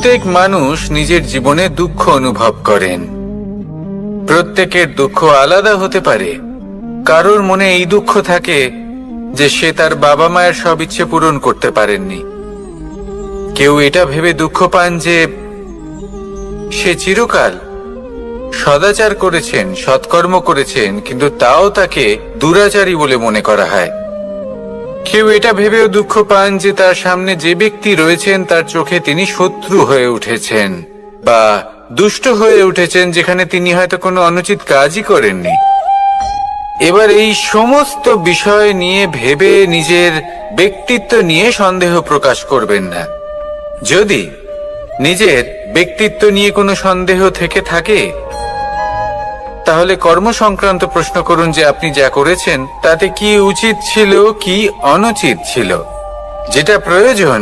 প্রত্যেক মানুষ নিজের জীবনে দুঃখ অনুভব করেন। প্রত্যেকের দুঃখ আলাদা হতে পারে। কারোর মনে এই দুঃখ থাকে যে সে তার বাবা মায়ের সব ইচ্ছে পূরণ করতে পারেননি। কেউ এটা ভেবে দুঃখ পান যে সে চিরকাল সদাচার করেছেন, সৎকর্ম করেছেন, কিন্তু তাও তাকে দুরাচারী বলে মনে করা হয়। কেউ এটা ভেবেও দুঃখ পান যে তার সামনে যে ব্যক্তি রয়েছেন তার চোখে তিনি শত্রু হয়ে উঠেছেন বা দুষ্ট হয়ে উঠেছেন, যেখানে তিনি হয়তো কোনো অনুচিত কাজই করেননি। এবার এই সমস্ত বিষয় নিয়ে ভেবে নিজের ব্যক্তিত্ব নিয়ে সন্দেহ প্রকাশ করবেন না। যদি নিজের ব্যক্তিত্ব নিয়ে কোনো সন্দেহ থেকে থাকে, তাহলে কর্ম সংক্রান্ত প্রশ্ন করুন যে আপনি যা করেছেন তাতে কি উচিত ছিল, কি অনুচিত ছিল। যেটা প্রয়োজন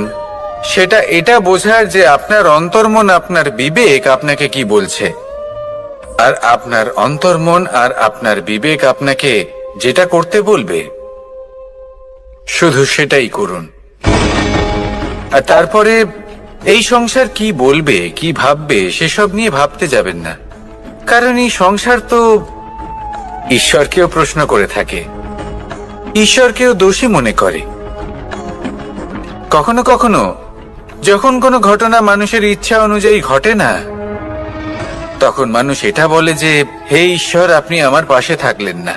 সেটা এটা বোঝার যে আপনার অন্তর্মন, আপনার বিবেক আপনাকে কি বলছে, আর আপনার অন্তর্মন আর আপনার বিবেক আপনাকে যেটা করতে বলবে শুধু সেটাই করুন। আর তারপরে এই সংসার কি বলবে, কি ভাববে সেসব নিয়ে ভাবতে যাবেন না। কারণ এই সংসার তো ঈশ্বরকেও প্রশ্ন করে থাকে, ঈশ্বরকেও দোষী মনে করে। কখনো কখনো যখন কোনো ঘটনা মানুষের ইচ্ছা অনুযায়ী ঘটে না, তখন মানুষ এটা বলে যে হে ঈশ্বর, আপনি আমার পাশে থাকলেন না,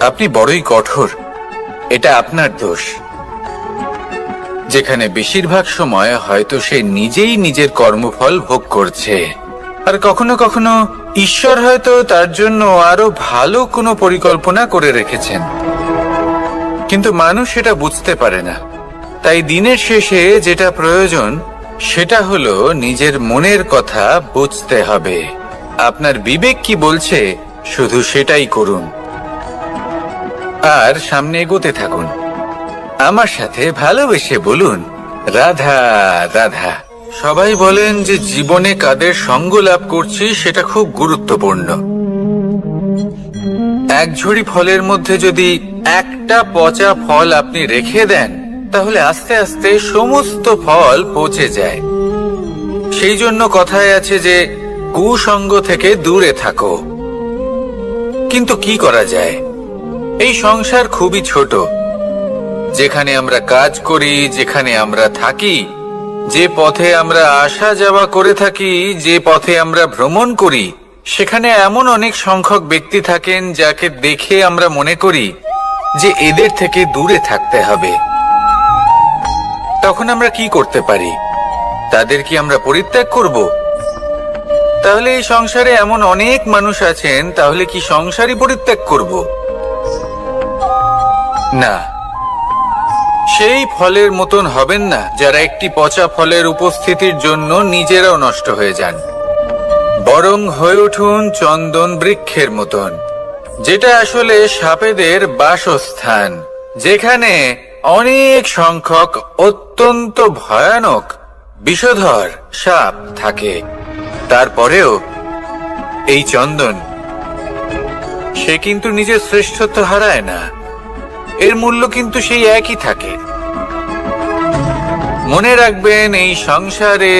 আপনি বড়ই কঠোর, এটা আপনার দোষ। যেখানে বেশিরভাগ সময় হয়তো সে নিজেই নিজের কর্মফল ভোগ করছে। আর কখনো কখনো ঈশ্বর হয়তো তার জন্য আরো ভালো কোনো পরিকল্পনা করে রেখেছেন, কিন্তু মানুষ সেটা বুঝতে পারে না। তাই দিনের শেষে যেটা প্রয়োজন সেটা হলো নিজের মনের কথা বুঝতে হবে। আপনার বিবেক কি বলছে শুধু সেটাই করুন আর সামনে এগোতে থাকুন। আমার সাথে ভালোবেসে বলুন, রাধা রাধা। সবাই বলেন যে জীবনে কাদের সঙ্গ লাভ করছি সেটা খুব গুরুত্বপূর্ণ। এক ঝুড়ি ফলের মধ্যে যদি একটা পচা ফল আপনি রেখে দেন, তাহলে আস্তে আস্তে সমস্ত ফল পচে যায়। সেই জন্য কথায় আছে যে কুসঙ্গ থেকে দূরে থাকো। কিন্তু কি করা যায়? এই সংসার খুবই ছোট। যেখানে আমরা কাজ করি, যেখানে আমরা থাকি, যে পথে আমরা আসা যাওয়া করে থাকি, যে পথে আমরা ভ্রমণ করি, সেখানে এমন অনেক সংখ্যক ব্যক্তি থাকেন যাকে দেখে আমরা মনে করি যে এদের থেকে দূরে থাকতে হবে। তখন আমরা কি করতে পারি? তাদের কি আমরা পরিত্যাগ করব? তাহলে এই সংসারে এমন অনেক মানুষ আছেন, তাহলে কি সংসারই পরিত্যাগ করব? না, সেই ফলের মতন হবেন না যারা একটি পচা ফলের উপস্থিতির জন্য নিজেরাও নষ্ট হয়ে যান। বরং হয়ে উঠুন চন্দন বৃক্ষের মতন, যেটা আসলে সাপেদের বাসস্থান, যেখানে অনেক সংখ্যক অত্যন্ত ভয়ানক বিষধর সাপ থাকে। তারপরেও এই চন্দন, সে কিন্তু নিজের শ্রেষ্ঠত্ব হারায় না, এর মূল্য কিন্তু সেই একই থাকে। মনে রাখবেন, এই সংসারে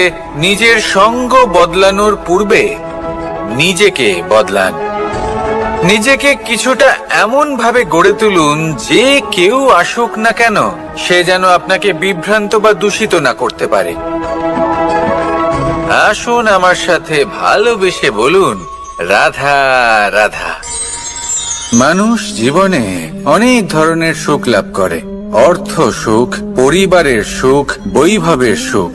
নিজের সঙ্গ বদলানোর পূর্বে নিজেকে বদলান। নিজেকে কিছুটা এমন ভাবে গড়ে তুলুন যে কেউ আসুক না কেন সে যেন আপনাকে বিভ্রান্ত বা দূষিত না করতে পারে। আসুন আমার সাথে ভালোবেসে বলুন, রাধা রাধা। মানুষ জীবনে অনেক ধরনের সুখ লাভ করে। অর্থ সুখ, পরিবারের সুখ, বৈভবের সুখ।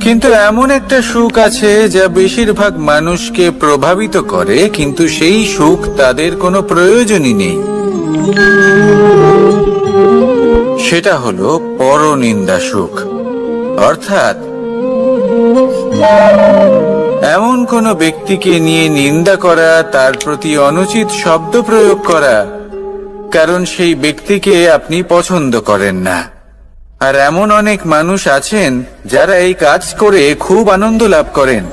কিন্তু এমন একটা সুখ আছে যা বেশিরভাগ মানুষকে প্রভাবিত করে, কিন্তু সেই সুখ তাদের কোনো প্রয়োজনই নেই। সেটা হলো পরনিন্দা সুখ। অর্থাৎ এমন কোনো ব্যক্তিকে নিয়ে নিন্দা করা, তার প্রতি অনুচিত শব্দ প্রয়োগ করা, কারণ সেই ব্যক্তিকে আপনি পছন্দ করেন না। আর এমন অনেক মানুষ আছেন যারা এই কাজ করে খুব আনন্দ লাভ করেন,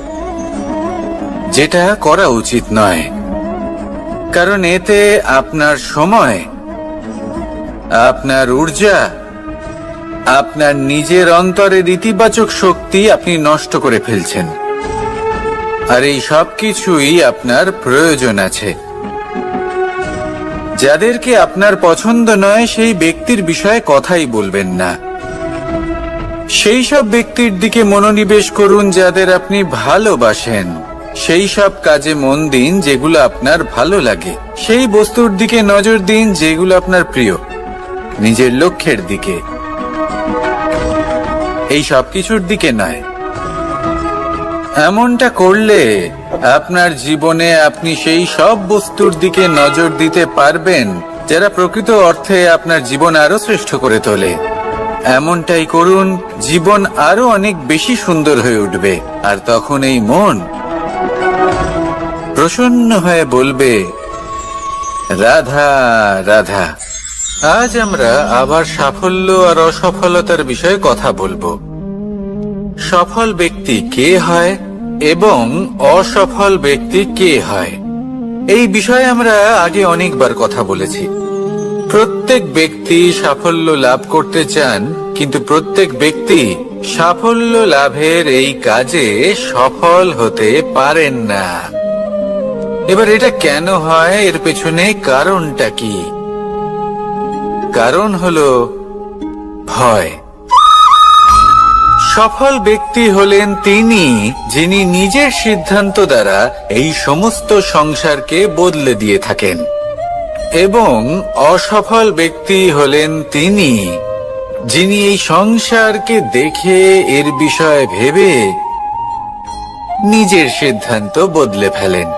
যেটা করা উচিত নয়। কারণ এতে আপনার সময়, আপনার ঊর্জা আপনার নিজের অন্তরের ইতিবাচক শক্তি আপনি নষ্ট করে ফেলছেন। আর এই সব কিছুই আপনার প্রয়োজন আছে। যাদেরকে আপনার পছন্দ নয় সেই ব্যক্তির বিষয়ে কথাই বলবেন না। সেই সব ব্যক্তির দিকে মনোনিবেশ করুন যাদের আপনি ভালোবাসেন। সেই সব কাজে মন দিন যেগুলো আপনার ভালো লাগে। সেই বস্তুর দিকে নজর দিন যেগুলো আপনার প্রিয়, নিজের লক্ষ্যের দিকে, এই সব কিছুর দিকে নয়। এমনটা করলে আপনার জীবনে আপনি সেই সব বস্তুর দিকে নজর দিতে পারবেন যারা প্রকৃত অর্থে আপনার জীবন আরো শ্রেষ্ঠ করে তোলে। এমনটাই করুন, জীবন আরো অনেক বেশি সুন্দর হয়ে উঠবে। আর তখন এই মন প্রসন্ন হয়ে বলবে, রাধা রাধা। আজ আমরা আবার সাফল্য আর অসফলতার বিষয়ে কথা বলবো। সফল ব্যক্তি কে হয় এবং অসফল ব্যক্তি কে হয়, এই বিষয়ে আমরা আগে অনেকবার কথা বলেছি। প্রত্যেক ব্যক্তি সাফল্য লাভ করতে চান, কিন্তু প্রত্যেক ব্যক্তি সাফল্য লাভের এই কাজে সফল হতে পারেন না। এবার এটা কেন হয়, এর পেছনে কারণটা কি? কারণ হলো ভয়। সফল ব্যক্তি হলেন তিনি যিনি নিজের সিদ্ধান্ত দ্বারা এই সমস্ত সংসারকে বদলে দিয়ে থাকেন, এবং অসফল ব্যক্তি হলেন তিনি যিনি এই সংসারকে দেখে এর বিষয়ে ভেবে নিজের সিদ্ধান্ত বদলে ফেলেন।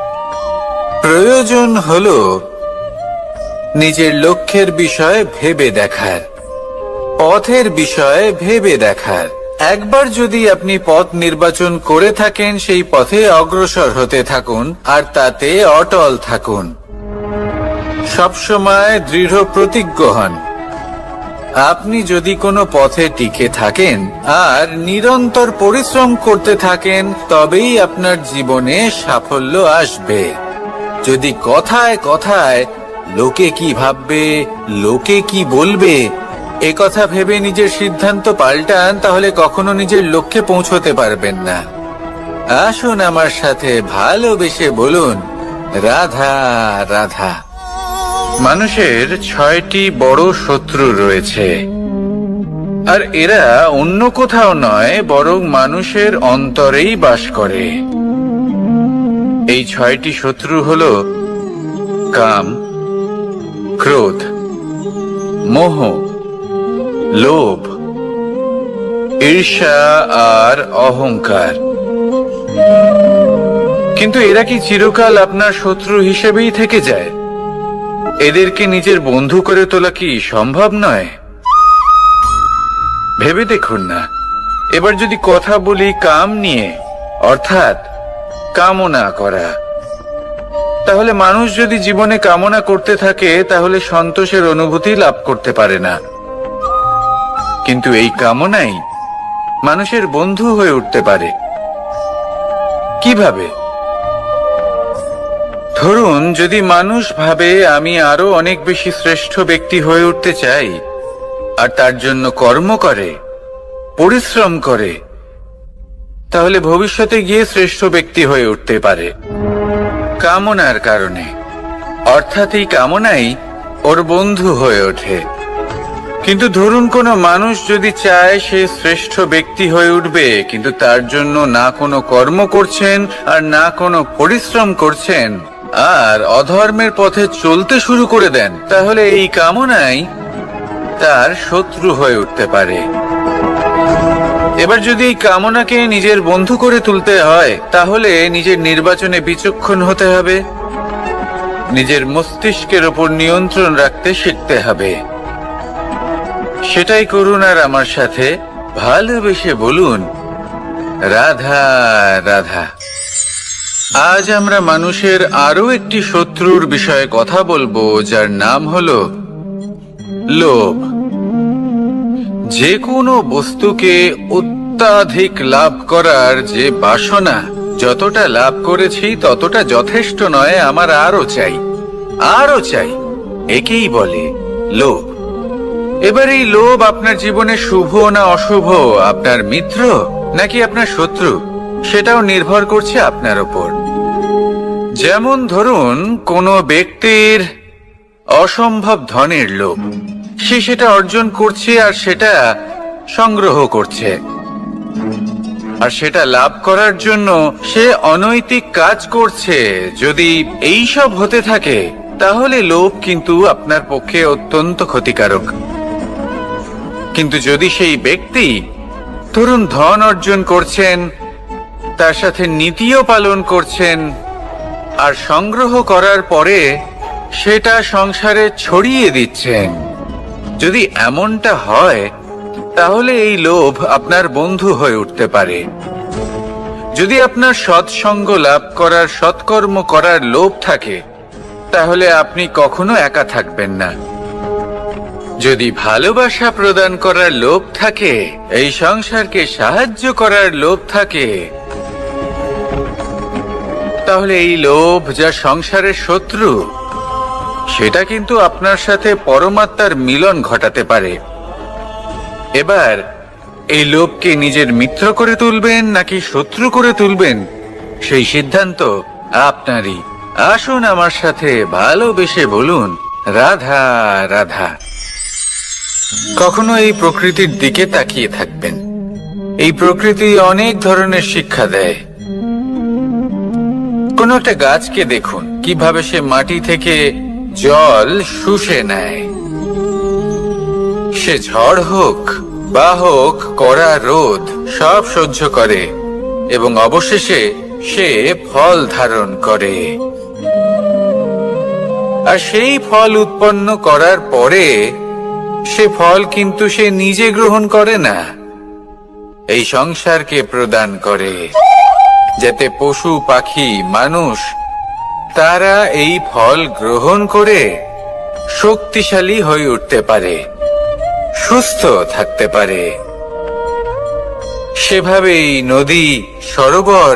প্রয়োজন হলো নিজের লক্ষ্যের বিষয়ে ভেবে দেখার, পথের বিষয়ে ভেবে দেখার। একবার যদি আপনি পথ নির্বাচন করে থাকেন, সেই পথে অগ্রসর হতে থাকুন আর তাতে অটল থাকুন। সবসময় দৃঢ় প্রতিজ্ঞ হন। আপনি যদি কোনো পথে টিকে থাকেন আর নিরন্তর পরিশ্রম করতে থাকেন, তবেই আপনার জীবনে সাফল্য আসবে। যদি কথায় কথায় লোকে কি ভাববে, লোকে কি বলবে, এ কথা ভেবে নিজের সিদ্ধান্ত পাল্টান, তাহলে কখনো নিজের লক্ষ্যে পৌঁছতে পারবেন না। আসুন আমার সাথে ভালোবেসে বলুন, রাধা রাধা। মানুষের 6টি বড় শত্রু রয়েছে, আর এরা অন্য কোথাও নয়, বরং মানুষের অন্তরেই বাস করে। এই 6টি শত্রু হলো কাম, ক্রোধ, মোহ, লোভ, ঈর্ষা আর অহংকার। কিন্তু এরা কি চিরকাল আপনার শত্রু হিসেবেই থেকে যায়? এদেরকে নিজের বন্ধু করে তোলা কি সম্ভব নয়? ভেবে দেখুন না। এবার যদি কথা বলি কাম নিয়ে, অর্থাৎ কামনা করা, তাহলে মানুষ যদি জীবনে কামনা করতে থাকে তাহলে সন্তোষের অনুভূতি লাভ করতে পারে না। কিন্তু এই কামনাই মানুষের বন্ধু হয়ে উঠতে পারে। কিভাবে? ধরুন, যদি মানুষ ভাবে আমি আরো অনেক বেশি শ্রেষ্ঠ ব্যক্তি হয়ে উঠতে চাই, আর তার জন্য কর্ম করে, পরিশ্রম করে, তাহলে ভবিষ্যতে গিয়ে শ্রেষ্ঠ ব্যক্তি হয়ে উঠতে পারে কামনার কারণে। অর্থাৎ এই কামনাই ওর বন্ধু হয়ে ওঠে। কিন্তু ধরুন কোনো মানুষ যদি চায় সে শ্রেষ্ঠ ব্যক্তি হয়ে উঠবে, কিন্তু তার জন্য না কোনো কর্ম করছেন আর না কোনো পরিশ্রম করছেন, আর অধর্মের পথে চলতে শুরু করে দেন, তাহলে এই কামনাই তার শত্রু হয়ে উঠতে পারে। এবার যদি এই কামনাকে নিজের বন্ধু করে তুলতে হয়, তাহলে নিজের নির্বাচনে বিচক্ষণ হতে হবে, নিজের মস্তিষ্কের ওপর নিয়ন্ত্রণ রাখতে শিখতে হবে। সেটাই করুন আর আমার সাথে ভালোবেসে বলুন, রাধা রাধা। আজ আমরা মানুষের আরো একটি শত্রুর বিষয়ে কথা বলবো, যার নাম হলো লোভ। যে কোনো বস্তুকে অত্যাধিক লাভ করার যে বাসনা, যতটা লাভ করেছি ততটা যথেষ্ট নয়, আমার আরো চাই, আরো চাই, একেই বলে লোভ। এবার এই লোভ আপনার জীবনে শুভ না অশুভ, আপনার মিত্র নাকি আপনার শত্রু, সেটাও নির্ভর করছে আপনার উপর। যেমন ধরুন, কোনো ব্যক্তির অসম্ভব ধনের লোভ, সে সেটা অর্জন করছে আর সেটা সংগ্রহ করছে, আর সেটা লাভ করার জন্য সে অনৈতিক কাজ করছে। যদি এই সব হতে থাকে তাহলে লোভ কিন্তু আপনার পক্ষে অত্যন্ত ক্ষতিকারক। কিন্তু যদি সেই ব্যক্তি ধরুন ধন অর্জন করছেন, তার সাথে নীতিও পালন করছেন, আর সংগ্রহ করার পরে সেটা সংসারে ছড়িয়ে দিচ্ছেন, যদি এমনটা হয় তাহলে এই লোভ আপনার বন্ধু হয়ে উঠতে পারে। যদি আপনার সৎসঙ্গ লাভ করার, সৎকর্ম করার লোভ থাকে, তাহলে আপনি কখনো একা থাকবেন না। যদি ভালোবাসা প্রদান করার লোভ থাকে, এই সংসারকে সাহায্য করার লোভ থাকে, তাহলে এই লোভ যা সংসারের শত্রু, সেটা কিন্তু আপনার সাথে পরমাত্মার মিলন ঘটাতে পারে। এবার এই লোভকে নিজের মিত্র করে তুলবেন নাকি শত্রু করে তুলবেন, সেই সিদ্ধান্ত আপনারই। আসুন আমার সাথে ভালোবেসে বলুন, রাধা রাধা। কখনো এই প্রকৃতির দিকে তাকিয়ে থাকবেন। এই প্রকৃতি অনেক ধরনের শিক্ষা দেয়। কোন একটা গাছকে দেখুন, কিভাবে সে মাটি থেকে জল শুষে নেয়। সে ঝড় হোক বা হোক কড়া রোদ, সব সহ্য করে এবং অবশেষে সে ফল ধারণ করে। আর সেই ফল উৎপন্ন করার পরে সে ফল কিন্তু সে নিজে গ্রহণ করে না, এই সংসারকে প্রদান করে, যাতে পশু পাখি মানুষ তারা এই ফল গ্রহণ করে শক্তিশালী হয়ে উঠতে পারে, সুস্থ থাকতে পারে। সেভাবেই নদী, সরোবর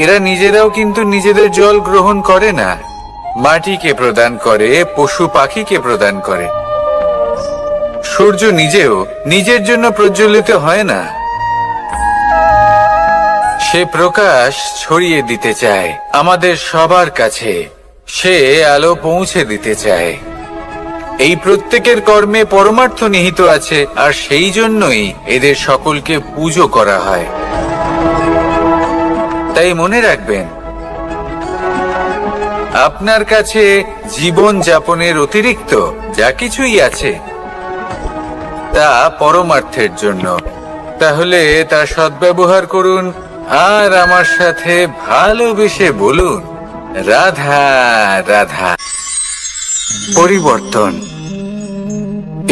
এরা নিজেরাও কিন্তু নিজেদের জল গ্রহণ করে না, মাটিকে প্রদান করে, পশু পাখিকে প্রদান করে। সূর্য নিজেও নিজের জন্য প্রজ্বলিত হয় না, সে প্রকাশ ছড়িয়ে দিতে চায় আমাদের সবার কাছে, সে আলো পৌঁছে দিতে চায়। এই প্রত্যেকের কর্মে পরমার্থ নিহিত আছে, আর সেই জন্যই এদের সকলকে পুজো করা হয়। তাই মনে রাখবেন, আপনার কাছে জীবন যাপনের অতিরিক্ত যা কিছুই আছে তা পরমার্থের জন্য। তাহলে তার সদ্ব্যবহার করুন আর আমার সাথে ভালোবেসে বলুন, রাধা রাধা। পরিবর্তন,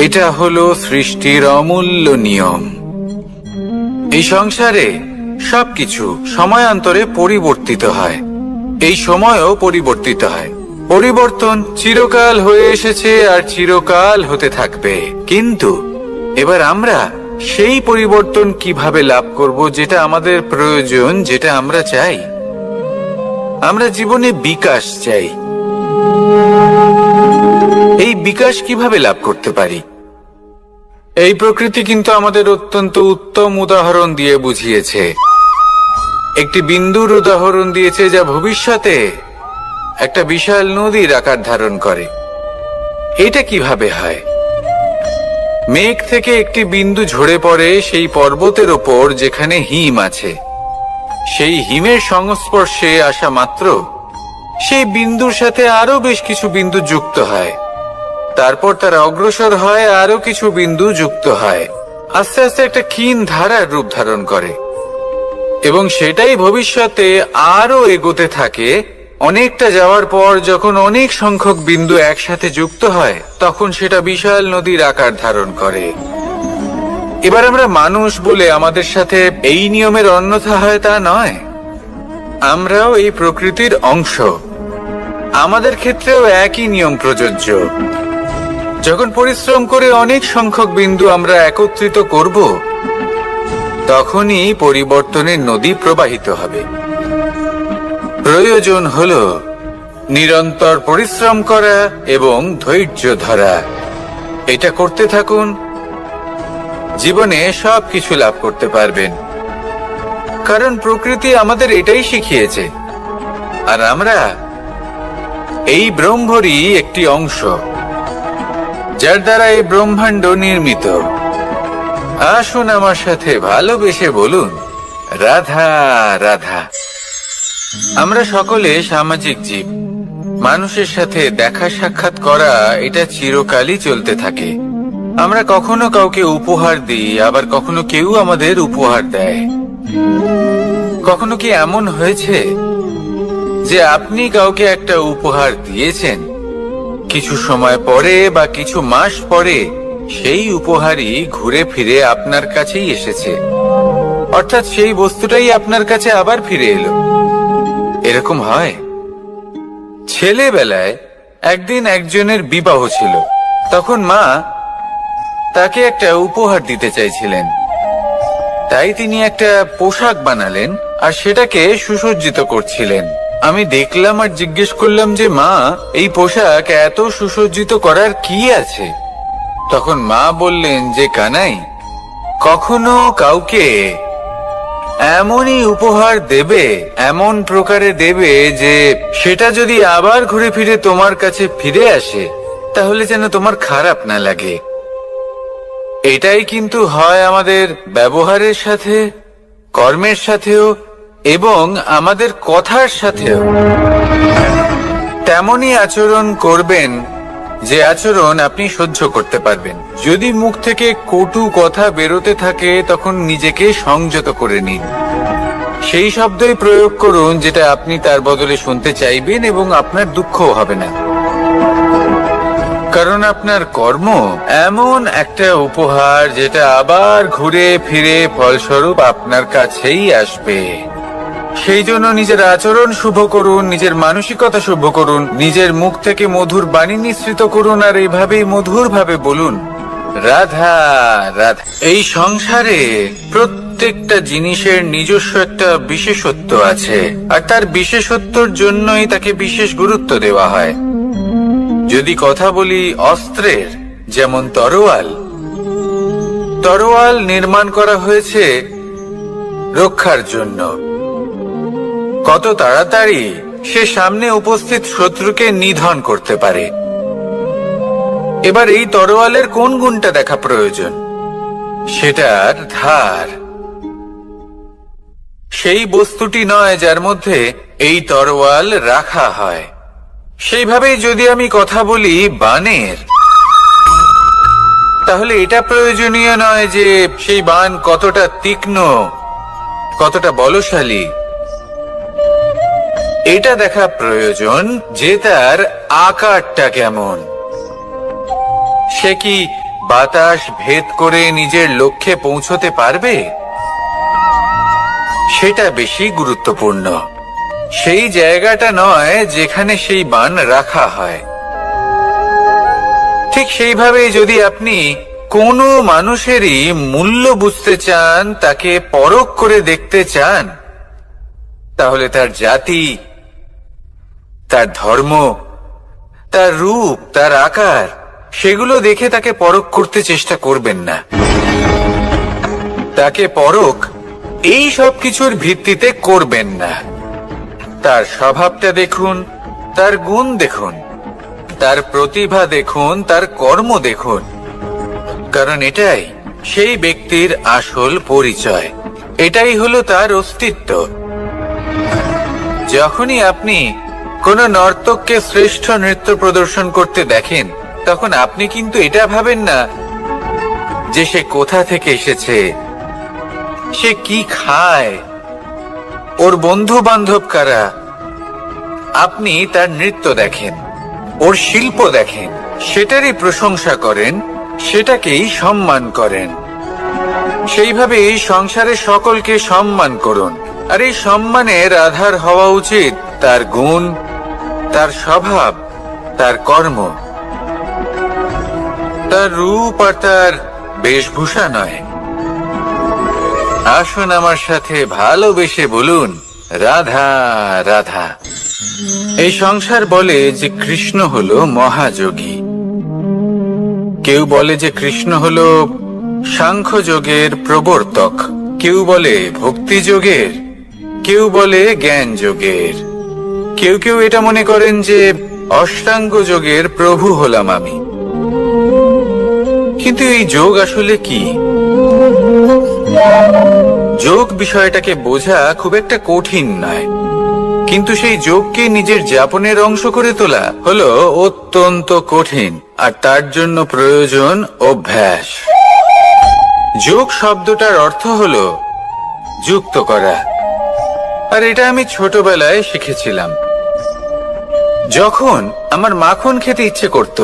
এটা হলো সৃষ্টির অমূল্য নিয়ম। এই সংসারে সবকিছু সময়ান্তরে পরিবর্তিত হয়, এই সময়ও পরিবর্তিত হয়। পরিবর্তন চিরকাল হয়ে এসেছে আর চিরকাল হতে থাকবে। কিন্তু এবার আমরা সেই পরিবর্তন কিভাবে লাভ করব, যেটা আমাদের প্রয়োজন, যেটা আমরা চাই। আমরা জীবনে বিকাশ চাই। এই বিকাশ কিভাবে লাভ করতে পারি? এই প্রকৃতি কিন্তু আমাদের অত্যন্ত উত্তম উদাহরণ দিয়ে বুঝিয়েছে। একটি বিন্দুর উদাহরণ দিয়েছে, যা ভবিষ্যতে একটা বিশাল নদীর আকার ধারণ করে। এটা কিভাবে হয়? মেঘ থেকে একটি বিন্দু ঝরে পড়ে সেই পর্বতের ওপর যেখানে হিম আছে। সেই হিমের সংস্পর্শে আসা মাত্র সেই বিন্দুর সাথে আরো বেশ কিছু বিন্দু যুক্ত হয়। তারপর তারা অগ্রসর হয়, আরো কিছু বিন্দু যুক্ত হয়, আস্তে আস্তে একটা ক্ষীণ ধারার রূপ ধারণ করে, এবং সেটাই ভবিষ্যতে আরো এগোতে থাকে। অনেকটা যাওয়ার পর যখন অনেক সংখ্যক বিন্দু একসাথে যুক্ত হয়, তখন সেটা বিশাল নদীর আকার ধারণ করে। এবার আমরা মানুষ বলে আমাদের সাথে এই নিয়মের অন্যথা হয় তা নয়। আমরাও এই প্রকৃতির অংশ, আমাদের ক্ষেত্রেও একই নিয়ম প্রযোজ্য। যখন পরিশ্রম করে অনেক সংখ্যক বিন্দু আমরা একত্রিত করব, তখনই পরিবর্তনের নদী প্রবাহিত হবে। প্রয়োজন হলো নিরন্তর পরিশ্রম করা এবং ধৈর্য ধরা। এটা করতে থাকুন জীবনে সবকিছু লাভ করতে পারবেন। কারণ প্রকৃতি আমাদের এটাই শিখিয়েছে, আর আমরা এই ব্রহ্মরই একটি অংশ, যার দ্বারা এই ব্রহ্মাণ্ড নির্মিত। আসুন আমার সাথে ভালোবেসে বলুন, রাধা রাধা। আমরা সকলে সামাজিক জীব। মানুষের সাথে দেখা সাক্ষাৎ করা এটা চিরকালই চলতে থাকে। আমরা কখনো কাউকে উপহার দিই, আবার কখনো কেউ আমাদের উপহার দেয়। কখনো কি এমন হয়েছে যে আপনি কাউকে একটা উপহার দিয়েছেন, কিছু সময় পরে বা কিছু মাস পরে সেই উপহারই ঘুরে ফিরে আপনার কাছেই এসেছে, অর্থাৎ সেই বস্তুটাই আপনার কাছে আবার ফিরে এলো? এরকম হয়। ছেলেবেলায় একদিন একজনের বিবাহ ছিল, তখন মা তাকে একটা উপহার দিতে চাইছিলেন। তাই তিনি একটা পোশাক বানালেন আর সেটাকে সুসজ্জিত করছিলেন। আমি দেখলাম আর জিজ্ঞেস করলাম যে, মা, এই পোশাক এত সুসজ্জিত করার কি আছে? তখন মা বললেন যে, কানাই, কখনো কাউকে এমনই উপহার দেবে, এমন প্রকারে দেবে যে সেটা যদি আবার ঘুরে ফিরে তোমার কাছে ফিরে আসে, তাহলে যেন তোমার খারাপ না লাগে। এটাই কিন্তু হয় আমাদের ব্যবহারের সাথে, কর্মের সাথেও এবং আমাদের কথার সাথেও। তেমনই আচরণ করবেন যে আচরণ আপনি সহ্য করতে পারবেন। যদি মুখ থেকে কটু কথা বেরোতে থাকে, তখন নিজেকে সংযত করে নিন। সেই শব্দই প্রয়োগ করুন যেটা আপনি তার বদলে শুনতে চাইবেন, এবং আপনার দুঃখও হবে না। কারণ আপনার কর্ম এমন একটা উপহার যেটা আবার ঘুরে ফিরে ফলস্বরূপ আপনার কাছেই আসবে। সেই জন্য নিজের আচরণ শুভ করুন, নিজের মানসিকতা শুভ করুন, নিজের মুখ থেকে মধুর বাণী নিঃসৃত করুন, আর এইভাবেই মধুর ভাবে বলুন, রাধা রাধা। এই সংসারে প্রত্যেকটা জিনিসের নিজস্ব একটা বিশেষত্ব আছে, আর তার বিশেষত্বর জন্যই তাকে বিশেষ গুরুত্ব দেওয়া হয়। যদি কথা বলি অস্ত্রের, যেমন তরোয়াল। তরোয়াল নির্মাণ করা হয়েছে রক্ষার জন্য। কত তাড়াতাড়ি সে সামনে উপস্থিত শত্রুকে নিধন করতে পারে। এবার এই তরোয়ালের কোন গুণটা দেখা প্রয়োজন? সেটার ধার। সেই বস্তুটি নয় যার মধ্যে এই তরোয়াল রাখা হয়। সেইভাবেই যদি আমি কথা বলি বাণের, তাহলে এটা প্রয়োজনীয় নয় যে সেই বাণ কতটা তীক্ষ্ণ, কতটা বলশালী। এটা দেখা প্রয়োজন যে তার আকারটা কেমন। সে কি বাতাস ভেদ করে নিজের লক্ষ্যে পৌঁছতে পারবে? সেটা বেশি গুরুত্বপূর্ণ। সেই জায়গাটা নয় যেখানে সেই বাণ রাখা হয়। ঠিক সেইভাবেই যদি আপনি কোনো মানুষেরই মূল্য বুঝতে চান, তাকে পরখ করে দেখতে চান, তাহলে তার জাতি, তার ধর্ম, তার রূপ, তার আকার, সেগুলো দেখে তাকে পরখ করতে চেষ্টা করবেন না। তাকে পরখ এই সব কিছুর ভিত্তিতে করবেন না। তার স্বভাবটা দেখুন, তার গুণ দেখুন, তার প্রতিভা দেখুন, তার কর্ম দেখুন। কারণ এটাই সেই ব্যক্তির আসল পরিচয়, এটাই হলো তার অস্তিত্ব। যখনই আপনি কোন নর্তককে শ্রেষ্ঠ নৃত্য প্রদর্শন করতে দেখেন, তখন আপনি কিন্তু এটা ভাবেন না যে সে কোথা থেকে এসেছে, সে কি খায়, ওর বন্ধু বান্ধব কারা। আপনি তার নৃত্য দেখেন, ওর শিল্প দেখেন, সেটারই প্রশংসা করেন, সেটাকেই সম্মান করেন। সেইভাবে এই সংসারে সকলকে সম্মান করুন। আর এই সম্মানের আধার হওয়া উচিত তার গুণ, তার স্বভাব, তার কর্ম, তার রূপ আর তার বেশভূষা নয়। আসুন আমার সাথে ভালোবেসে বলুন, রাধা রাধা। এই সংসার বলে যে কৃষ্ণ হলো মহাযোগী। কেউ বলে যে কৃষ্ণ হলো সাংখ্য যোগের প্রবর্তক, কেউ বলে ভক্তি যোগের, কেউ বলে জ্ঞান যোগের, কেউ কেউ এটা মনে করেন যে অষ্টাঙ্গ যোগের প্রভু হলাম আমি। কিন্তু এই যোগ আসলে কি? যোগ বিষয়টাকে বোঝা খুব একটা কঠিন নয়, কিন্তু সেই যোগকে নিজের যাপনের অংশ করে তোলা হলো অত্যন্ত কঠিন, আর তার জন্য প্রয়োজন অভ্যাস। যোগ শব্দটার অর্থ হলো যুক্ত করা, আর এটা আমি ছোটবেলায় শিখেছিলাম। যখন আমার মাখন খেতে ইচ্ছে করত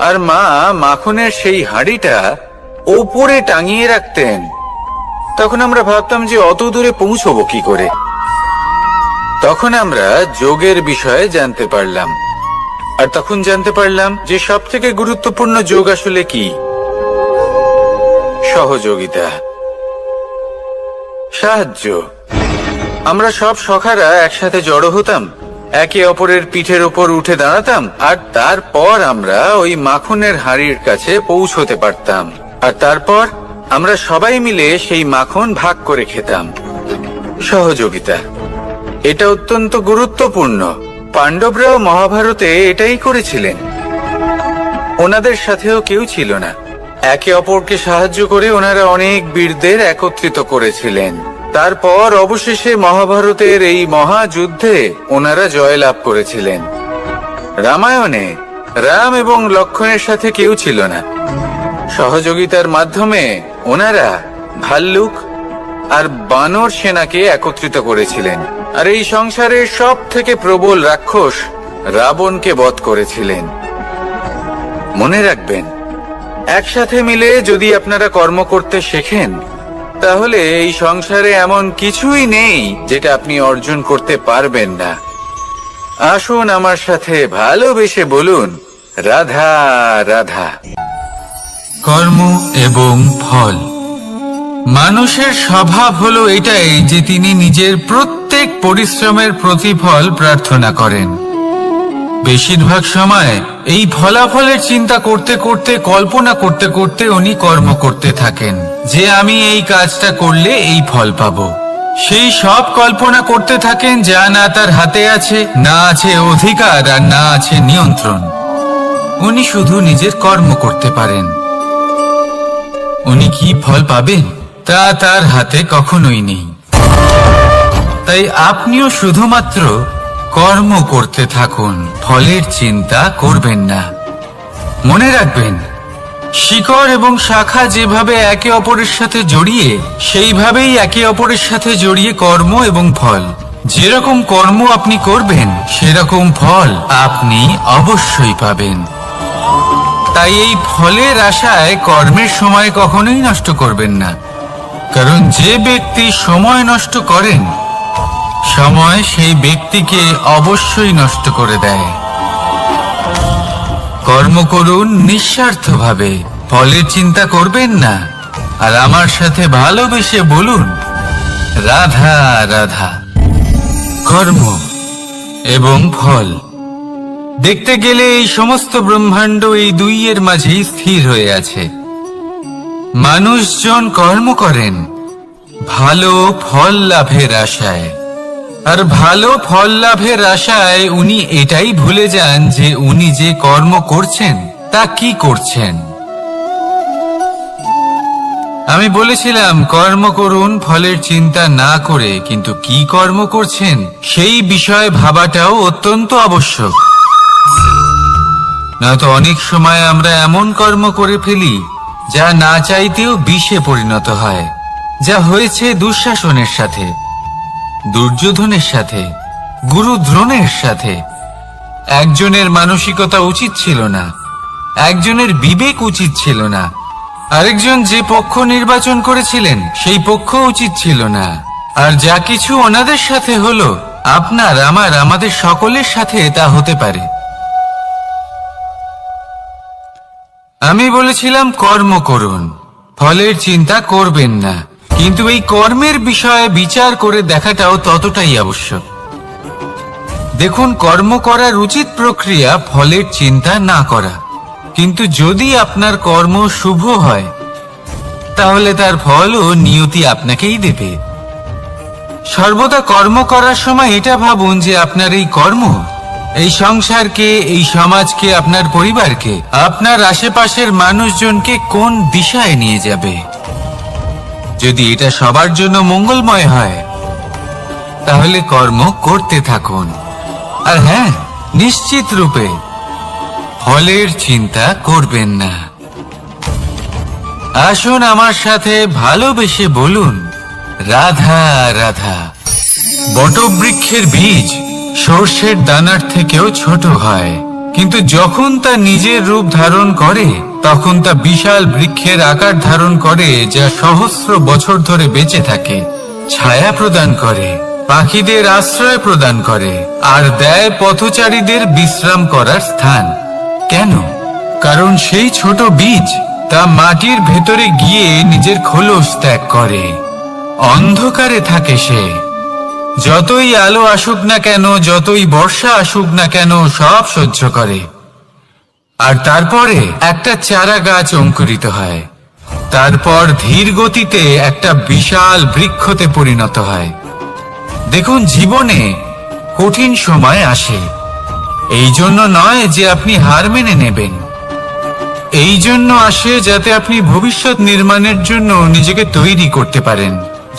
আর মা মাখনের সেই হাঁড়িটা ওপরে টাঙিয়ে রাখতেন, তখন আমরা ভাবতাম যে অত দূরে পৌঁছবো কি করে। তখন আমরা যোগের বিষয়ে জানতে পারলাম, আর তখন জানতে পারলাম যে সব থেকে গুরুত্বপূর্ণ যোগ আসলে কি? সহযোগিতা, সাহায্য। আমরা সব সখারা একসাথে জড়ো হতাম, একে অপরের পিঠের ওপর উঠে দাঁড়াতাম, আর তারপর আমরা ওই মাখনের হাঁড়ির কাছে পৌঁছতে পারতাম, আর তারপর আমরা সবাই মিলে সেই মাখন ভাগ করে খেতাম। সহযোগিতা, এটা অত্যন্ত গুরুত্বপূর্ণ। পাণ্ডবরাও মহাভারতে এটাই করেছিলেন। ওনাদের সাথেও কেউ ছিল না, একে অপরকে সাহায্য করে ওনারা অনেক বীরদের একত্রিত করেছিলেন। তারপর অবশেষে মহাভারতের এই মহাযুদ্ধে ওনারা জয়লাভ করেছিলেন। রামায়ণে রাম এবং লক্ষ্মণের সাথে কেউ ছিল না। সহযোগিতার মাধ্যমে ওনারা ভাল্লুক আর বানর সেনাকে একত্রিত করেছিলেন, আর এই সংসারের সব থেকে প্রবল রাক্ষস রাবণকে বধ করেছিলেন। মনে রাখবেন, একসাথে মিলে যদি আপনারা কর্ম করতে শেখেন, তাহলে এই সংসারে এমন কিছুই নেই যেটা আপনি অর্জন করতে পারবেন না। আসুন আমার সাথে ভালোবেসে বলুন, রাধা রাধা। কর্ম এবং ফল। মানুষের স্বভাব হলো এটাই যে তিনি নিজের প্রত্যেক পরিশ্রমের প্রতিফল প্রার্থনা করেন। বেশিরভাগ সময় এই ফলাফলের চিন্তা করতে করতে, কল্পনা করতে করতে উনি কর্ম করতে থাকেন যে আমি এই কাজটা করলে এই ফল পাবো। সেই সব কল্পনা করতে থাকেন যা না তার হাতে আছে, না আছে অধিকার, আর না আছে নিয়ন্ত্রণ। উনি শুধু নিজের কর্ম করতে পারেন। উনি কি ফল পাবেন তা তার হাতে কখনোই নেই। তাই আপনিও শুধুমাত্র কর্ম করতে থাকুন, ফলের চিন্তা করবেন না। মনে রাখবেন, শিকড় এবং শাখা যেভাবে একে অপরের সাথে জড়িয়ে, সেইভাবেই একে অপরের সাথে জড়িয়ে কর্ম এবং ফল। যেরকম কর্ম আপনি করবেন, সেরকম ফল আপনি অবশ্যই পাবেন। তাই এই ফলের আশায় কর্মের সময় কখনোই নষ্ট করবেন না, কারণ যে ব্যক্তি সময় নষ্ট করেন, সময় সেই ব্যক্তিকে অবশ্যই নষ্ট করে দেয়। কর্ম করুন নিঃস্বার্থভাবে, ফলের চিন্তা করবেন না, আর আমার সাথে ভালোবেসে বলুন, রাধা রাধা। কর্ম এবং ফল। দেখতে গেলে এই সমস্ত ব্রহ্মাণ্ড এই দুইয়ের মাঝেই স্থির হয়ে আছে। মানুষজন কর্ম করেন ভালো ফল লাভের আশায়, আর ভালো ফল লাভের আশায় উনি এটাই ভুলে যান যে উনি যে কর্ম করছেন তা কি করছেন। আমি বলেছিলাম কর্ম করুন ফলের চিন্তা না করে, কিন্তু কি কর্ম করছেন সেই বিষয়ে ভাবাটাও অত্যন্ত আবশ্যক। নয়তো অনেক সময় আমরা এমন কর্ম করে ফেলি যা না চাইতেও বিষে পরিণত হয়, যা হয়েছে দুঃশাসনের সাথে, দুর্যোধনের সাথে, গুরু দ্রোণের সাথে। একজনের মানসিকতা উচিত ছিল না, একজনের বিবেক উচিত ছিল না, আরেকজন যে পক্ষ নির্বাচন করেছিলেন সেই পক্ষ উচিত ছিল না। আর যা কিছু ওনাদের সাথে হলো, আপনার, আমার, আমাদের সকলের সাথে তা হতে পারে। আমি বলেছিলাম কর্ম করুন, ফলের চিন্তা করবেন না, কিন্তু এই কর্মের বিষয়ে বিচার করে দেখাটাও ততটাই আবশ্যক। দেখুন, কর্ম করার উচিত প্রক্রিয়া ফলের চিন্তা না করা, কিন্তু যদি আপনার কর্ম শুভ হয় তাহলে তার ফলও নিয়তি আপনাকেই দেবে। সর্বদা কর্ম করার সময় এটা ভাবুন যে আপনার এই কর্ম এই সংসারকে, এই সমাজকে, আপনার পরিবারকে, আপনার আশেপাশের মানুষজনকে কোন দিশায় নিয়ে যাবে। যদি এটা সবার জন্য মঙ্গলময় হয় তাহলে কর্ম করতে থাকুন। আর হ্যাঁ, নিশ্চিত রূপে ফলের চিন্তা করবেন না। আসুন আমার সাথে ভালোবেসে বলুন, রাধা রাধা। বটবৃক্ষের বীজ সর্ষের দানার থেকেও ছোট হয়, কিন্তু যখন তা নিজের রূপ ধারণ করে তখন তা বিশাল বৃক্ষের আকার ধারণ করে, যা সহস্র বছর ধরে বেঁচে থাকে, ছায়া প্রদান করে, পাখিদের আশ্রয় প্রদান করে, আর দেয় পথচারীদের বিশ্রাম করার স্থান। কেন? কারণ সেই ছোট বীজ তা মাটির ভেতরে গিয়ে নিজের খোলস ত্যাগ করে। অন্ধকারে থাকে সে, যতই আলো আসুক না কেন, যতই বর্ষা আসুক না কেন, সব সহ্য করে। আর তারপরে একটা চারা গাছ অঙ্কুরিত হয়, তারপর ধীর গতিতে একটা বিশাল বৃক্ষতে পরিণত হয়। দেখুন, জীবনে কঠিন সময় আসে, এই জন্য নয় যে আপনি হার মেনে নেবেন। এই জন্য আসে যাতে আপনি ভবিষ্যৎ নির্মাণের জন্য নিজেকে তৈরি করতে পারেন।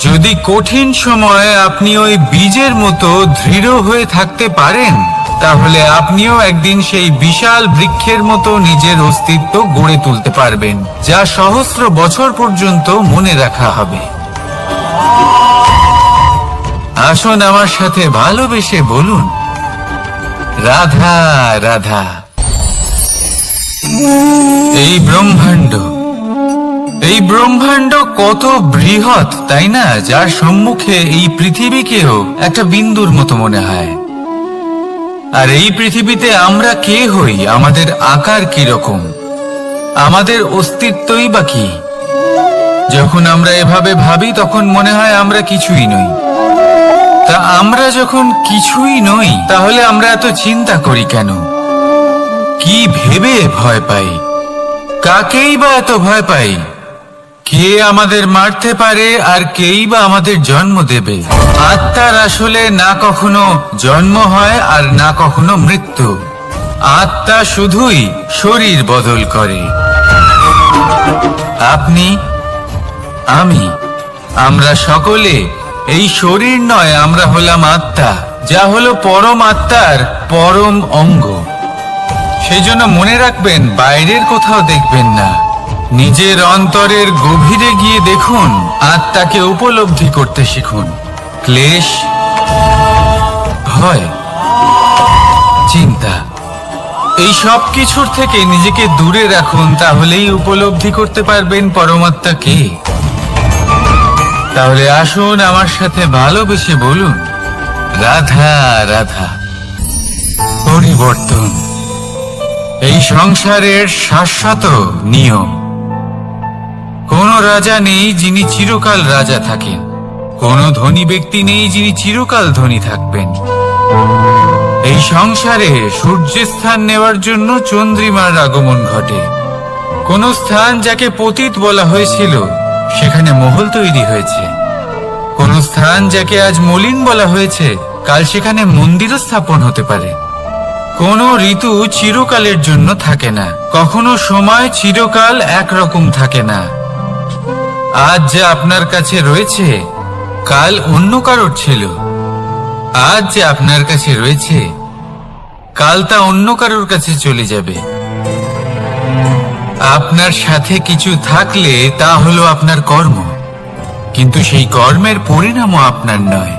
যদি কঠিন সময়ে আপনি ওই বীজের মতো দৃঢ় হয়ে থাকতে পারেন, তাহলে আপনিও একদিন সেই বিশাল বৃক্ষের মতো নিজের অস্তিত্ব গড়ে তুলতে পারবেন, যা সহস্র বছর পর্যন্ত মনে রাখা হবে। আসুন আমার সাথে ভালোবেসে বলুন, রাধা রাধা। এই ব্রহ্মাণ্ড কত বৃহৎ, তাই না? যার সম্মুখে এই পৃথিবীকেও একটা বিন্দুর মতো মনে হয়। আর এই পৃথিবীতে আমরা কে হই, আমাদের আকার কি রকম, আমাদের অস্তিত্বই বা কি? যখন আমরা এভাবে ভাবি তখন মনে হয় আমরা কিছুই নই। তা আমরা যখন কিছুই নই, তাহলে আমরা এত চিন্তা করি কেন? কি ভেবে ভয় পাই? কাকেই বা এত ভয় পাই? কে আমাদের মারতে পারে আর কেই বা আমাদের জন্ম দেবে? আত্মার আসলে না কখনো জন্ম হয় আর না কখনো মৃত্যু। আত্মা শুধুই শরীর বদল করে। আপনি, আমি, আমরা সকলে এই শরীর নয়, আমরা হলাম আত্মা, যা হলো পরম আত্মার পরম অঙ্গ। সেই জন্য মনে রাখবেন, বাইরের কোথাও দেখবেন না, নিজের অন্তরের গভীরে গিয়ে দেখুন, আত্মাকে উপলব্ধি করতে শিখুন। ক্লেশ, ভয়, চিন্তা, এই সব কিছুর থেকে নিজেকে দূরে রাখুন, তাহলেই উপলব্ধি করতে পারবেন পরমাত্মা কে। তাহলে আসুন আমার সাথে ভালোবেসে বলুন, রাধা রাধা। পরিবর্তন এই সংসারের শাশ্বত নিয়ম। কোন রাজা নেই যিনি চিরকাল রাজা থাকেন, কোন ধনী ব্যক্তি নেই যিনি চিরকাল ধনী থাকবেন। এই সংসারে সূর্যের স্থান নেওয়ার জন্য চন্দ্রিমার আগমন ঘটে। কোন স্থান যাকে পতিত বলা হয়েছিল, সেখানে মহল তৈরি হয়েছে। কোন স্থান যাকে আজ মলিন বলা হয়েছে, কাল সেখানে মন্দিরও স্থাপন হতে পারে। কোন ঋতু চিরকালের জন্য থাকে না, কখনো সময় চিরকাল একরকম থাকে না। আজ যা আপনার কাছে রয়েছে, কাল অন্য কারোর ছিল। আজ যে আপনার কাছে রয়েছে, কাল তা অন্য কারোর কাছে চলে যাবে। আপনার সাথে কিছু থাকলে তা হলো আপনার কর্ম, কিন্তু সেই কর্মের পরিণামও আপনার নয়।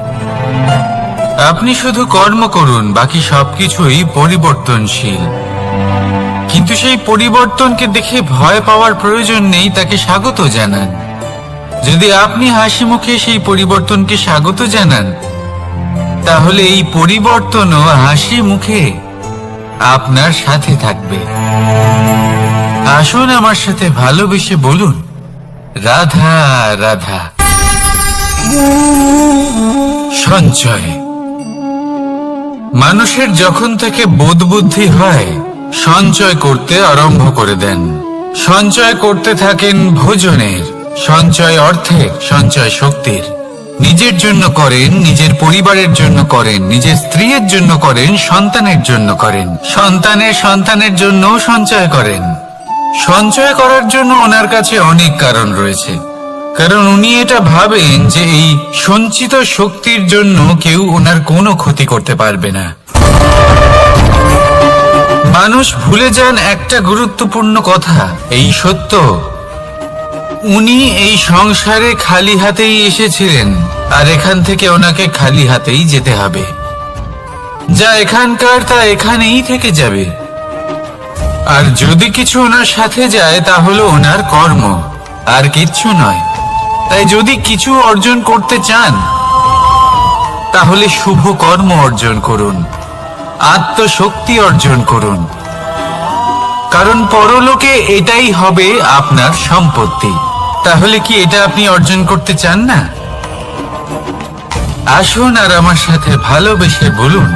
আপনি শুধু কর্ম করুন, বাকি সবকিছুই পরিবর্তনশীল। কিন্তু সেই পরিবর্তনকে দেখে ভয় পাওয়ার প্রয়োজন নেই, তাকে স্বাগত জানান। যদি আপনি হাসি মুখে সেই পরিবর্তনকে স্বাগত জানান, তাহলে এই পরিবর্তনও হাসি মুখে আপনার সাথে থাকবে। আসুন আমার সাথে ভালোবেসে বলুন, রাধা রাধা। সঞ্চয়। মানুষের যখন থেকে বোধ বুদ্ধি হয়, সঞ্চয় করতে আরম্ভ করে দেন। সঞ্চয় করতে থাকেন ভোজনের, সঞ্চয় অর্থের, সঞ্চয় শক্তির। নিজের জন্য করেন, নিজের পরিবারের জন্য করেন, নিজের স্ত্রীর জন্য করেন, সন্তানের জন্য করেন, সন্তানের জন্য সঞ্চয় করেন। সঞ্চয় করার জন্য ওনার কাছে অনেক কারণ রয়েছে, কারণ উনি এটা ভাবেন যে এই সঞ্চিত শক্তির জন্য কেউ ওনার কোনো ক্ষতি করতে পারবে না। মানুষ ভুলে যান একটা গুরুত্বপূর্ণ কথা, এই সত্য, উনি এই সংসারে খালি হাতেই এসেছিলেন, আর এখান থেকে ওনাকে খালি হাতেই যেতে হবে। যা এখানকার তা এখানেই থেকে যাবে। আর যদি কিছু ওনার সাথে যায় তা হলো ওনার কর্ম, আর কিচ্ছু নয়। তাই যদি কিছু অর্জন করতে চান তাহলে শুভ কর্ম অর্জন করুন, আত্মশক্তি অর্জন করুন, কারণ পরলোকে এটাই হবে আপনার সম্পত্তি। তাহলে কি এটা আপনি অর্জন করতে চান না? আসুন আর আমার সাথে ভালোবেসে বলুন,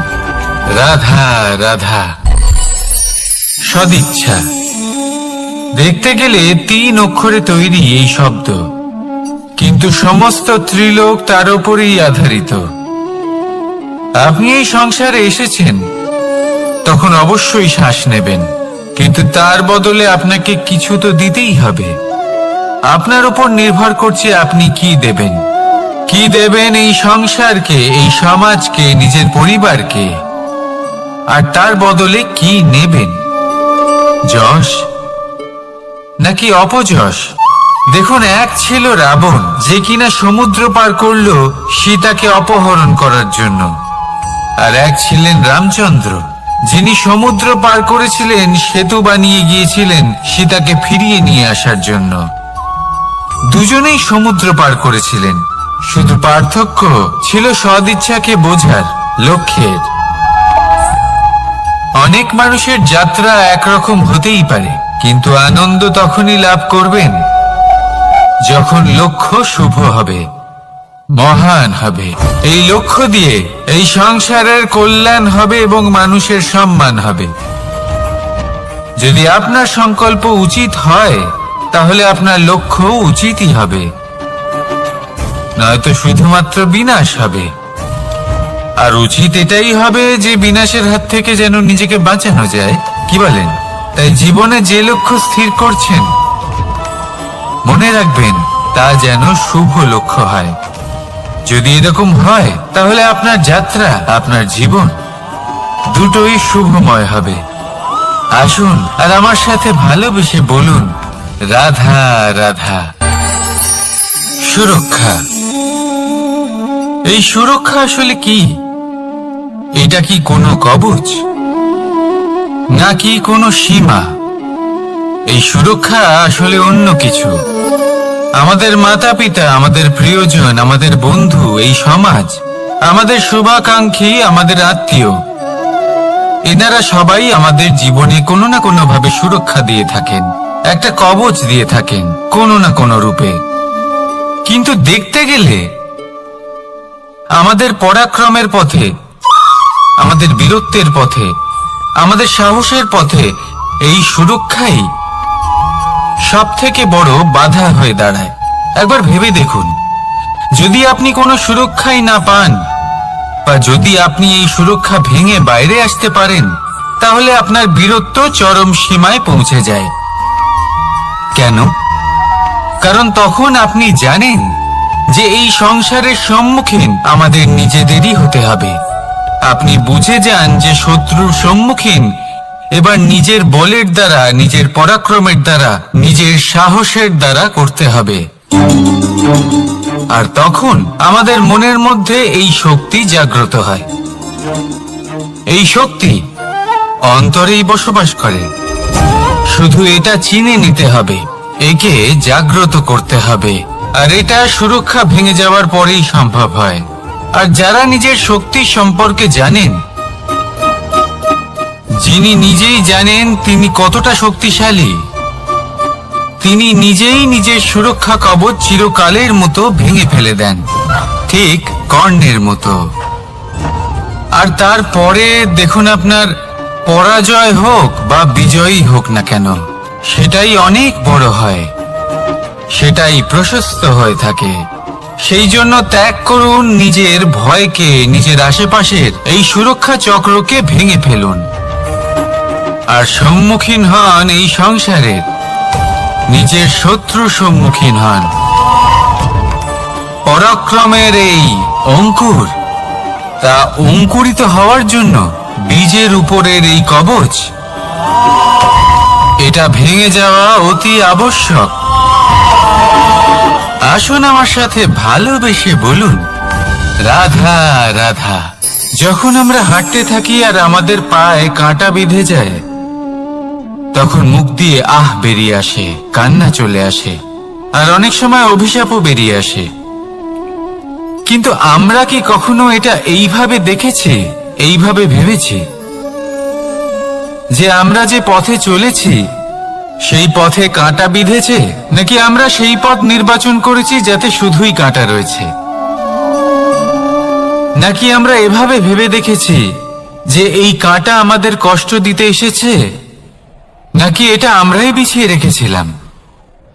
রাধা রাধা। সদিচ্ছা। দেখতে গেলে 3 অক্ষরে তৈরি এই শব্দ, কিন্তু সমস্ত ত্রিলোক তার উপরেই আধারিত। আপনি এই সংসারে এসেছেন, তখন অবশ্যই শ্বাস নেবেন, কিন্তু তার বদলে আপনাকে কিছু তো দিতেই হবে। আপনার উপর নির্ভর করছে আপনি কি দেবেন। কি দেবেন এই সংসারকে, এই সমাজকে, নিজের পরিবারকে, আর তার বদলে কি নেবেন? যশ নাকি অপযশ? দেখুন, এক ছিল রাবণ, যে কিনা সমুদ্র পার করলো সীতাকে অপহরণ করার জন্য, আর এক ছিলেন রামচন্দ্র, যিনি সমুদ্র পার করেছিলেন, সেতু বানিয়ে গিয়েছিলেন সীতাকে ফিরিয়ে নিয়ে আসার জন্য। দুজনেই সমুদ্র পার করেছিলেন, শুধু পার্থক্য ছিল সদিচ্ছাকে বোঝার, লক্ষ্যের। অনেক মানুষের যাত্রা একরকম হতেই পারে, কিন্তু আনন্দ তখনই লাভ করবেন যখন লক্ষ্য শুভ হবে, মহান হবে। এই লক্ষ্য দিয়ে এই সংসারের কল্যাণ হবে এবং মানুষের সম্মান হবে। যদি আপনার সংকল্প উচিত হয় তাহলে আপনার লক্ষ্য উচিতই হবে, নয়তো শুধুমাত্র বিনাশ হবে। আর উচিত এটাই হবে যে বিনাশের হাত থেকে যেন নিজেকে বাঁচানো যায়, কি বলেন? তাই জীবনে যে লক্ষ্য স্থির করছেন, মনে রাখবেন তা যেন শুভ লক্ষ্য হয়। যদি এরকম হয় তাহলে আপনার যাত্রা, আপনার জীবন দুটোই শুভময় হবে। আসুন আর আমার সাথে ভালোবেসে বলুন, রাধা রাধা। সুরক্ষা। এই সুরক্ষা আসলে কি? এটা কি কোনো কবচ নাকি কোনো সীমা? এই সুরক্ষা আসলে অন্য কিছু। আমাদের মাতা পিতা, আমাদের প্রিয়জন, আমাদের বন্ধু, এই সমাজ, আমাদের শুভাকাঙ্ক্ষী, আমাদের আত্মীয়, এনারা সবাই আমাদের জীবনে কোনো না কোনো ভাবে সুরক্ষা দিয়ে থাকেন, একটা কবচ দিয়ে থাকেন কোনো না কোনো রূপে। কিন্তু দেখতে গেলে আমাদের পরাক্রমের পথে, আমাদের বীরত্বের পথে, আমাদের সাহসের পথে এই সুরক্ষাই সব থেকে বড় বাধা হয়ে দাঁড়ায়। একবার ভেবে দেখুন, যদি আপনি কোনো সুরক্ষাই না পান, বা যদি আপনি এই সুরক্ষা ভেঙে বাইরে আসতে পারেন, তাহলে আপনার বীরত্ব চরম সীমায় পৌঁছে যায়। কেন? কারণ তখন আপনি জানেন যে এই সংসারের সম্মুখীন আমাদের নিজেদেরই হতে হবে। আপনি বুঝে যান যে শত্রুর সম্মুখীন এবার নিজের বলের দ্বারা, নিজের পরাক্রমের দ্বারা, নিজের সাহসের দ্বারা করতে হবে। আর তখন আমাদের মনের মধ্যে এই শক্তি জাগ্রত হয়। এই শক্তি অন্তরেই বসবাস করে, শুধু এটা চিনে নিতে হবে, একে জাগ্রত করতে হবে। আর এটা সুরক্ষা ভেঙে যাওয়ার পরেই সম্ভব হয়। আর যারা নিজের শক্তি সম্পর্কে জানেন, যিনি নিজেই জানেন তিনি কতটা শক্তিশালী, তিনি নিজেই নিজের সুরক্ষা কবচ চিরকালের মতো ভেঙে ফেলে দেন, ঠিক কর্ণের মতো। আর তারপরে দেখুন, আপনার পরাজয় হোক বা বিজয়ী হোক না কেন, সেটাই অনেক বড় হয়। সেটাই প্রশস্ত হয়ে থাকে। সেই জন্য ত্যাগ করুন নিজের ভয়কে, নিজের আশেপাশের এই সুরক্ষা চক্রকে ভেঙে ফেলুন, আর সম্মুখীন হন এই সংসারের নিজের শত্রু সম্মুখীন হন। পরাক্রমের এই অঙ্কুর, তা অঙ্কুরিত হওয়ার জন্য বীজের উপরের এই কবচ, এটা ভেঙে যাওয়া অতি আবশ্যক। আসুন আমার সাথে ভালোবেসে বলুন, রাধা রাধা। যখন আমরা হাঁটতে থাকি আর আমাদের পায়ে কাঁটা বিঁধে যায়, তখন মুখ দিয়ে আহ বেরিয়ে আসে, কান্না চলে আসে, আর অনেক সময় অভিশাপও বেরিয়ে আসে। কিন্তু আমরা কি কখনো এটা এইভাবে দেখেছি, এইভাবে ভেবেছি যে আমরা যে পথে চলেছি সেই পথে কাঁটা বিঁধেছে, নাকি আমরা সেই পথ নির্বাচন করেছি যাতে শুধুই কাঁটা রয়েছে? নাকি আমরা এভাবে ভেবে দেখেছি যে এই কাঁটা আমাদের কষ্ট দিতে এসেছে, নাকি এটা আমরাই বিছিয়ে রেখেছিলাম?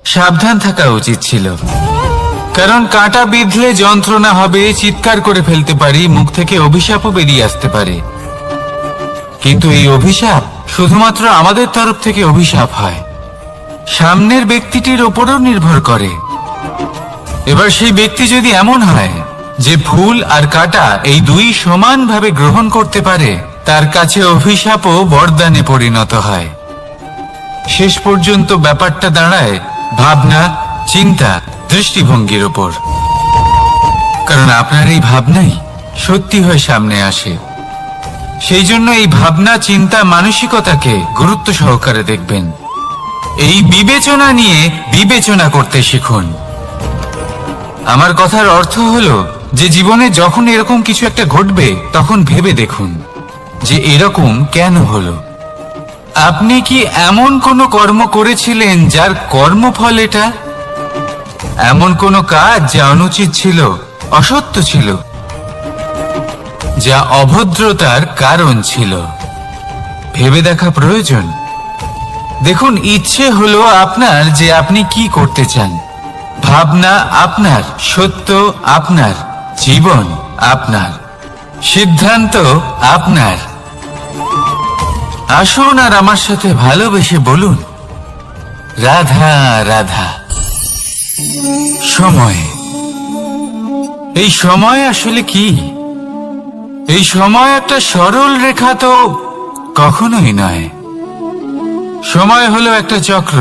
সাবধান থাকা উচিত ছিল, কারণ কাঁটা বিঁধলে যন্ত্রণা হবে, চিৎকার করে ফেলতে পারি, মুখ থেকে অভিশাপও বেরিয়ে আসতে পারে। কিন্তু এই অভিশাপ শুধুমাত্র আমাদের তরফ থেকে অভিশাপ হয়, সামনের ব্যক্তিটির ওপরও নির্ভর করে। এবার সেই ব্যক্তি যদি এমন হয় যে ফুল আর কাঁটা এই দুই সমানভাবে গ্রহণ করতে পারে, তার কাছে অভিশাপও বরদানে পরিণত হয়। শেষ পর্যন্ত ব্যাপারটা দাঁড়ায় ভাবনা, চিন্তা, দৃষ্টিভঙ্গির ওপর। কারণ আপনার এই ভাবনাই সত্যি হয়ে সামনে আসে। সেই জন্য এই ভাবনা, চিন্তা, মানসিকতাকে গুরুত্ব সহকারে দেখবেন। এই বিবেচনা নিয়ে বিবেচনা করতে শিখুন। আমার কথার অর্থ হলো যে জীবনে যখন এরকম কিছু একটা ঘটবে, তখন ভেবে দেখুন যে এরকম কেন হলো। আপনি কি এমন কোনো কর্ম করেছিলেন যার কর্মফল এটা? এমন কোনো কাজ যা অনুচিত ছিল, অসত্য ছিল, যা অভদ্রতার কারণ ছিল? ভেবে দেখা প্রয়োজন। দেখুন, ইচ্ছে হলো আপনার যে আপনি কি করতে চান, ভাবনা আপনার, সত্য আপনার, জীবন আপনার, সিদ্ধান্ত আপনার। আসুন আর আমার সাথে ভালোবেসে বলুন, রাধা রাধা। সময়, এই সময় আসলে কি? এই সময় একটা সরল রেখা তো কখনোই নয়। সময় হলো একটা চক্র,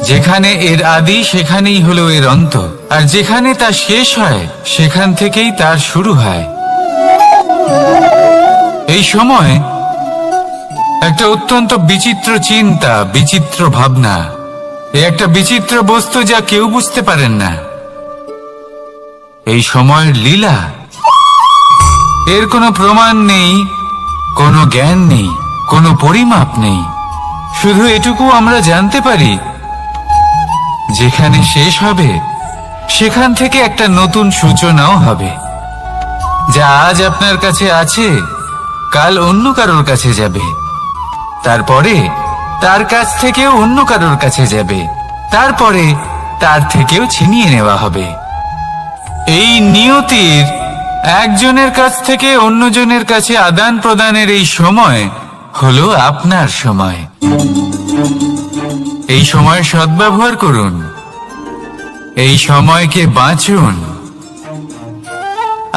যেখানে এর আদি সেখানেই হলো এর অন্ত, আর যেখানে তা শেষ হয় সেখান থেকেই তার শুরু হয়। এই সময় একটা অত্যন্ত বিচিত্র চিন্তা, বিচিত্র ভাবনা, একটা বিচিত্র বস্তু যা কেউ বুঝতে পারেন না। এই সময়ের লীলা, এর কোনো প্রমাণ নেই, কোনো জ্ঞান নেই, কোনো পরিমাপ নেই। শুধু এটুকু আমরা জানতে পারি, যেখানে শেষ হবে সেখান থেকে একটা নতুন সূচনাও হবে। যা আজ আপনার কাছে আছে, কাল অন্য কারোর কাছে যাবে, তারপরে তার কাছ থেকেও অন্য কারোর কাছে যাবে, তারপরে তার থেকেও ছিনিয়ে নেওয়া হবে। এই নিয়তির একজনের কাছ থেকে অন্যজনের কাছে আদান প্রদানের এই সময় হলো আপনার সময়। এই সময় সদ্ব্যবহার করুন, এই সময়কে বাঁচুন।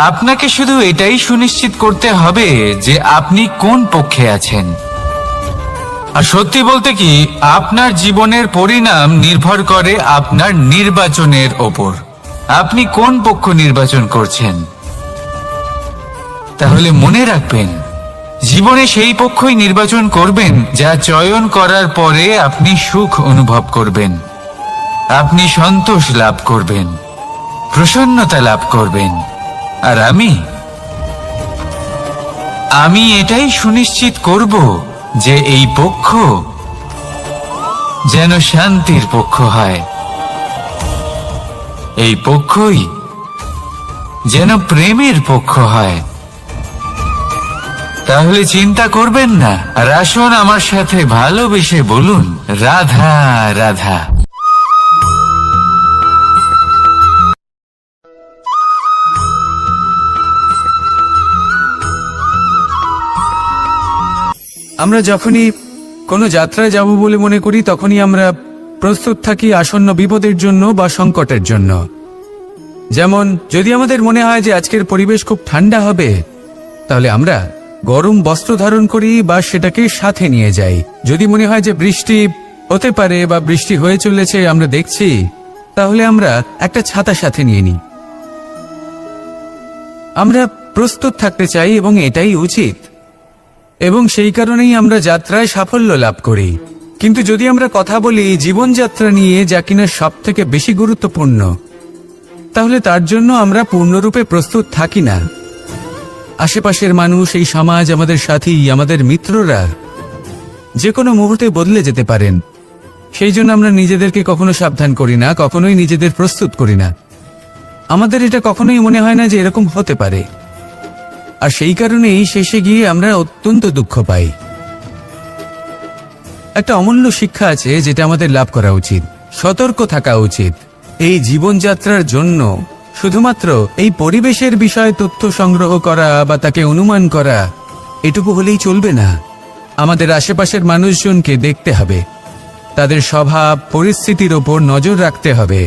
আপনাকে শুধু এটাই সুনিশ্চিত করতে হবে যে আপনি কোন পক্ষে আছেন। আর সত্যি বলতে কি, আপনার জীবনের পরিণাম নির্ভর করে আপনার নির্বাচনের ওপর। আপনি কোন পক্ষ নির্বাচন করছেন। তাহলে মনে রাখবেন, জীবনে সেই পক্ষই নির্বাচন করবেন যা চয়ন করার পরে আপনি সুখ অনুভব করবেন, আপনি সন্তোষ লাভ করবেন, প্রসন্নতা লাভ করবেন। আর আমি এটাই সুনিশ্চিত করব যে এই পক্ষ যেন শান্তির পক্ষ হয়, এই পক্ষই যেন প্রেমের পক্ষ হয়। তাহলে চিন্তা করবেন না, আর আসুন আমার সাথে ভালোবেসে বলুন, রাধা রাধা। আমরা যখনই কোনো যাত্রায় যাব বলে মনে করি তখনই আমরা প্রস্তুত থাকি আসন্ন বিপদের জন্য বা সংকটের জন্য। যেমন যদি আমাদের মনে হয় যে আজকের পরিবেশ খুব ঠান্ডা হবে, তাহলে আমরা গরম বস্ত্র ধারণ করি বা সেটাকে সাথে নিয়ে যাই। যদি মনে হয় যে বৃষ্টি হতে পারে বা বৃষ্টি হয়ে চলেছে আমরা দেখছি, তাহলে আমরা একটা ছাতা সাথে নিয়ে নিই। আমরা প্রস্তুত থাকতে চাই এবং এটাই উচিত, এবং সেই কারণেই আমরা যাত্রায় সাফল্য লাভ করি। কিন্তু যদি আমরা কথা বলি জীবনযাত্রা নিয়ে, যা কিনা সব থেকে বেশি গুরুত্বপূর্ণ, তাহলে তার জন্য আমরা পূর্ণরূপে প্রস্তুত থাকি না। আশেপাশের মানুষ, এই সমাজ, আমাদের সাথী, আমাদের মিত্ররা যে কোনো মুহূর্তে বদলে যেতে পারেন। সেই জন্য আমরা নিজেদেরকে কখনো সাবধান করি না, কখনোই নিজেদের প্রস্তুত করি না। আমাদের এটা কখনোই মনে হয় না যে এরকম হতে পারে, আর সেই কারণেই শেষে গিয়ে আমরা অত্যন্ত দুঃখ পাই। একটা অমূল্য শিক্ষা আছে যেটা আমাদের লাভ করা উচিত, সতর্ক থাকা উচিত। এই জীবনযাত্রার জন্য শুধুমাত্র এই পরিবেশের বিষয়ে তথ্য সংগ্রহ করা বা তাকে অনুমান করা এটুকু হলেই চলবে না। আমাদের আশেপাশের মানুষজনকে দেখতে হবে, তাদের স্বভাব পরিস্থিতির ওপর নজর রাখতে হবে।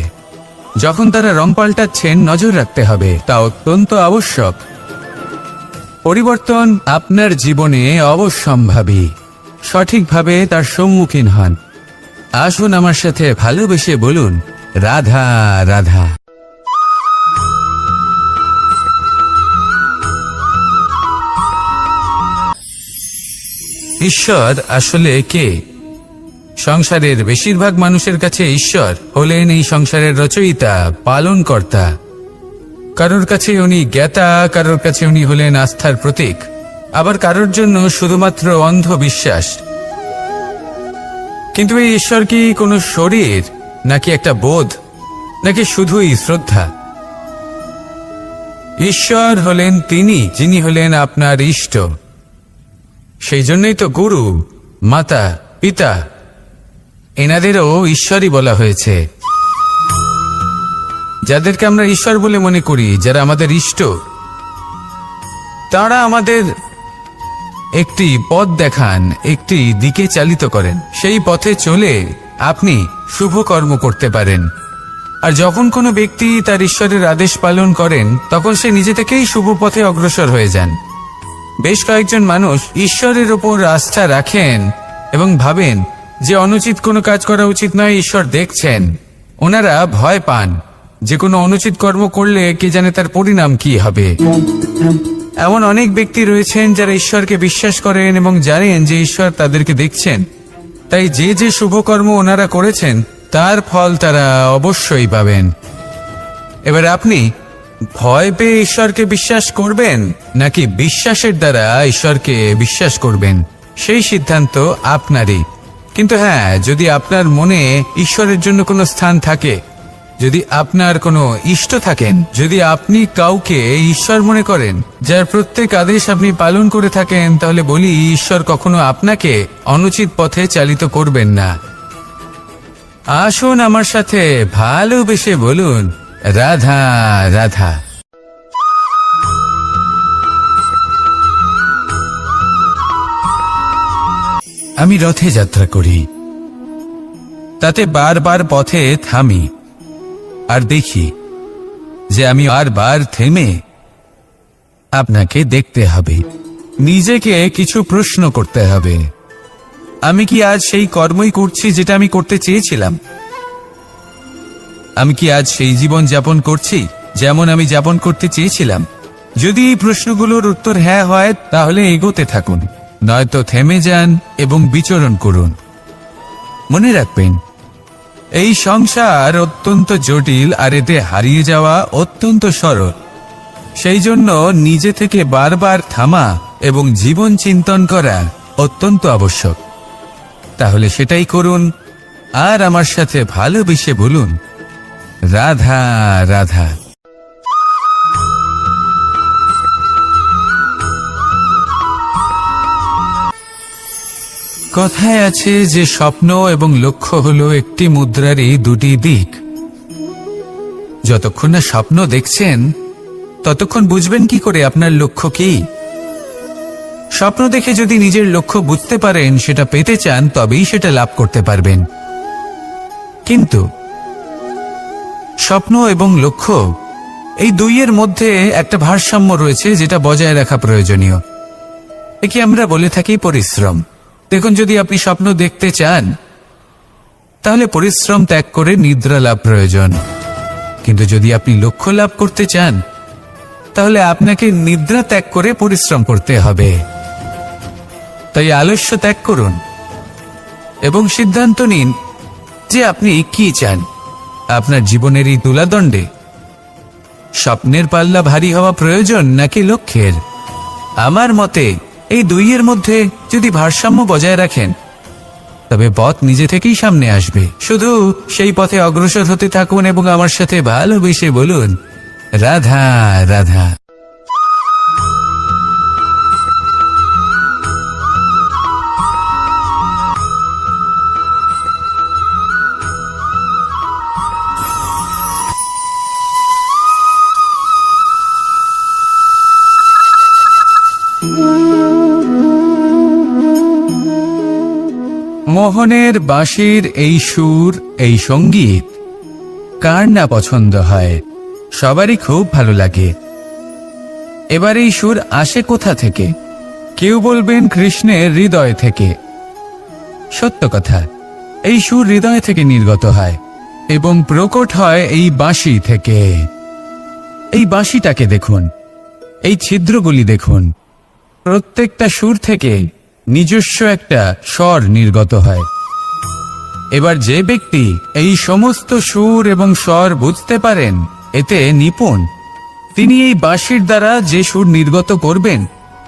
যখন তারা রং পাল্টাচ্ছেন নজর রাখতে হবে, তা অত্যন্ত আবশ্যক। পরিবর্তন আপনার জীবনে অবশ্যম্ভাবী, সঠিকভাবে তার সম্মুখীন হন। আসুন আমার সাথে ভালোবেসে বলুন, রাধা রাধা। ঈশ্বর আসলে কে? সংসারের বেশিরভাগ মানুষের কাছে ঈশ্বর হলেন এই সংসারের রচয়িতা, পালনকর্তা। কারোর কাছে উনি জ্ঞাতা, কারোর কাছে উনি হলেন আস্থার প্রতীক, আবার কারোর জন্য শুধুমাত্র অন্ধ বিশ্বাস। কিন্তু এই ঈশ্বর কি কোনো শরীর, নাকি একটা বোধ, নাকি শুধুই শ্রদ্ধা? ঈশ্বর হলেন তিনি যিনি হলেন আপনার ইষ্ট। সেই জন্যই তো গুরু, মাতা, পিতা এনাদেরও ঈশ্বরই বলা হয়েছে। যাদেরকে আমরা ঈশ্বর বলে মনে করি, যারা আমাদের ইষ্ট, তারা আমাদের একটি পথ দেখান, একটি দিকে চালিত করেন। সেই পথে চলে আপনি শুভ কর্ম করতে পারেন। আর যখন কোনো ব্যক্তি তার ঈশ্বরের আদেশ পালন করেন, তখন সে নিজে থেকেই শুভ পথে অগ্রসর হয়ে যান। বেশ কয়েকজন মানুষ ঈশ্বরের ওপর আস্থা রাখেন এবং ভাবেন যে অনুচিত কোনো কাজ করা উচিত নয়, ঈশ্বর দেখছেন। ওনারা ভয় পান যে কোনো অনুচিত কর্ম করলে কে জানে তার পরিণাম কি হবে। এমন অনেক ব্যক্তি রয়েছেন যারা ঈশ্বরকে বিশ্বাস করেন এবং জানেন যে ঈশ্বর তাদেরকে দেখছেন, তাই যে যে শুভকর্ম ওনারা করেছেন তার ফল তারা অবশ্যই পাবেন। এবার আপনি ভয় পেয়ে ঈশ্বরকে বিশ্বাস করবেন, নাকি বিশ্বাসের দ্বারা ঈশ্বরকে বিশ্বাস করবেন, সেই সিদ্ধান্ত আপনারই। কিন্তু হ্যাঁ, যদি আপনার মনে ঈশ্বরের জন্য কোনো স্থান থাকে, যদি আপনার কোনো ইষ্ট থাকেন, যদি আপনি কাউকে ঈশ্বর মনে করেন, যার প্রত্যেক আদেশ আপনি পালন করে থাকেন, তাহলে বলি ঈশ্বর কখনো আপনাকে অনুচিত পথে চালিত করবেন না। আসুন আমার সাথে ভালোবেসে বলুন, রাধা রাধা। আমি রথে যাত্রা করি, তাতে বারবার পথে থামি আর দেখি যে আমি বারবার থেমে আপনাকে দেখতে হবে, নিজেকে কিছু প্রশ্ন করতে হবে। আমি কি আজ সেই কর্মই করছি যেটা আমি করতে চেয়েছিলাম? আমি কি আজ সেই জীবন যাপন করছি যেমন আমি যাপন করতে চেয়েছিলাম? যদি এই প্রশ্নগুলোর উত্তর হ্যাঁ হয়, তাহলে এগোতে থাকুন, নয়তো থেমে যান এবং বিচরণ করুন। মনে রাখবেন, এই সংসার অত্যন্ত জটিল, আর এতে হারিয়ে যাওয়া অত্যন্ত সরল। সেই জন্য নিজে থেকে বারবার থামা এবং জীবন চিন্তন করা অত্যন্ত আবশ্যক। তাহলে সেটাই করুন, আর আমার সাথে ভালোবেসে বলুন, রাধা রাধা। কথায় আছে যে স্বপ্ন এবং লক্ষ্য হলো একটি মুদ্রারই দুটি দিক। যতক্ষণ না স্বপ্ন দেখছেন, ততক্ষণ বুঝবেন কি করে আপনার লক্ষ্য কি? স্বপ্ন দেখে যদি নিজের লক্ষ্য বুঝতে পারেন, সেটা পেতে চান, তবেই সেটা লাভ করতে পারবেন। কিন্তু স্বপ্ন এবং লক্ষ্য এই দুইয়ের মধ্যে একটা ভারসাম্য রয়েছে, যেটা বজায় রাখা প্রয়োজনীয়। একে আমরা বলে থাকি পরিশ্রম। দেখুন, যদি আপনি স্বপ্ন দেখতে চান, তাহলে পরিশ্রম ত্যাগ করে নিদ্রা লাভ প্রয়োজন। কিন্তু যদি আপনি লক্ষ্য লাভ করতে চান, তাহলে আপনাকে নিদ্রা ত্যাগ করে পরিশ্রম করতে হবে। তাই আলস্য ত্যাগ করুন এবং সিদ্ধান্ত নিন যে আপনি কি চান। আপনার জীবনের এই তুলাদণ্ডে স্বপ্নের পাল্লা ভারী হওয়া প্রয়োজন নাকি লক্ষ্যের? আমার মতে এই দুইয়ের মধ্যে যদি ভারসাম্য বজায় রাখেন, তবে পথ নিজে থেকেই সামনে আসবে। শুধু সেই পথে অগ্রসর হতে থাকুন এবং আমার সাথে ভালোবেসে বলুন, রাধা রাধা। মোহনের বাঁশির এই সুর, এই সঙ্গীত কার না পছন্দ হয়? সবারই খুব ভালো লাগে। এবার এই সুর আসে কোথা থেকে? কেউ বলবেন কৃষ্ণের হৃদয় থেকে। সত্য কথা, এই সুর হৃদয় থেকে নির্গত হয় এবং প্রকট হয় এই বাঁশি থেকে। এই বাঁশিটাকে দেখুন, এই ছিদ্রগুলি দেখুন, প্রত্যেকটা সুর থেকে নিজস্ব একটা স্বর নির্গত হয়। এবার যে ব্যক্তি এই সমস্ত সুর এবং স্বর বুঝতে পারেন, এতে নিপুণ, তিনি এই বাঁশির দ্বারা যে সুর নির্গত করবেন,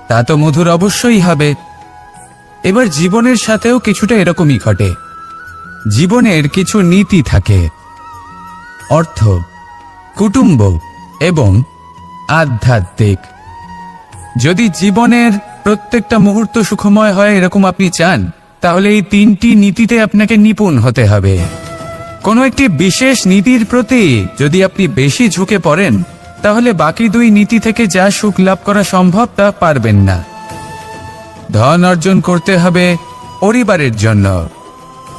তা তো মধুর অবশ্যই হবে। এবার জীবনের সাথেও কিছুটা এরকমই ঘটে। জীবনের কিছু নীতি থাকে, অর্থ, কুটুম্ব এবং আধ্যাত্মিক। যদি জীবনের প্রত্যেকটা মুহূর্ত সুখময় হয় এরকম আপনি চান, তাহলে এই তিনটি নীতিতে আপনাকে নিপুণ হতে হবে। কোনো একটি বিশেষ নীতির প্রতি যদি আপনি বেশি ঝুঁকে পড়েন, তাহলে বাকি দুই নীতি থেকে যা সুখ লাভ করা সম্ভব তা পারবেন না। ধন অর্জন করতে হবে পরিবারের জন্য,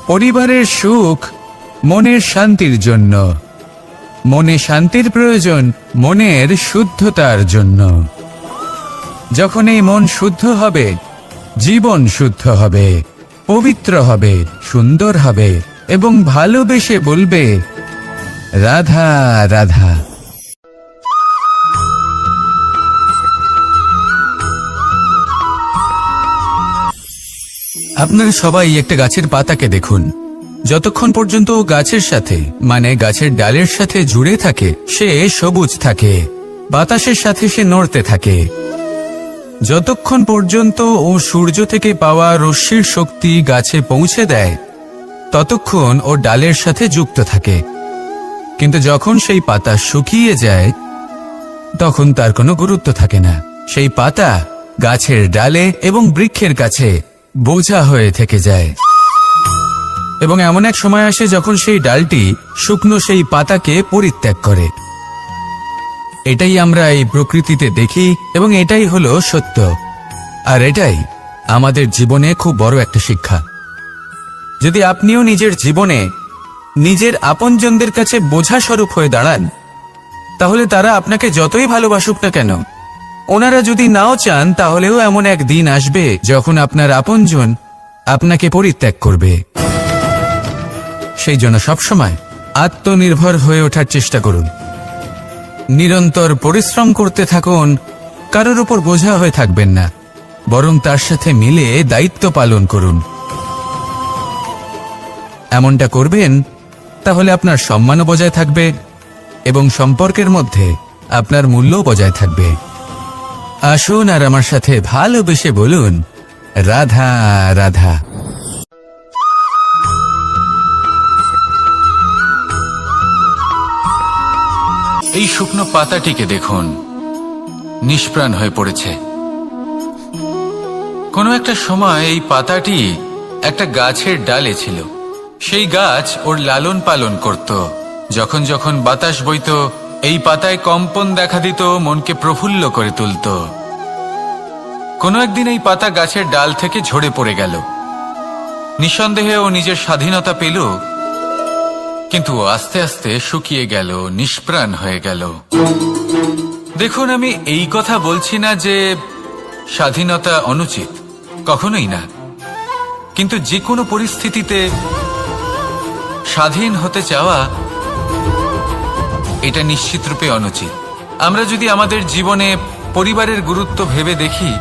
পরিবারের সুখ মনের শান্তির জন্য, মনে শান্তির প্রয়োজন মনের শুদ্ধতার জন্য। যখন এই মন শুদ্ধ হবে, জীবন শুদ্ধ হবে, পবিত্র হবে, সুন্দর হবে এবং ভালোবেসে বলবে, রাধা রাধা। আপনারা সবাই একটা গাছের পাতাকে দেখুন। যতক্ষণ পর্যন্ত ও গাছের সাথে, মানে গাছের ডালের সাথে জুড়ে থাকে, সে সবুজ থাকে, বাতাসের সাথে সে নড়তে থাকে। যতক্ষণ পর্যন্ত ও সূর্য থেকে পাওয়া রশ্মির শক্তি গাছে পৌঁছে দেয়, ততক্ষণ ও ডালের সাথে যুক্ত থাকে। কিন্তু যখন সেই পাতা শুকিয়ে যায়, তখন তার কোনো গুরুত্ব থাকে না। সেই পাতা গাছের ডালে এবং বৃক্ষের কাছে বোঝা হয়ে থেকে যায়। এবং এমন এক সময় আসে যখন সেই ডালটি শুকনো সেই পাতাকে পরিত্যাগ করে। এটাই আমরা এই প্রকৃতিতে দেখি এবং এটাই হলো সত্য। আর এটাই আমাদের জীবনে খুব বড় একটা শিক্ষা। যদি আপনিও নিজের জীবনে নিজের আপনজনদের কাছে বোঝা স্বরূপ হয়ে দাঁড়ান, তাহলে তারা আপনাকে যতই ভালোবাসুক না কেন, ওনারা যদি নাও চান, তাহলেও এমন এক দিন আসবে যখন আপনার আপনজন আপনাকে পরিত্যাগ করবে। সেই জন্য সবসময় আত্মনির্ভর হয়ে ওঠার চেষ্টা করুন। নিরন্তর পরিশ্রম করতে থাকুন, কারোর উপর বোঝা হয়ে থাকবেন না, বরং তার সাথে মিলে দায়িত্ব পালন করুন। এমনটা করবেন, তাহলে আপনার সম্মানও বজায় থাকবে এবং সম্পর্কের মধ্যে আপনার মূল্যও বজায় থাকবে। আসুন আর আমার সাথে ভালোবেসে বলুন, রাধা রাধা। এই শুকনো পাতাটিকে দেখুন, নিষ্প্রাণ হয়ে পড়েছে। কোনো একটা সময় এই পাতাটি একটা গাছের ডালে ছিল। সেই গাছ ওর লালন পালন করত। যখন যখন বাতাস বইত, এই পাতায় কম্পন দেখা দিত, মনকে প্রফুল্ল করে তুলত। কোনো একদিন এই পাতা গাছের ডাল থেকে ঝরে পড়ে গেল। নিঃসন্দেহে ও নিজের স্বাধীনতা পেল, কিন্তু আস্তে আস্তে শুকিয়ে গেল, নিষ্প্রাণ হয়ে গেল। দেখুন, আমি এই কথা বলছি না যে স্বাধীনতা অনুচিত, কখনোই না। কিন্তু যে কোনো পরিস্থিতিতে স্বাধীন হতে চাওয়া এটা নিশ্চিতরূপে অনুচিত। আমরা যদি আমাদের জীবনে পরিবারের গুরুত্ব ভেবে দেখি,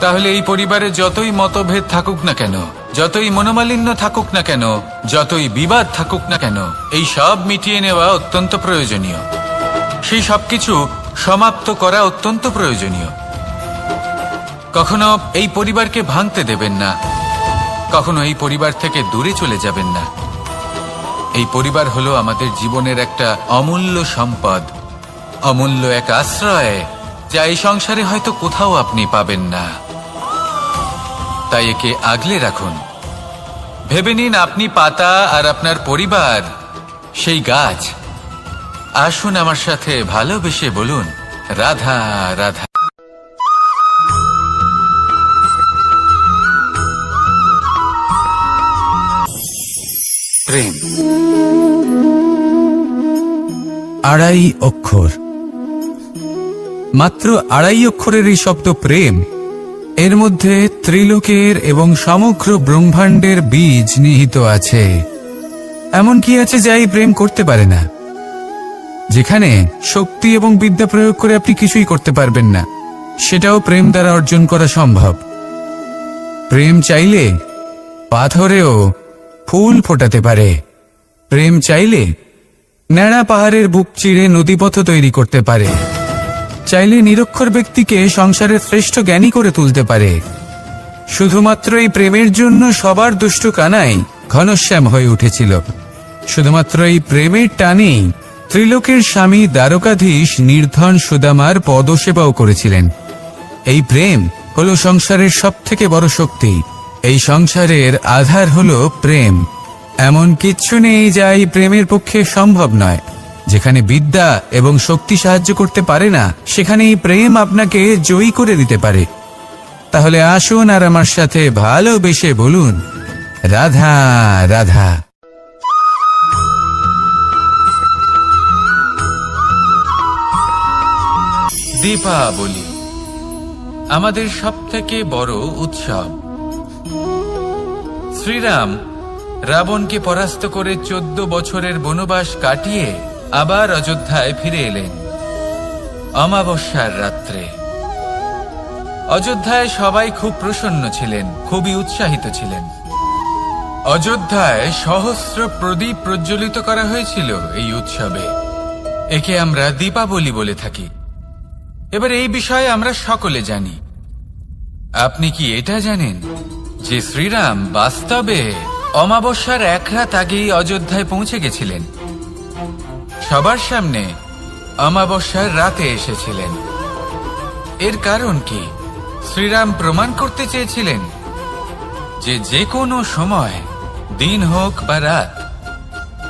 তাহলে এই পরিবারে যতই মতভেদ থাকুক না কেন, যতই মনোমালিন্য থাকুক না কেন, যতই বিবাদ থাকুক না কেন, এই সব মিটিয়ে নেওয়া অত্যন্ত প্রয়োজনীয়। সেই সবকিছু সমাপ্ত করা অত্যন্ত প্রয়োজনীয়। কখনো এই পরিবারকে ভাঙতে দেবেন না, কখনো এই পরিবার থেকে দূরে চলে যাবেন না। এই পরিবার হলো আমাদের জীবনের একটা অমূল্য সম্পদ, অমূল্য এক আশ্রয়, যা এই সংসারে হয়তো কোথাও আপনি পাবেন না। তাই একে আগলে রাখুন। ভেবে নিন আপনি পাতা আর আপনার পরিবার সেই গাছ। আসুন আমার সাথে ভালোবেসে বলুন, রাধা রাধা। প্রেম আড়াই অক্ষর, মাত্র আড়াই অক্ষরের এই শব্দ প্রেম, এর মধ্যে ত্রিলোকের এবং সমগ্র ব্রহ্মাণ্ডের বীজ নিহিত আছে। এমন কি আছে যা এই প্রেম করতে পারে না? যেখানে শক্তি এবং বিদ্যা প্রয়োগ করে আপনি কিছুই করতে পারবেন না, সেটাও প্রেম দ্বারা অর্জন করা সম্ভব। প্রেম চাইলে পাথরেও ফুল ফোটাতে পারে। প্রেম চাইলে ন্যাড়া পাহাড়ের বুক চিরে নদীপথ তৈরি করতে পারে। চাইলে নিরক্ষর ব্যক্তিকে সংসারের শ্রেষ্ঠ জ্ঞানী করে তুলতে পারে। শুধুমাত্র এই প্রেমের জন্য সবার দুষ্টু কানাই ঘনশ্যাম হয়ে উঠেছিল। শুধুমাত্র এই প্রেমের টানেই ত্রিলোকের স্বামী দ্বারকাধীশ নির্ধন সুদামার পদসেবাও করেছিলেন। এই প্রেম হলো সংসারের সবথেকে বড় শক্তি। এই সংসারের আধার হলো প্রেম। এমন কিচ্ছু নেই যা এই প্রেমের পক্ষে সম্ভব নয়। যেখানে বিদ্যা এবং শক্তি সাহায্য করতে পারে না, সেখানে এই প্রেম আপনাকে জয়ী করে দিতে পারে। তাহলে আসুন আর আমার সাথে ভালোবেসে বলুন, রাধা রাধা। দীপাবলি আমাদের সবথেকে বড় উৎসব। শ্রীরাম রাবণকে পরাস্ত করে 14 বছরের বনবাস কাটিয়ে আবার অযোধ্যায় ফিরে এলেন অমাবস্যার রাত্রে। অযোধ্যায় সবাই খুব প্রসন্ন ছিলেন, খুবই উৎসাহিত ছিলেন। অযোধ্যায় সহস্র প্রদীপ প্রজ্বলিত করা হয়েছিল এই উৎসবে। একে আমরা দীপাবলি বলে থাকি। এবার এই বিষয়ে আমরা সকলে জানি। আপনি কি এটা জানেন যে শ্রীরাম বাস্তবে অমাবস্যার এক রাত আগেই অযোধ্যায় পৌঁছে গেছিলেন? সবার সামনে অমাবস্যার রাতে এসেছিলেন। এর কারণ কি? শ্রীরাম প্রমাণ করতে চেয়েছিলেন যে যে কোনো সময়, দিন হোক বা রাত,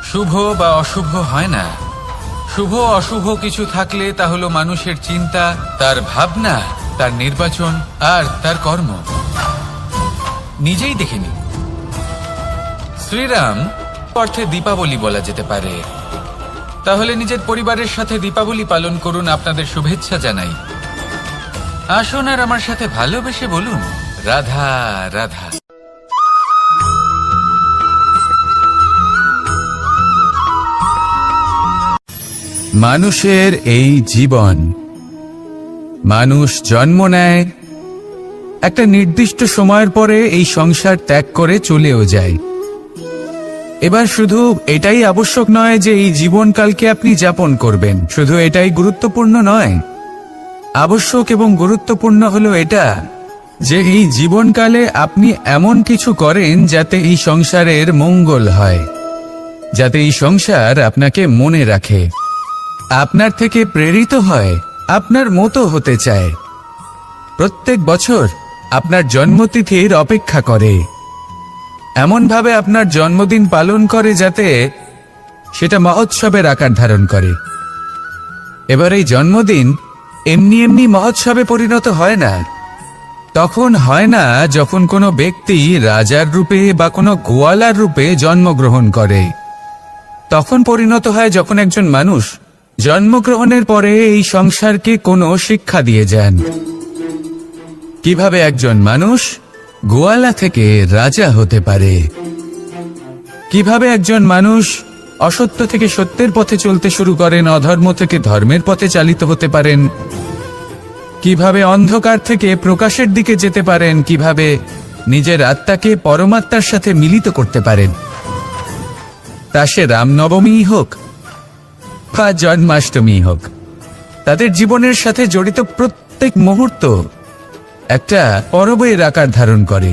শুভ বা অশুভ হয় না। শুভ অশুভ কিছু থাকলে তা হলো মানুষের চিন্তা, তার ভাবনা, তার নির্বাচন আর তার কর্ম। নিজেই দেখে নিন। শ্রীরাম অর্থে দীপাবলি বলা যেতে পারে। তাহলে নিজের পরিবারের সাথে দীপাবলি পালন করুন। আপনাদের শুভেচ্ছা জানাই। আসুন আর আমার সাথে ভালোবেসে বলুন, রাধা রাধা। মানুষের এই জীবন, মানুষ জন্ম নেয়, একটা নির্দিষ্ট সময়ের পরে এই সংসার ত্যাগ করে চলেও যায়। এবার শুধু এটাই আবশ্যক নয় যে এই জীবনকালকে আপনি যাপন করবেন, শুধু এটাই গুরুত্বপূর্ণ নয়। আবশ্যক এবং গুরুত্বপূর্ণ হলো এটা যে এই জীবনকালে আপনি এমন কিছু করেন যাতে এই সংসারের মঙ্গল হয়, যাতে এই সংসার আপনাকে মনে রাখে, আপনার থেকে প্রেরিত হয়, আপনার মতো হতে চায়। প্রত্যেক বছর আপনার জন্মতিথির অপেক্ষা করে, এমনভাবে আপনার জন্মদিন পালন করে যাতে সেটা মহোৎসবের আকার ধারণ করে। এবার এই জন্মদিন এমনি এমনি মহোৎসবে পরিণত হয় না। তখন হয় না যখন কোনো ব্যক্তি রাজার রূপে বা কোনো গোয়ালার রূপে জন্মগ্রহণ করে। তখন পরিণত হয় যখন একজন মানুষ জন্মগ্রহণের পরে এই সংসারকে কোনো শিক্ষা দিয়ে যান। কিভাবে একজন মানুষ গোয়ালা থেকে রাজা হতে পারে, কিভাবে একজন মানুষ অসত্য থেকে সত্যের পথে চলতে শুরু করেন, অধর্ম থেকে ধর্মের পথে চালিত হতে পারেন, কিভাবে অন্ধকার থেকে প্রকাশের দিকে যেতে পারেন, কিভাবে নিজের আত্মাকে পরমাত্মার সাথে মিলিত করতে পারেন। তা সে রামনবমী হোক বা জন্মাষ্টমী হোক, তাদের জীবনের সাথে জড়িত প্রত্যেক মুহূর্ত একটা পরবের আকার ধারণ করে।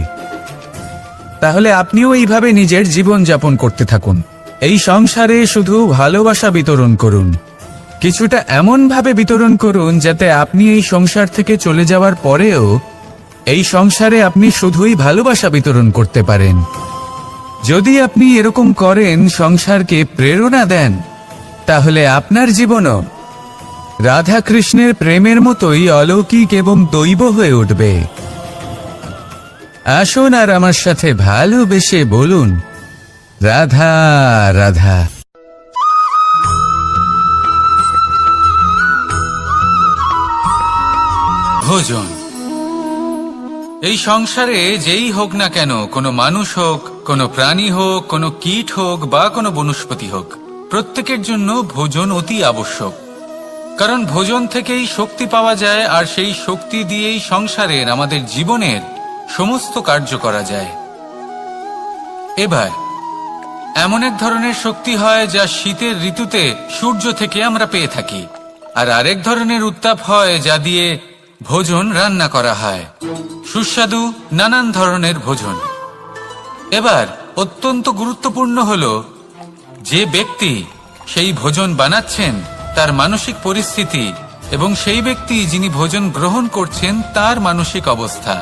তাহলে আপনিও এইভাবে নিজের জীবন যাপন করতে থাকুন। এই সংসারে শুধু ভালোবাসা বিতরণ করুন, কিছুটা এমন ভাবে বিতরণ করুন যাতে আপনি এই সংসার থেকে চলে যাওয়ার পরেও এই সংসারে আপনি শুধুই ভালোবাসা বিতরণ করতে পারেন। যদি আপনি এরকম করেন, সংসারকে প্রেরণা দেন, তাহলে আপনার জীবনও রাধা কৃষ্ণের প্রেমের মতোই অলৌকিক এবং দৈব হয়ে উঠবে। আসুন আর আমার সাথে ভালোবেসে বলুন, রাধা রাধা। ভোজন। এই সংসারে যেই হোক না কেন, কোনো মানুষ হোক, কোনো প্রাণী হোক, কোনো কীট হোক বা কোনো বনস্পতি হোক, প্রত্যেকের জন্য ভোজন অতি আবশ্যক। কারণ ভোজন থেকেই শক্তি পাওয়া যায়, আর সেই শক্তি দিয়েই সংসারের, আমাদের জীবনের সমস্ত কার্য করা যায়। এবার এমন এক ধরনের শক্তি হয় যা শীতের ঋতুতে সূর্য থেকে আমরা পেয়ে থাকি, আর আরেক ধরনের উত্তাপ হয় যা দিয়ে ভোজন রান্না করা হয়, সুস্বাদু নানান ধরনের ভোজন। এবার অত্যন্ত গুরুত্বপূর্ণ হলো যে ব্যক্তি সেই ভোজন বানাচ্ছেন তার মানসিক পরিস্থিতি এবং সেই ব্যক্তি যিনি ভোজন গ্রহণ করছেন তার মানসিক অবস্থা।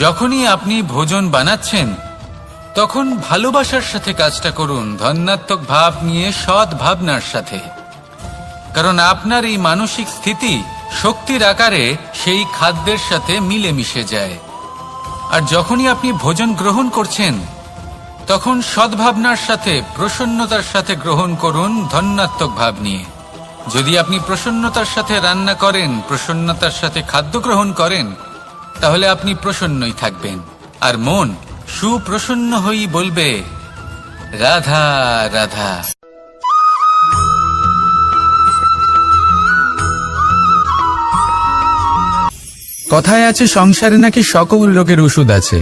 যখনই আপনি ভোজন বানাচ্ছেন তখন ভালোবাসার সাথে কাজটা করুন, ধন্যাত্মক ভাব নিয়ে, সৎ ভাবনার সাথে। কারণ আপনার এই মানসিক স্থিতি শক্তির আকারে সেই খাদ্যের সাথে মিলে মিশে যায়। আর যখনই আপনি ভোজন গ্রহণ করছেন তখন সদ্ভাবনার সাথে, প্রসন্নতার সাথে গ্রহণ করুন, ধন্যাত্মক ভাব নিয়ে। যদি আপনি প্রসন্নতার সাথে রান্না করেন, প্রসন্নতার সাথে খাদ্য গ্রহণ করেন, তাহলে আপনি প্রসন্নই থাকবেন, আর মন সুপ্রসন্ন হয়েই বলবে রাধা রাধা। কথায় আছে সংসারে নাকি সকল রোগের ওষুধ আছে।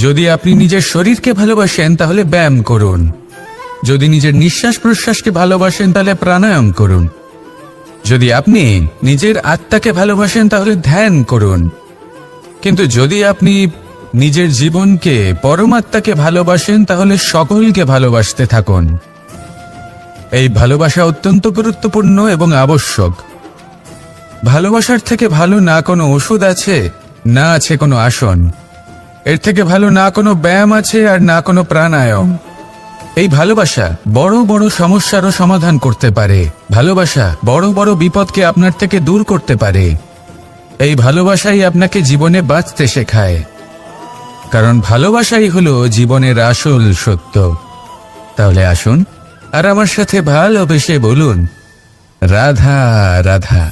যদি আপনি নিজের শরীরকে ভালোবাসেন তাহলে ব্যায়াম করুন, যদি নিজের নিঃশ্বাস প্রশ্বাসকে ভালোবাসেন তাহলে প্রাণায়াম করুন, যদি আপনি নিজের আত্মাকে ভালোবাসেন তাহলে ধ্যান করুন। কিন্তু যদি আপনি নিজের জীবনকে, পরমাত্মাকে ভালোবাসেন তাহলে সকলকে ভালোবাসতে থাকুন। এই ভালোবাসা অত্যন্ত গুরুত্বপূর্ণ এবং আবশ্যক। ভালোবাসার থেকে ভালো না কোনো ওষুধ আছে, না আছে কোনো আসন। এর থেকে ভালো না কোনো ব্যায়াম আছে, আর না কোনো প্রাণায়াম। এই ভালোবাসা বড় বড় সমস্যারও সমাধান করতে পারে। ভালোবাসা বড় বড় বিপদকে আপনার থেকে দূর করতে পারে। এই ভালোবাসাই আপনাকে জীবনে বাঁচতে শেখায়, কারণ ভালোবাসাই হলো জীবনের আসল সত্য। তাহলে আসুন আর আমার সাথে ভালোবেসে বলুন, রাধা রাধা।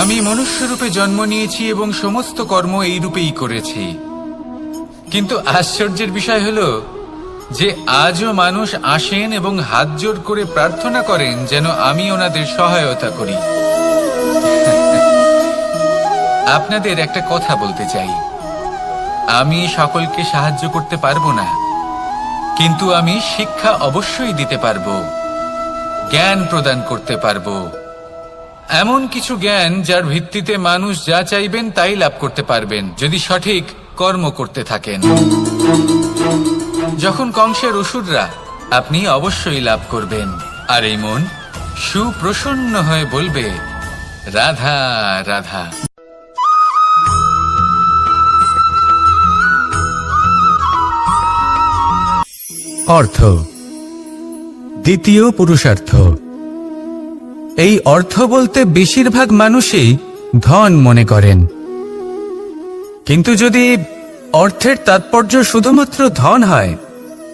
আমি মনুষ্যরূপে জন্ম নিয়েছি এবং সমস্ত কর্ম এই রূপেই করেছি। কিন্তু আশ্চর্যের বিষয় হলো যে আজও মানুষ আসেন এবং হাত জোড় করে প্রার্থনা করেন যেন আমি ওনাদের সহায়তা করি। আপনাদের একটা কথা বলতে চাই, আমি সকলকে সাহায্য করতে পারবো না, কিন্তু আমি শিক্ষা অবশ্যই দিতে পারবো, জ্ঞান প্রদান করতে পারবো। এমন কিছু জ্ঞান যার ভিত্তিতে মানুষ যা চাইবেন তাই লাভ করতে পারবেন যদি সঠিক কর্ম করতে থাকেন। যখন কংসের অসুররা, আপনি অবশ্যই লাভ করবেন। আর এই মন সুপ্রসন্ন হয়ে বলবে রাধা রাধা। অর্থ। দ্বিতীয় পুরুষার্থ। এই অর্থ বলতে বেশিরভাগ মানুষই ধন মনে করেন। কিন্তু যদি অর্থের তাৎপর্য শুধুমাত্র ধন হয়,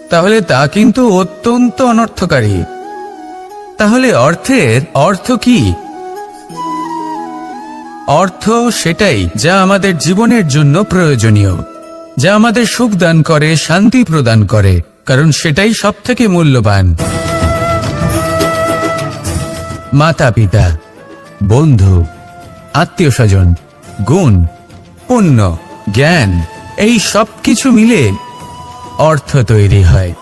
তাহলে তা কিন্তু অত্যন্ত অনর্থকারী। তাহলে অর্থের অর্থ কি? অর্থ সেটাই যা আমাদের জীবনের জন্য প্রয়োজনীয়, যা আমাদের সুখ দান করে, শান্তি প্রদান করে, কারণ সেটাই সবথেকে মূল্যবান। মাতা পিতা, বন্ধু, আত্মীয় স্বজন, গুণ, পুণ্য, জ্ঞান, এই সব কিছু মিলে অর্থ তৈরি হয়।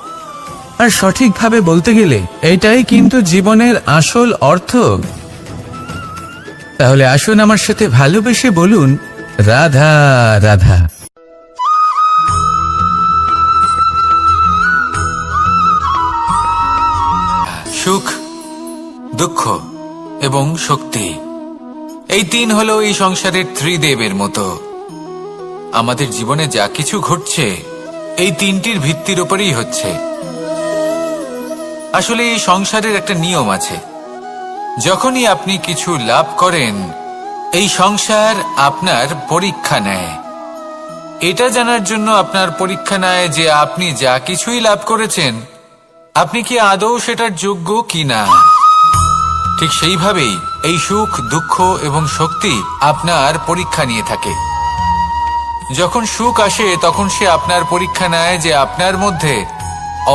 আর সঠিকভাবে বলতে গেলে এটাই কিন্তু জীবনের আসল অর্থ। তাহলে আসুন আমার সাথে ভালোবেসে বলুন, রাধা রাধা। সুখ, দুঃখ এবং শক্তি, এই তিন হলো এই সংসারের ত্রিদেবের মতো। আমাদের জীবনে যা কিছু ঘটছে এই তিনটির ভিত্তির উপরেই হচ্ছে। আসলে এই সংসারের একটা নিয়ম আছে, যখনই আপনি কিছু লাভ করেন এই সংসার আপনার পরীক্ষা নেয়। এটা জানার জন্য আপনার পরীক্ষা নেয় যে আপনি যা কিছুই লাভ করেছেন আপনি কি আদৌ সেটার যোগ্য কিনা। ঠিক সেইভাবেই এই সুখ, দুঃখ এবং শক্তি আপনার পরীক্ষা নিয়ে থাকে। যখন সুখ আসে তখন সে আপনার পরীক্ষা নেয় যে আপনার মধ্যে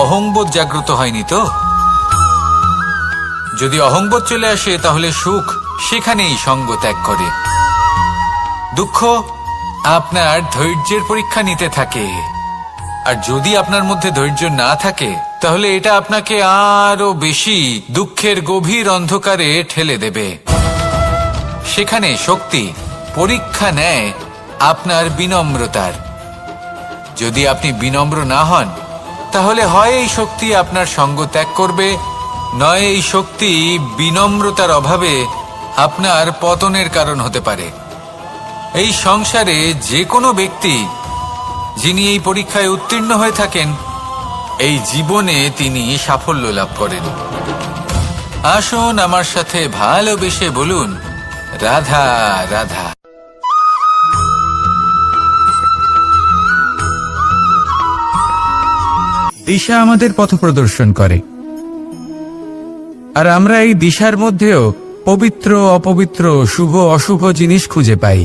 অহংবোধ জাগ্রত হয়নি তো। যদি অহংবোধ চলে আসে তাহলে সুখ সেখানেই সঙ্গ ত্যাগ করে। দুঃখ আপনার ধৈর্যের পরীক্ষা নিতে থাকে, আর যদি আপনার মধ্যে ধৈর্য না থাকে তাহলে এটা আপনাকে আরো বেশি দুঃখের গভীর অন্ধকারে ঠেলে দেবে। সেখানে শক্তি পরীক্ষা নেয় আপনার বিনম্রতার। যদি আপনি বিনম্র না হন তাহলে হয় এই শক্তি আপনার সঙ্গ ত্যাগ করবে, নয় এই শক্তি বিনম্রতার অভাবে আপনার পতনের কারণ হতে পারে। এই সংসারে যে কোনো ব্যক্তি যিনি এই পরীক্ষায় উত্তীর্ণ হয়ে থাকেন এই জীবনে তিনি সাফল্য লাভ করেন। আসুন আমার সাথে ভালোবেসে বলুন, রাধা রাধা। দিশা আমাদের পথ প্রদর্শন করে, আর আমরা এই দিশার মধ্যেও পবিত্র অপবিত্র, শুভ অশুভ জিনিস খুঁজে পাই।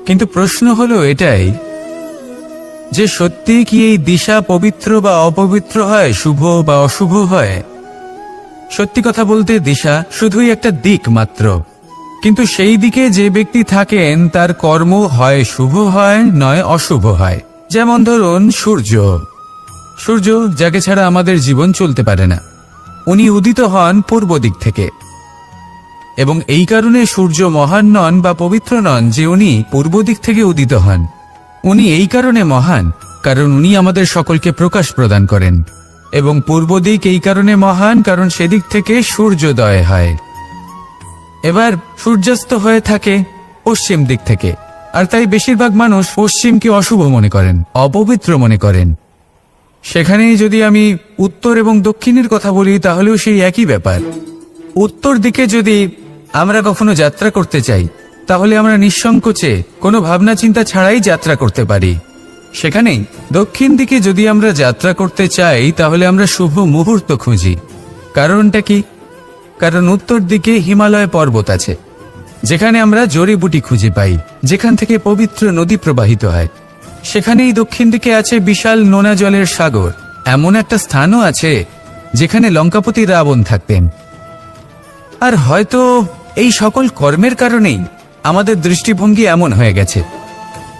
কিন্তু প্রশ্ন হলো এটাই যে সত্যি কি এই দিশা পবিত্র বা অপবিত্র হয়, শুভ বা অশুভ হয়? সত্যি কথা বলতে দিশা শুধুই একটা দিক মাত্র, কিন্তু সেই দিকে যে ব্যক্তি থাকেন তার কর্ম হয় শুভ হয় নয় অশুভ হয়। যেমন ধরুন সূর্য, সূর্য যাকে ছাড়া আমাদের জীবন চলতে পারে না, উনি উদিত হন পূর্ব দিক থেকে, এবং এই কারণে সূর্য মহান নন বা পবিত্র নন যে উনি পূর্ব দিক থেকে উদিত হন। উনি এই কারণে মহান কারণ উনি আমাদের সকলকে প্রকাশ প্রদান করেন, এবং পূর্ব দিক এই কারণে মহান কারণ সেদিক থেকে সূর্যোদয় হয়। এবার সূর্যাস্ত হয়ে থাকে পশ্চিম দিক থেকে, আর তাই বেশিরভাগ মানুষ পশ্চিমকে অশুভ মনে করেন, অপবিত্র মনে করেন। সেখানেই যদি আমি উত্তর এবং দক্ষিণের কথা বলি তাহলেও সেই একই ব্যাপার। উত্তর দিকে যদি আমরা কখনো যাত্রা করতে চাই তাহলে আমরা নিঃসংকোচে কোনো ভাবনা চিন্তা ছাড়াই যাত্রা করতে পারি। সেখানেই দক্ষিণ দিকে যদি আমরা যাত্রা করতে চাই তাহলে আমরা শুভ মুহূর্ত খুঁজি। কারণটা কি? কারণ উত্তর দিকে হিমালয় পর্বত আছে, যেখানে আমরা জড়িবুটি খুঁজে পাই, যেখান থেকে পবিত্র নদী প্রবাহিত হয়। সেখানেই দক্ষিণ দিকে আছে বিশাল নোনা জলের সাগর। এমন একটা স্থানও আছে যেখানে লঙ্কাপতি রাবণ থাকতেন। আর হয়তো এই সকল কর্মের কারণেই আমাদের দৃষ্টিভঙ্গি এমন হয়ে গেছে।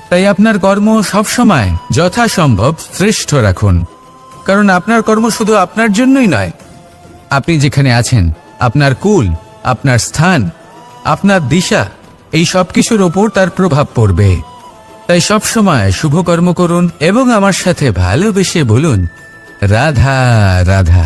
তাই আপনার কর্ম সবসময় যথাসম্ভব শ্রেষ্ঠ রাখুন, কারণ আপনার কর্ম শুধু আপনার জন্যই নয়, আপনি যেখানে আছেন, আপনার কুল, আপনার স্থান, আপনার দিশা, এই সব কিছুর ওপর তার প্রভাব পড়বে। তাই সবসময় শুভ কর্ম করুন এবং আমার সাথে ভালোবেসে বলুন, রাধা রাধা।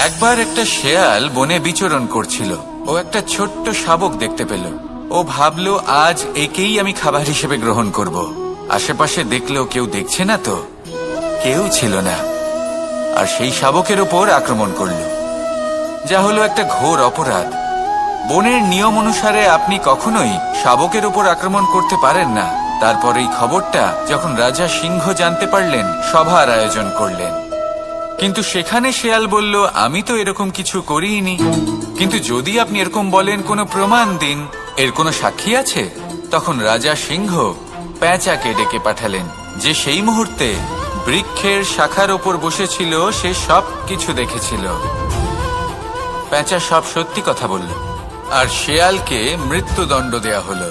একবার একটা শেয়াল বনে বিচরণ করছিল। ও একটা ছোট্ট শাবক দেখতে পেল। ও ভাবলো আজ একেই আমি খাবার হিসেবে গ্রহণ করব। আশেপাশে দেখলো কেউ দেখছে না তো। কেউ ছিল না, আর সেই শাবকের ওপর আক্রমণ করল, যা হলো একটা ঘোর অপরাধ। বনের নিয়ম অনুসারে আপনি কখনোই শাবকের উপর আক্রমণ করতে পারেন না। তারপর এই খবরটা যখন রাজা সিংহ জানতে পারলেন, সভার আয়োজন করলেন। কিন্তু সেখানে শেয়াল বলল, আমি তো এরকম কিছু করিনি। কিন্তু যদি আপনি এরকম বলেন, কোনো প্রমাণ দিন, এর কোনো সাক্ষী আছে? তখন রাজা সিংহ পেঁচাকে ডেকে পাঠালেন, যে সেই মুহূর্তে বৃক্ষের শাখার ওপর বসেছিল। সে সব কিছু দেখেছিল। পেঁচা সব সত্যি কথা বলল, আর শেয়ালকে মৃত্যুদণ্ড দেয়া হলো।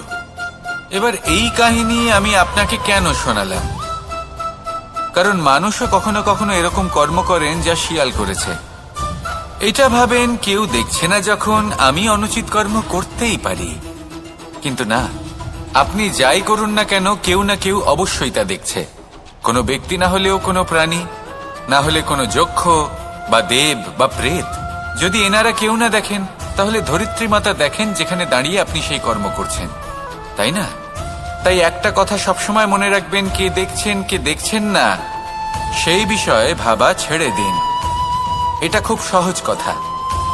এবার এই কাহিনী আমি আপনাকে কেন শোনালাম? কারণ মানুষও কখনো কখনো এরকম কর্ম করেন যা শিয়াল করেছে। এটা ভাবেন কেউ দেখছে না, যখন আমি অনুচিত কর্ম করতেই পারি। কিন্তু না, আপনি যাই করুন না কেন, কেউ না কেউ অবশ্যই তা দেখছে। কোনো ব্যক্তি না হলেও কোনো প্রাণী, না হলে কোনো যক্ষ বা দেব বা প্রেত। যদি এনারা কেউ না দেখেন, তাহলে ধরিত্রী মাতা দেখেন, যেখানে দাঁড়িয়ে আপনি সেই কর্ম করছেন, তাই না? তাই একটা কথা সবসময় মনে রাখবেন, কে দেখছেন কে দেখছেন না সেই বিষয়ে ভাবা ছেড়ে দিন। এটা খুব সহজ কথা।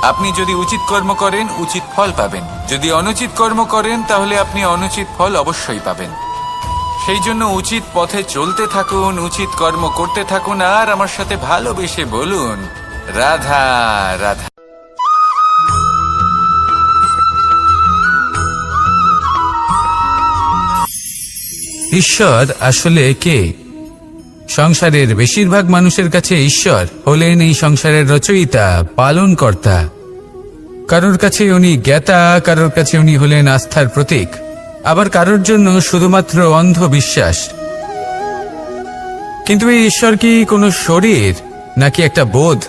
আপনি যদি উচিত কর্ম করেন, উচিত ফল পাবেন। যদি অনুচিত কর্ম করেন, তাহলে আপনি অনুচিত ফল অবশ্যই পাবেন। সেই জন্য উচিত পথে চলতে থাকুন, উচিত কর্ম করতে থাকুন, আর আমার সাথে ভালোবেসে বলুন, রাধা রাধা। ঈশ্বর আসলে কে? সংসারের বেশিরভাগ মানুষের কাছে ঈশ্বর হলেন এই সংসারের রচয়িতা, পালনকর্তা। কারোর কাছে উনি জ্ঞাতা, কারোর কাছে উনি হলেন আস্থার প্রতীক, আবার কারোর জন্য শুধুমাত্র অন্ধ বিশ্বাস। কিন্তু এই ঈশ্বর কি কোনো শরীর, নাকি একটা বোধ,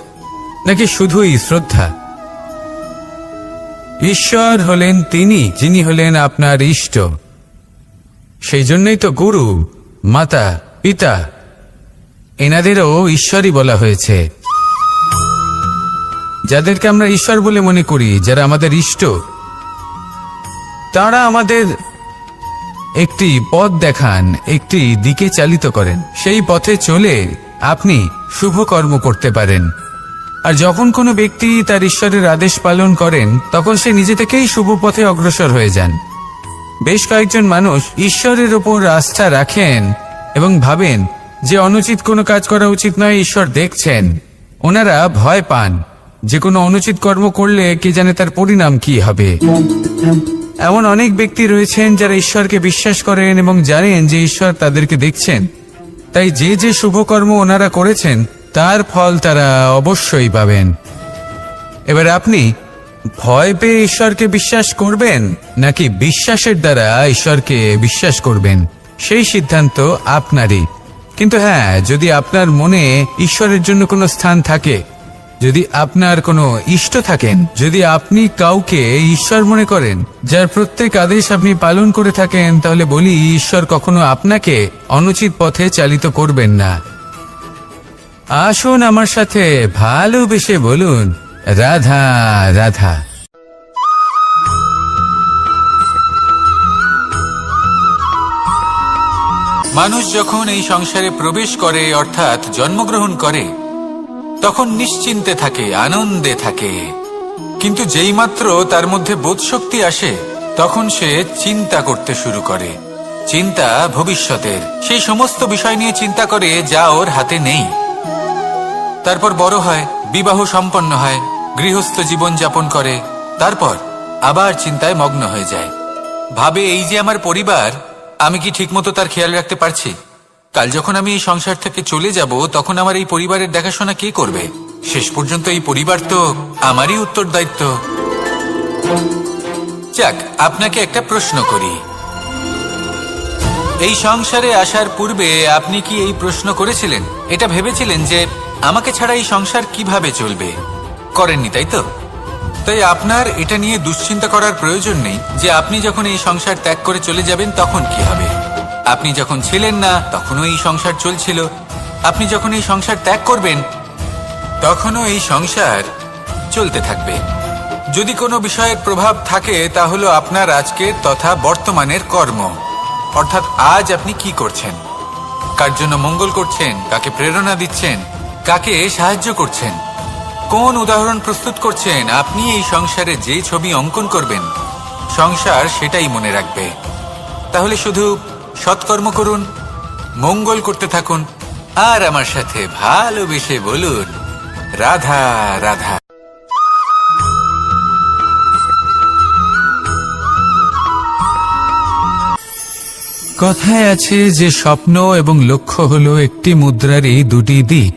নাকি শুধুই শ্রদ্ধা? ঈশ্বর হলেন তিনি, যিনি হলেন আপনার ইষ্ট। সেই জন্যই তো গুরু, মাতা, পিতা এনাদেরও ঈশ্বরই বলা হয়েছে। যাদেরকে আমরা ঈশ্বর বলে মনে করি, যারা আমাদের ইষ্ট, তারা আমাদের একটি পথ দেখান, একটি দিকে চালিত করেন। সেই পথে চলে আপনি শুভ কর্ম করতে পারেন। আর যখন কোনো ব্যক্তি তার ঈশ্বরের আদেশ পালন করেন, তখন সে নিজে থেকেই শুভ পথে অগ্রসর হয়ে যান। বেশ কয়েকজন মানুষ ঈশ্বরের ওপর আস্থা রাখেন এবং ভাবেন যে অনুচিত কোনো কাজ করা উচিত নয়, ঈশ্বর দেখছেন। ওনারা ভয় পান যে কোনো অনুচিত কর্ম করলে কে জানে তার পরিণাম কি হবে। এমন অনেক ব্যক্তি রয়েছেন যারা ঈশ্বরকে বিশ্বাস করেন এবং জানেন যে ঈশ্বর তাদেরকে দেখছেন। তাই যে যে শুভ কর্ম ওনারা করেছেন, তার ফল তারা অবশ্যই পাবেন। এবার আপনি ভয় পেয়ে ঈশ্বরকে বিশ্বাস করবেন, নাকি বিশ্বাসের দ্বারা ঈশ্বরকে বিশ্বাস করবেন, সেই সিদ্ধান্ত আপনারই। কিন্তু হ্যাঁ, যদি আপনার মনে ঈশ্বরের জন্য কোনো স্থান থাকে, যদি আপনার কোনো ইষ্ট থাকেন, যদি আপনি কাউকে ঈশ্বর মনে করেন, যার প্রত্যেক আদেশ আপনি পালন করে থাকেন, তাহলে বলি, ঈশ্বর কখনো আপনাকে অনুচিত পথে চালিত করবেন না। আসুন আমার সাথে ভালোবেসে বলুন, রাধা রাধা। মানুষ যখন এই সংসারে প্রবেশ করে, অর্থাৎ জন্মগ্রহণ করে, তখন নিশ্চিন্তে থাকে, আনন্দে থাকে। কিন্তু যেইমাত্র তার মধ্যে বোধশক্তি আসে, তখন সে চিন্তা করতে শুরু করে। চিন্তা ভবিষ্যতের, সেই সমস্ত বিষয় নিয়ে চিন্তা করে যা ওর হাতে নেই। তারপর বড় হয়, বিবাহ সম্পন্ন হয়, গৃহস্থ জীবন যাপন করে, তারপর আবার চিন্তায় মগ্ন হয়ে যায়। ভাবে, এই যে আমার পরিবার, আমি কি ঠিকমতো তার খেয়াল রাখতে পারছি? কাল যখন আমি এই সংসার থেকে চলে যাব, তখন আমার এই পরিবারের দেখাশোনা কে করবে? শেষ পর্যন্ত এই পরিবার তো আমারই উত্তরদায়িত্ব। যাক, আপনাকে একটা প্রশ্ন করি। এই সংসারে আসার পূর্বে আপনি কি এই প্রশ্ন করেছিলেন, এটা ভেবেছিলেন যে আমাকে ছাড়া এই সংসার কিভাবে চলবে? করেননি, তাই তো? তাই আপনার এটা নিয়ে দুশ্চিন্তা করার প্রয়োজন নেই যে আপনি যখন এই সংসার ত্যাগ করে চলে যাবেন তখন কি হবে। আপনি যখন ছিলেন না, তখনও এই সংসার চলছিল। আপনি যখন এই সংসার ত্যাগ করবেন, তখনও এই সংসার চলতে থাকবে। যদি কোনো বিষয়ের প্রভাব থাকে, তা হলো আপনার আজকের তথা বর্তমানের কর্ম, অর্থাৎ আজ আপনি কি করছেন। কার জন্য মঙ্গল করছেন, কাকে প্রেরণা দিচ্ছেন, কাকে সাহায্য করছেন, কোন উদাহরণ প্রস্তুত করছেন। আপনি এই সংসারে যে ছবি অঙ্কন করবেন, সংসার সেটাই মনে রাখবে। তাহলে শুধু সৎকর্ম করুন, মঙ্গল করতে থাকুন, আর আমার সাথে ভালোবেসে বলুন, রাধা রাধা। কথায় আছে যে স্বপ্ন এবং লক্ষ্য হলো একটি মুদ্রারই দুটি দিক।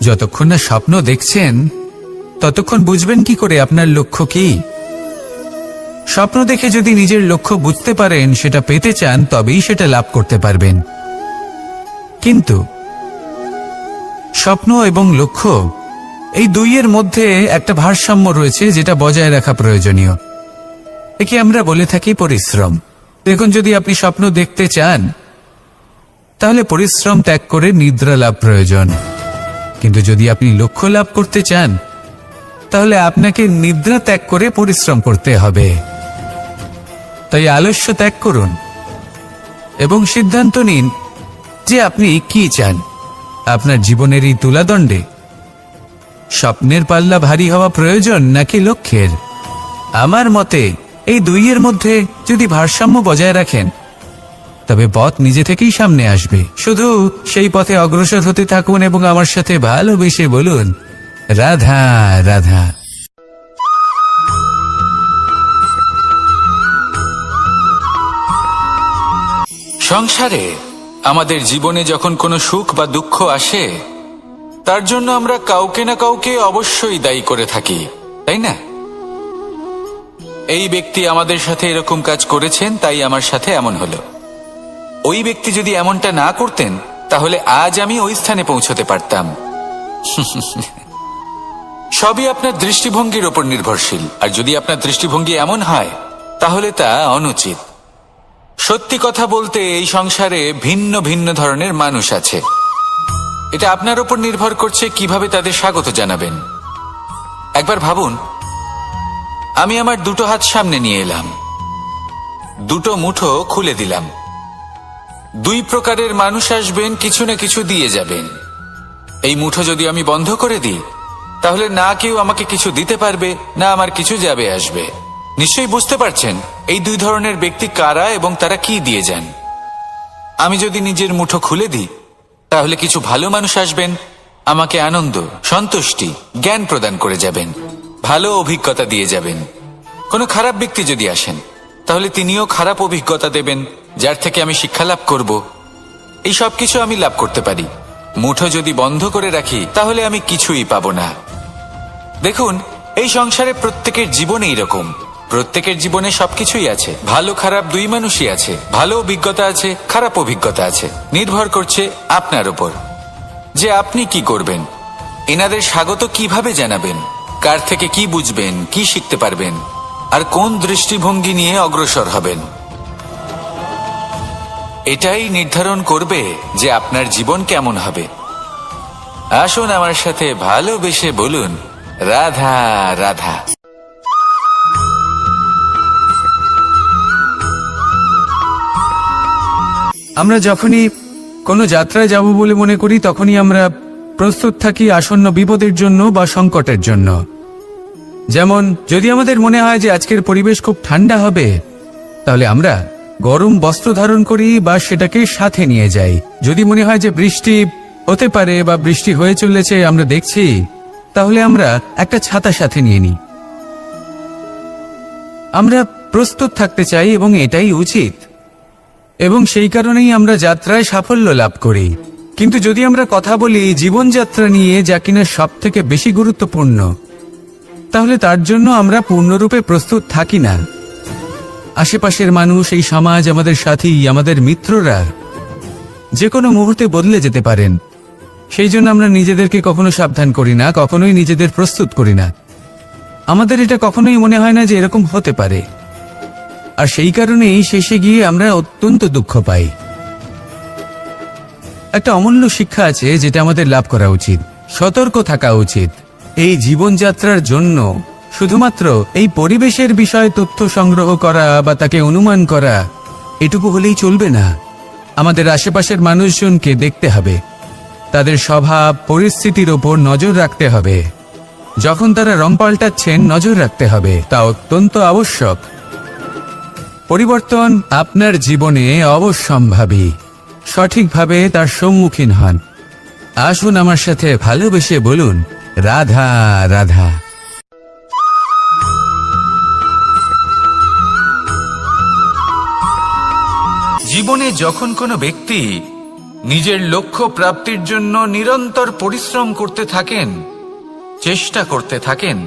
যতক্ষণ না স্বপ্ন দেখছেন ততক্ষণ বুঝবেন কি করে আপনার লক্ষ্য কি। স্বপ্ন দেখে যদি নিজের লক্ষ্য বুঝতে পারেন, সেটা পেতে চান, তবেই সেটা লাভ করতে পারবেন। কিন্তু স্বপ্ন এবং লক্ষ্য এই দুইয়ের মধ্যে একটা ভারসাম্য রয়েছে, যেটা বজায় রাখা প্রয়োজনীয়। একে আমরা বলে থাকি পরিশ্রম। দেখুন, যদি আপনি স্বপ্ন দেখতে চান তাহলে পরিশ্রম ত্যাগ করে নিদ্রা লাভ প্রয়োজন। কিন্তু যদি আপনি লক্ষ্য লাভ করতে চান তাহলে আপনাকে নিদ্রা ত্যাগ করে পরিশ্রম করতে হবে। তাই আলস্য ত্যাগ করুন এবং সিদ্ধান্ত নিন যে আপনি কি চান। আপনার জীবনের এই তুলাদণ্ডে স্বপ্নের পাল্লা ভারী হওয়া প্রয়োজন নাকি লক্ষ্যের? আমার মতে এই দুইয়ের মধ্যে যদি ভারসাম্য বজায় রাখেন তবে পথ নিজে থেকেই সামনে আসবে। শুধু সেই পথে অগ্রসর হতে থাকুন এবং আমার সাথে ভালোবেসে বলুন, রাধা রাধা। সংসারে আমাদের জীবনে যখন কোনো সুখ বা দুঃখ আসে, তার জন্য আমরা কাউকে না কাউকে অবশ্যই দায়ী করে থাকি, তাই না? এই ব্যক্তি আমাদের সাথে এরকম কাজ করেছেন, তাই আমার সাথে এমন হলো। ওই ব্যক্তি যদি এমনটা না করতেন তাহলে আজ আমি ওই স্থানে পৌঁছতে পারতাম। সবই আপনার দৃষ্টিভঙ্গির ওপর নির্ভরশীল। আর যদি আপনার দৃষ্টিভঙ্গি এমন হয় তাহলে তা অনুচিত। সত্যি কথা বলতে এই সংসারে ভিন্ন ভিন্ন ধরনের মানুষ আছে। এটা আপনার ওপর নির্ভর করছে কিভাবে তাদের স্বাগত জানাবেন। একবার ভাবুন, আমি আমার দুটো হাত সামনে নিয়ে এলাম, দুটো মুঠো খুলে দিলাম। দুই প্রকারের মানুষ আসবেন, কিছু না কিছু দিয়ে যাবেন। এই মুঠো যদি আমি বন্ধ করে দিই তাহলে না কেউ আমাকে কিছু দিতে পারবে, না আমার কিছু যাবে আসবে। নিশ্চয়ই বুঝতে পারছেন এই দুই ধরনের ব্যক্তি কারা এবং তারা কি দিয়ে যান। আমি যদি নিজের মুঠো খুলে দিই তাহলে কিছু ভালো মানুষ আসবেন, আমাকে আনন্দ, সন্তুষ্টি, জ্ঞান প্রদান করে যাবেন, ভালো অভিজ্ঞতা দিয়ে যাবেন। কোনো খারাপ ব্যক্তি যদি আসেন তাহলে তিনিও খারাপ অভিজ্ঞতা দেবেন, যার থেকে আমি শিক্ষা লাভ করব। এই সব কিছু আমি লাভ করতে পারি। মুঠো যদি বন্ধ করে রাখি তাহলে আমি কিছুই পাবো না। দেখুন, এই সংসারে প্রত্যেকের জীবনে এইরকম। প্রত্যেকের জীবনে সবকিছুই আছে, ভালো খারাপ দুই মানুষই আছে। ভালো অভিজ্ঞতা আছে, খারাপ অভিজ্ঞতা আছে। নির্ভর করছে আপনার উপর যে আপনি কি করবেন, এনাদের স্বাগত কিভাবে জানাবেন, কার থেকে কি বুঝবেন, কি শিখতে পারবেন, আর কোন দৃষ্টিভঙ্গি নিয়ে অগ্রসর হবেন। এটাই নির্ধারণ করবে যে আপনার জীবন কেমন হবে। আসুন আমার সাথে ভালোবেসে বলুন, রাধা রাধা। আমরা যখনই কোনো যাত্রায় যাব বলে মনে করি তখনই আমরা প্রস্তুত থাকি আসন্ন বিপদের জন্য বা সংকটের জন্য। যেমন যদি আমাদের মনে হয় যে আজকের পরিবেশ খুব ঠান্ডা হবে তাহলে আমরা গরম বস্ত্র ধারণ করি বা সেটাকে সাথে নিয়ে যাই। যদি মনে হয় যে বৃষ্টি হতে পারে বা বৃষ্টি হয়ে চলেছে আমরা দেখছি, তাহলে আমরা একটা ছাতা সাথে নিয়ে নিই। আমরা প্রস্তুত থাকতে চাই এবং এটাই উচিত, এবং সেই কারণেই আমরা যাত্রায় সাফল্য লাভ করি। কিন্তু যদি আমরা কথা বলি জীবনযাত্রা নিয়ে, যা কিনা সব থেকে বেশি গুরুত্বপূর্ণ, তাহলে তার জন্য আমরা পূর্ণরূপে প্রস্তুত থাকি না। আশেপাশের মানুষ, এই সমাজ, আমাদের সাথী, আমাদের মিত্ররা যে কোনো মুহূর্তে বদলে যেতে পারেন। সেই জন্য আমরা নিজেদেরকে কখনো সাবধান করি না, কখনোই নিজেদের প্রস্তুত করি না। আমাদের এটা কখনোই মনে হয় না যে এরকম হতে পারে, আর সেই কারণেই শেষে গিয়ে আমরা অত্যন্ত দুঃখ পাই। একটা অমূল্য শিক্ষা আছে যেটা আমাদের লাভ করা উচিত। সতর্ক থাকা উচিত। এই জীবনযাত্রার জন্য শুধুমাত্র এই পরিবেশের বিষয়ে তথ্য সংগ্রহ করা বা তাকে অনুমান করা এটুকু হলেই চলবে না। আমাদের আশেপাশের মানুষজনকে দেখতে হবে, তাদের স্বভাব পরিস্থিতির ওপর নজর রাখতে হবে। যখন তারা রং পাল্টাচ্ছেন নজর রাখতে হবে, তা অত্যন্ত আবশ্যক। পরিবর্তন আপনার জীবনে অবশ্যম্ভাবী, সঠিকভাবে তার সম্মুখীন হন। আসুন আমার সাথে ভালোবেসে বলুন, রাধা রাধা। জীবনে যখন কোনো ব্যক্তি নিজের লক্ষ্য প্রাপ্তির জন্য নিরন্তর পরিশ্রম করতে থাকেন, চেষ্টা করতে থাকেন,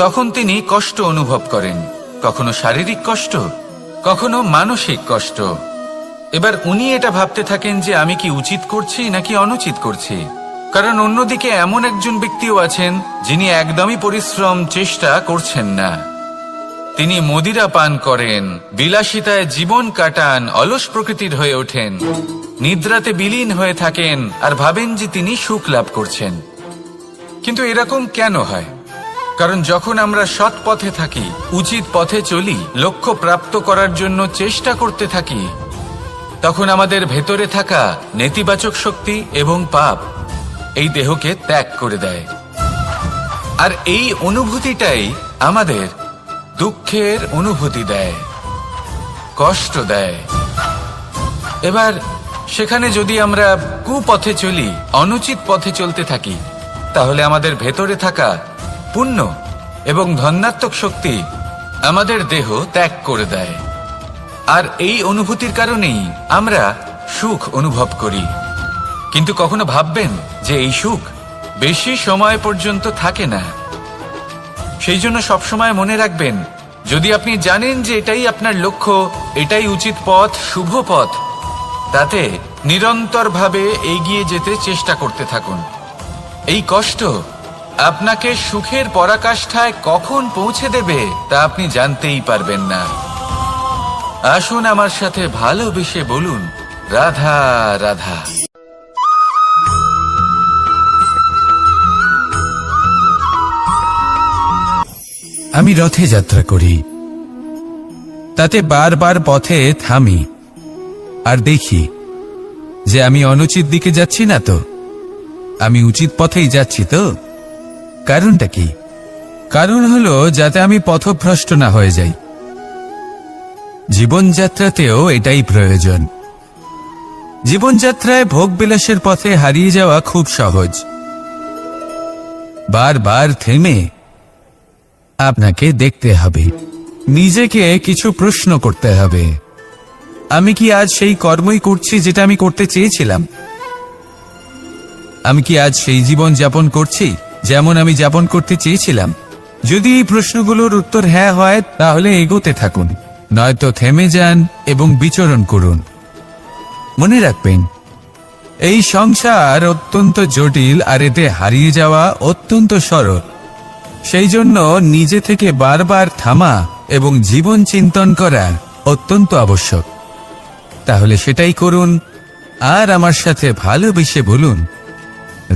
তখন তিনি কষ্ট অনুভব করেন, কখনো শারীরিক কষ্ট, কখনো মানসিক কষ্ট। এবার উনি এটা ভাবতে থাকেন যে আমি কি উচিত করছি নাকি অনুচিত করছি। কারণ অন্যদিকে এমন একজন ব্যক্তিও আছেন যিনি একদমই পরিশ্রম চেষ্টা করছেন না। তিনি মদিরা পান করেন, বিলাসিতায় জীবন কাটান, অলস প্রকৃতির হয়ে ওঠেন, নিদ্রাতে বিলীন হয়ে থাকেন আর ভাবেন যে তিনি সুখ লাভ করছেন। কিন্তু এরকম কেন হয়? কারণ যখন আমরা সৎ পথে থাকি, উচিত পথে চলি, লক্ষ্য প্রাপ্ত করার জন্য চেষ্টা করতে থাকি, তখন আমাদের ভেতরে থাকা নেতিবাচক শক্তি এবং পাপ এই দেহকে ত্যাগ করে দেয়। আর এই অনুভূতিটাই আমাদের দুঃখের অনুভূতি দেয়, কষ্ট দেয়। এবার সেখানে যদি আমরা কুপথে চলি, অনুচিত পথে চলতে থাকি, তাহলে আমাদের ভেতরে থাকা পুণ্য এবং ধনাত্মক শক্তি আমাদের দেহ ত্যাগ করে দেয়। আর এই অনুভূতির কারণেই আমরা সুখ অনুভব করি। কিন্তু কখনো ভাববেন যে এই সুখ বেশি সময় পর্যন্ত থাকে না। সেই জন্য সবসময় মনে রাখবেন, যদি আপনি জানেন যে এটাই আপনার লক্ষ্য, এটাই উচিত পথ, শুভ পথ, তাতে নিরন্তরভাবে এগিয়ে যেতে চেষ্টা করতে থাকুন। এই কষ্ট আপনাকে সুখের পরাকাষ্ঠায় কখন পৌঁছে দেবে তা আপনি জানতেই পারবেন না। আসুন আমার সাথে ভালোবেসে বলুন, রাধা রাধা। আমি রথে যাত্রা করি, তাতে বারবার পথে থামি আর দেখি যে আমি অনুচিত দিকে যাচ্ছি না তো, আমি উচিত পথেই যাচ্ছি তো। কারণটা কি? কারণ হলো যাতে আমি পথভ্রষ্ট না হয়ে যাই। জীবনযাত্রাতেও এটাই প্রয়োজন। জীবনযাত্রায় ভোগবিলাসের পথে হারিয়ে যাওয়া খুব সহজ। বারবার থেমে আপনাকে দেখতে হবে, নিজেকে কিছু প্রশ্ন করতে হবে। আমি কি আজ সেই কর্মই করছি যেটা আমি করতে চেয়েছিলাম? আমি কি আজ সেই জীবন যাপন করছি যেমন আমি যাপন করতে চেয়েছিলাম? যদি এই প্রশ্নগুলোর উত্তর হ্যাঁ হয়, তাহলে এগোতে থাকুন, নয়তো থেমে যান এবং বিচরণ করুন। মনে রাখবেন, এই সংসার অত্যন্ত জটিল আর এতে হারিয়ে যাওয়া অত্যন্ত সরল। সেই জন্য নিজে থেকে বারবার থামা এবং জীবন চিন্তন করা অত্যন্ত আবশ্যক। তাহলে সেটাই করুন আর আমার সাথে ভালোবেসে বলুন,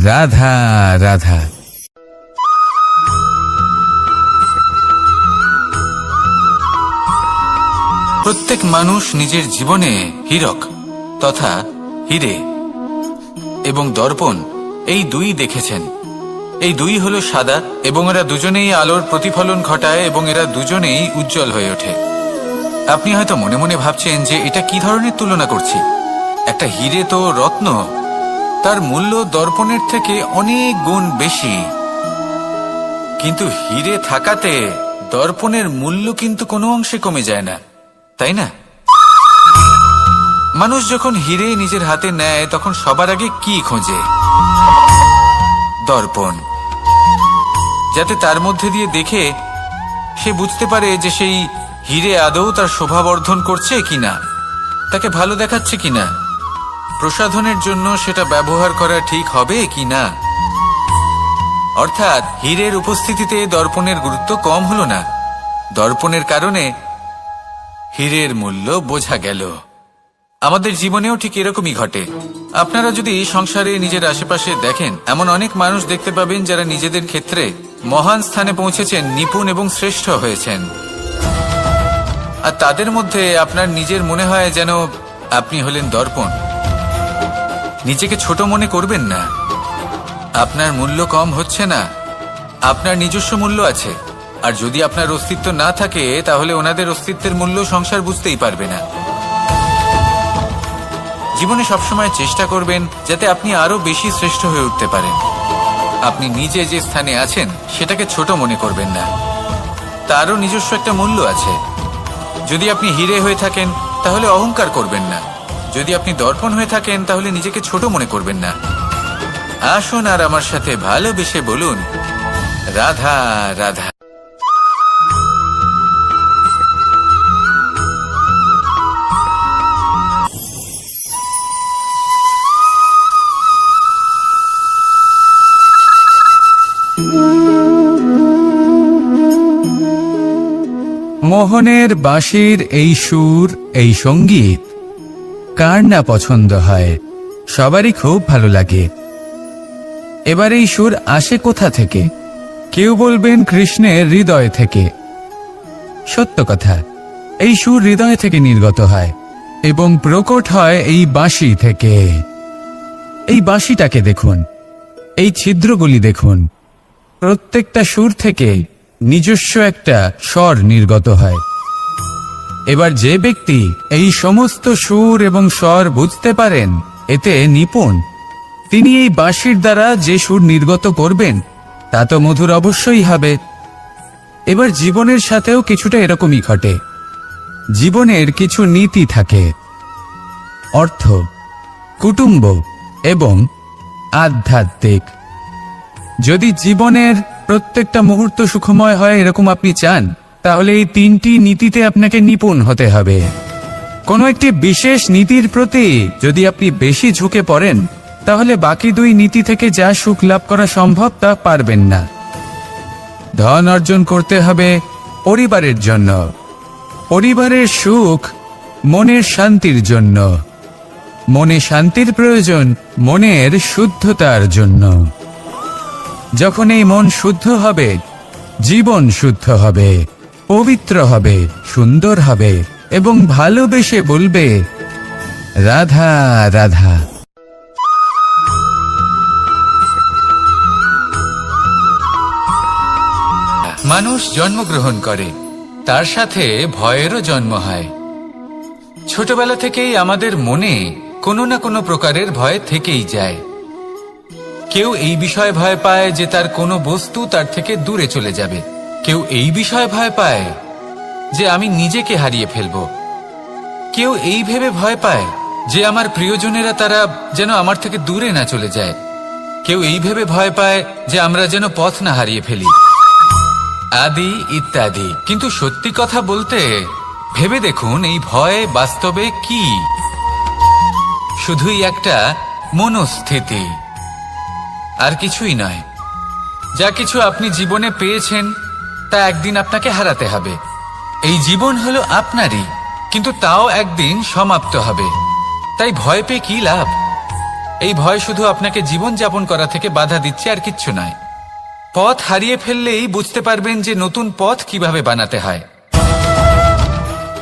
রাধা রাধা। প্রত্যেক মানুষ নিজের জীবনে হীরক তথা হীরে এবং দর্পণ এই দুই দেখেছেন। এই দুই হলো সাদা এবং এরা দুজনেই আলোর প্রতিফলন ঘটায় এবং এরা দুজনেই উজ্জ্বল হয়ে ওঠে। আপনি হয়তো মনে মনে ভাবছেন যে এটা কি ধরনের তুলনা করছি। একটা হীরে তো রত্ন, তার মূল্য দর্পণের থেকে অনেক গুণ বেশি। কিন্তু হীরে থাকাতে দর্পণের মূল্য কিন্তু কোনো অংশে কমে যায় না, তাই না? মানুষ যখন হীরে নিজের হাতে নেয় তখন সবার আগে কি খোঁজে? দর্পণ, যাতে তার মধ্যে দিয়ে দেখে সে বুঝতে পারে যে সেই হীরে আদৌ তার শোভাবর্ধন করছে কিনা, তাকে ভালো দেখাচ্ছে কিনা, প্রসাধনের জন্য সেটা ব্যবহার করা ঠিক হবে কিনা। অর্থাৎ হীরের উপস্থিতিতে দর্পণের গুরুত্ব কম হলো না, দর্পণের কারণে হীরের মূল্য বোঝা গেল। আমাদের জীবনেও ঠিক এরকমই ঘটে। আপনারা যদি সংসারে নিজের আশেপাশে দেখেন, এমন অনেক মানুষ দেখতে পাবেন যারা নিজেদের ক্ষেত্রে মহান স্থানে পৌঁছেছেন, নিপুণ এবং শ্রেষ্ঠ হয়েছেন। আর তাদের মধ্যে আপনার নিজের মনে হয় যেন আপনি হলেন দর্পণ। নিজেকে ছোট মনে করবেন না। আপনার মূল্য কম হচ্ছে না, আপনার নিজস্ব মূল্য আছে। আর যদি আপনার অস্তিত্ব না থাকে তাহলে ওনাদের অস্তিত্বের মূল্য সংসার বুঝতেই পারবে না। জীবনে সবসময় চেষ্টা করবেন যাতে আপনি আরো বেশি শ্রেষ্ঠ হয়ে উঠতে পারেন। আপনি নিজে যে স্থানে আছেন সেটাকে ছোট মনে করবেন না, তারও নিজস্ব একটা মূল্য আছে। যদি আপনি হিরে হয়ে থাকেন তাহলে অহংকার করবেন না, যদি আপনি দর্পণ হয়ে থাকেন তাহলে নিজেকে ছোট মনে করবেন না। আসুন আর আমার সাথে ভালোবেসে বলুন, রাধা রাধা। মোহনের বাঁশির এই সুর, এই সঙ্গীত কার না পছন্দ হয়, সবারই খুব ভালো লাগে। এবার এই সুর আসে কোথা থেকে? কেউ বলবেন কৃষ্ণের হৃদয় থেকে। সত্য কথা, এই সুর হৃদয় থেকে নির্গত হয় এবং প্রকট হয় এই বাঁশি থেকে। এই বাঁশিটাকে দেখুন, এই ছিদ্রগুলি দেখুন, প্রত্যেকটা সুর থেকে নিজস্ব একটা স্বর নির্গত হয়। এবার যে ব্যক্তি এই সমস্ত সুর এবং স্বর বুঝতে পারেন, এতে নিপুণ, তিনি এই বাঁশির দ্বারা যে সুর নির্গত করবেন তা তো মধুর অবশ্যই হবে। এবার জীবনের সাথেও কিছুটা এরকমই ঘটে। জীবনের কিছু নীতি থাকে, অর্থ, কুটুম্ব এবং আধ্যাত্মিক। যদি জীবনের প্রত্যেকটা মুহূর্ত সুখময় হয় এরকম আপনি চান, তাহলে এই তিনটি নীতিতে আপনাকে নিপুণ হতে হবে। কোনো একটি বিশেষ নীতির প্রতি যদি আপনি বেশি ঝুঁকে পড়েন, তাহলে বাকি দুই নীতি থেকে যা সুখ লাভ করা সম্ভব তা পারবেন না। ধন অর্জন করতে হবে পরিবারের জন্য, পরিবারের সুখ মনের শান্তির জন্য, মনে শান্তির প্রয়োজন মনের শুদ্ধতার জন্য। যখন এই মন শুদ্ধ হবে, জীবন শুদ্ধ হবে, পবিত্র হবে, সুন্দর হবে এবং ভালোবেসে বলবে, রাধা রাধা। মানুষ জন্মগ্রহণ করে, তার সাথে ভয়েরও জন্ম হয়। ছোটবেলা থেকেই আমাদের মনে কোনো না কোনো প্রকারের ভয় থেকেই যায়। কেউ এই বিষয়ে ভয় পায় যে তার কোনো বস্তু তার থেকে দূরে চলে যাবে, কেউ এই বিষয়ে ভয় পায় যে আমি নিজেকে হারিয়ে ফেলব, কেউ এই ভেবে ভয় পায় যে আমার প্রিয়জনেরা তারা যেন আমার থেকে দূরে না চলে যায়, কেউ এই ভেবে ভয় পায় যে আমরা যেন পথ না হারিয়ে ফেলি, আদি ইত্যাদি। কিন্তু সত্যি কথা বলতে, ভেবে দেখুন এই ভয় বাস্তবে কি? শুধুই একটা মনস্থিতি, আর কিছুই নয়। যা কিছু আপনি জীবনে পেয়েছেন তা একদিন আপনাকে হারাতে হবে। এই জীবন হলো আপনারই, কিন্তু তাও একদিন সমাপ্ত হবে। তাই ভয় পেয়ে কি লাভ? এই ভয় শুধু আপনাকে জীবন যাপন করা থেকে বাধা দিচ্ছে, আর কিচ্ছু নয়। পথ হারিয়ে ফেললেই বুঝতে পারবেন যে নতুন পথ কিভাবে বানাতে হয়।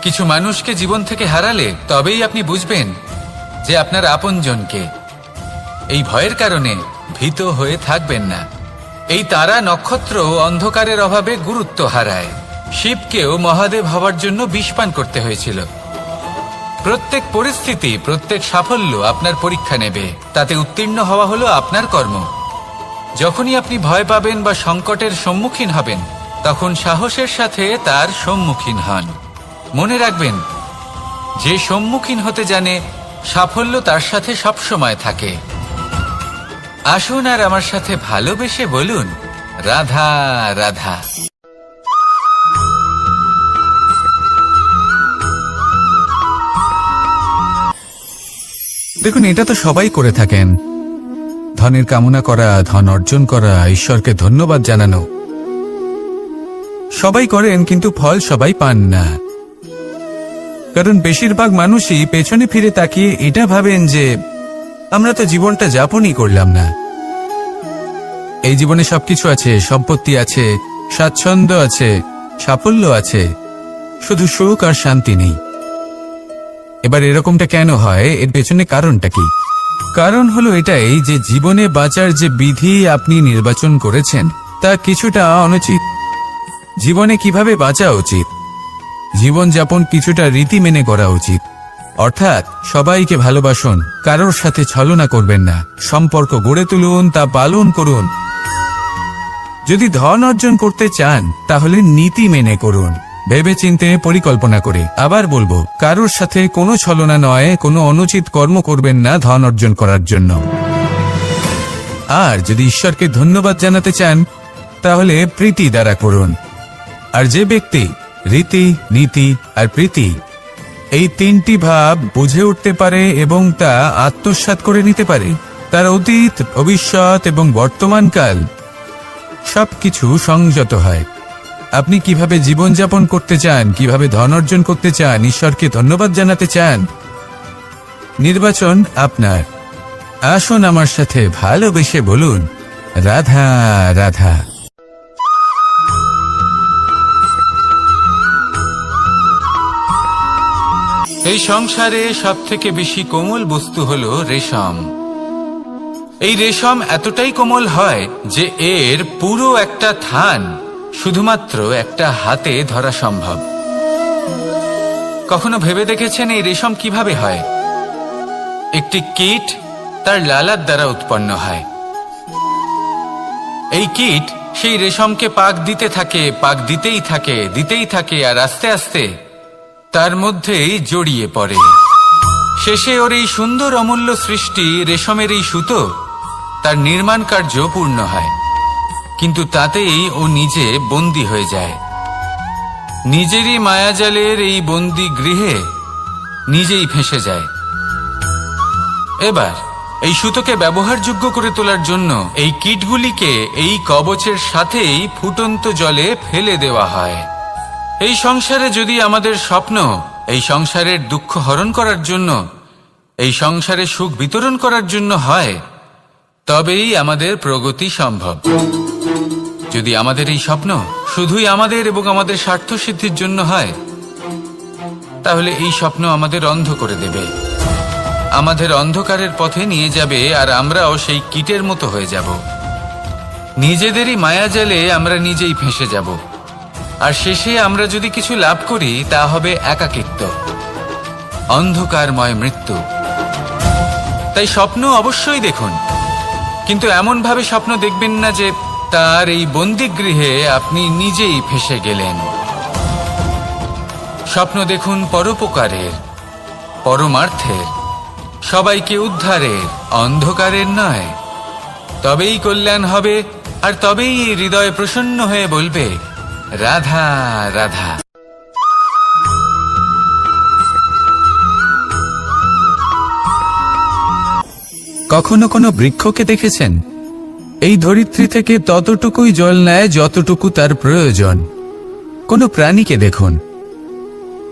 কিছু মানুষকে জীবন থেকে হারালে তবেই আপনি বুঝবেন যে আপনার আপনজনকে। এই ভয়ের কারণে ভীত হয়ে থাকবেন না। এই তারা নক্ষত্র অন্ধকারের অভাবে গুরুত্ব হারায়। শিবকেও মহাদেব হওয়ার জন্য বিষপান করতে হয়েছিল। প্রত্যেক পরিস্থিতি, প্রত্যেক সাফল্য আপনার পরীক্ষা নেবে, তাতে উত্তীর্ণ হওয়া হলো আপনার কর্ম। যখনই আপনি ভয় পাবেন বা সংকটের সম্মুখীন হবেন, তখন সাহসের সাথে তার সম্মুখীন হন। মনে রাখবেন, যে সম্মুখীন হতে জানে সাফল্য তার সাথে সবসময় থাকে। আসুন আর আমার সাথে ভালোবেসে বলুন, রাধা রাধা। দেখুন, এটা তো সবাই করে থাকেন। ধনের কামনা করা, ধন অর্জন করা, ঈশ্বরকে ধন্যবাদ জানানো, সবাই করেন, কিন্তু ফল সবাই পান না। কারণ বেশিরভাগ মানুষই পেছনে ফিরে তাকিয়ে এটা ভাবেন যে আমরা তো জীবনটা যাপনই করলাম না। এই জীবনে সবকিছু আছে, সম্পত্তি আছে, স্বাচ্ছন্দ্য আছে, সাফল্য আছে, শুধু সুখ আর শান্তি নেই। এবার এরকমটা কেন হয়, এর পেছনে কারণটা কি? কারণ হলো এটাই যে জীবনে বাঁচার যে বিধি আপনি নির্বাচন করেছেন তা কিছুটা অনুচিত। জীবনে কিভাবে বাঁচা উচিত, জীবনযাপন কিছুটা রীতি মেনে করা উচিত। অর্থাৎ সবাইকে ভালোবাসুন, কারোর সাথে ছলনা করবেন না, সম্পর্ক গড়ে তুলুন, তা পালন করুন। যদি ধন অর্জন করতে চান তাহলে নীতি মেনে করুন, ভেবেচিন্তে পরিকল্পনা করে। আবার বলবো, কারোর সাথে কোনো ছলনা নয়, কোনো অনুচিত কর্ম করবেন না ধন অর্জন করার জন্য। আর যদি ঈশ্বরকে ধন্যবাদ জানাতে চান তাহলে প্রীতি দ্বারা করুন। আর যে ব্যক্তি রীতি, নীতি আর প্রীতি এই তিনটি ভাব বুঝে উঠতে পারে এবং তা আত্মসাৎ করে নিতে পারে, তার অতীত, ভবিষ্যৎ এবং বর্তমানকাল সবকিছু সংযত হয়। আপনি কিভাবে জীবনযাপন করতে চান, কিভাবে ধন অর্জন করতে চান, ঈশ্বরকে ধন্যবাদ জানাতে চান, নির্বাচন আপনার। আসুন আমার সাথে ভালোবেসে বলুন, রাধা রাধা। এই সংসারে সবথেকে বেশি কোমল বস্তু হলো রেশম। এই রেশম এতটাই কোমল হয় যে এর পুরো একটা থান শুধুমাত্র একটা হাতে ধরা সম্ভব। কখনো ভেবে দেখেছেন এই রেশম কিভাবে হয়? একটি কীট তার লালার দ্বারা উৎপন্ন হয়। এই কীট সেই রেশমকে পাক দিতে থাকে, পাক দিতেই থাকে আর আস্তে আস্তে তার মধ্যেই জড়িয়ে পড়ে। শেষে ওর এই সুন্দর অমূল্য সৃষ্টি রেশমের এই সুতো তার নির্মাণ কার্য পূর্ণ হয়, কিন্তু তাতেই ও নিজে বন্দী হয়ে যায়। নিজেরই মায়াজালের এই বন্দী গৃহে নিজেই ফেঁসে যায়। এবার এই সুতোকে ব্যবহারযোগ্য করে তোলার জন্য এই কীটগুলিকে এই কবচের সাথেই ফুটন্ত জলে ফেলে দেওয়া হয়। এই সংসারে যদি আমাদের স্বপ্ন এই সংসারের দুঃখ হরণ করার জন্য, এই সংসারে সুখ বিতরণ করার জন্য হয়, তবেই আমাদের প্রগতি সম্ভব। যদি আমাদের এই স্বপ্ন শুধুই আমাদের এবং আমাদের স্বার্থ সিদ্ধির জন্য হয়, তাহলে এই স্বপ্ন আমাদের অন্ধ করে দেবে, আমাদের অন্ধকারের পথে নিয়ে যাবে, আর আমরাও সেই কীটের মতো হয়ে যাব। নিজেদেরই মায়াজালে আমরা নিজেই ফেঁসে যাব, আর শেষে আমরা যদি কিছু লাভ করি তা হবে একাকিত্ব, অন্ধকারময় মৃত্যু। তাই স্বপ্ন অবশ্যই দেখুন, কিন্তু এমন ভাবে স্বপ্ন দেখবেন না যে তার এই বন্দিগৃহে আপনি নিজেই ফেঁসে গেলেন। স্বপ্ন দেখুন পরোপকারের, পরমার্থের, সবাইকে উদ্ধারের, অন্ধকারের নয়। তবেই কল্যাণ হবে, আর তবেই এই হৃদয় প্রসন্ন হয়ে বলবে, রাধা রাধা। কখনো কোনো বৃক্ষকে দেখেছেন? এই ধরিত্রী থেকে ততটুকুই জল নেয় যতটুকু তার প্রয়োজন। কোনো প্রাণীকে দেখুন,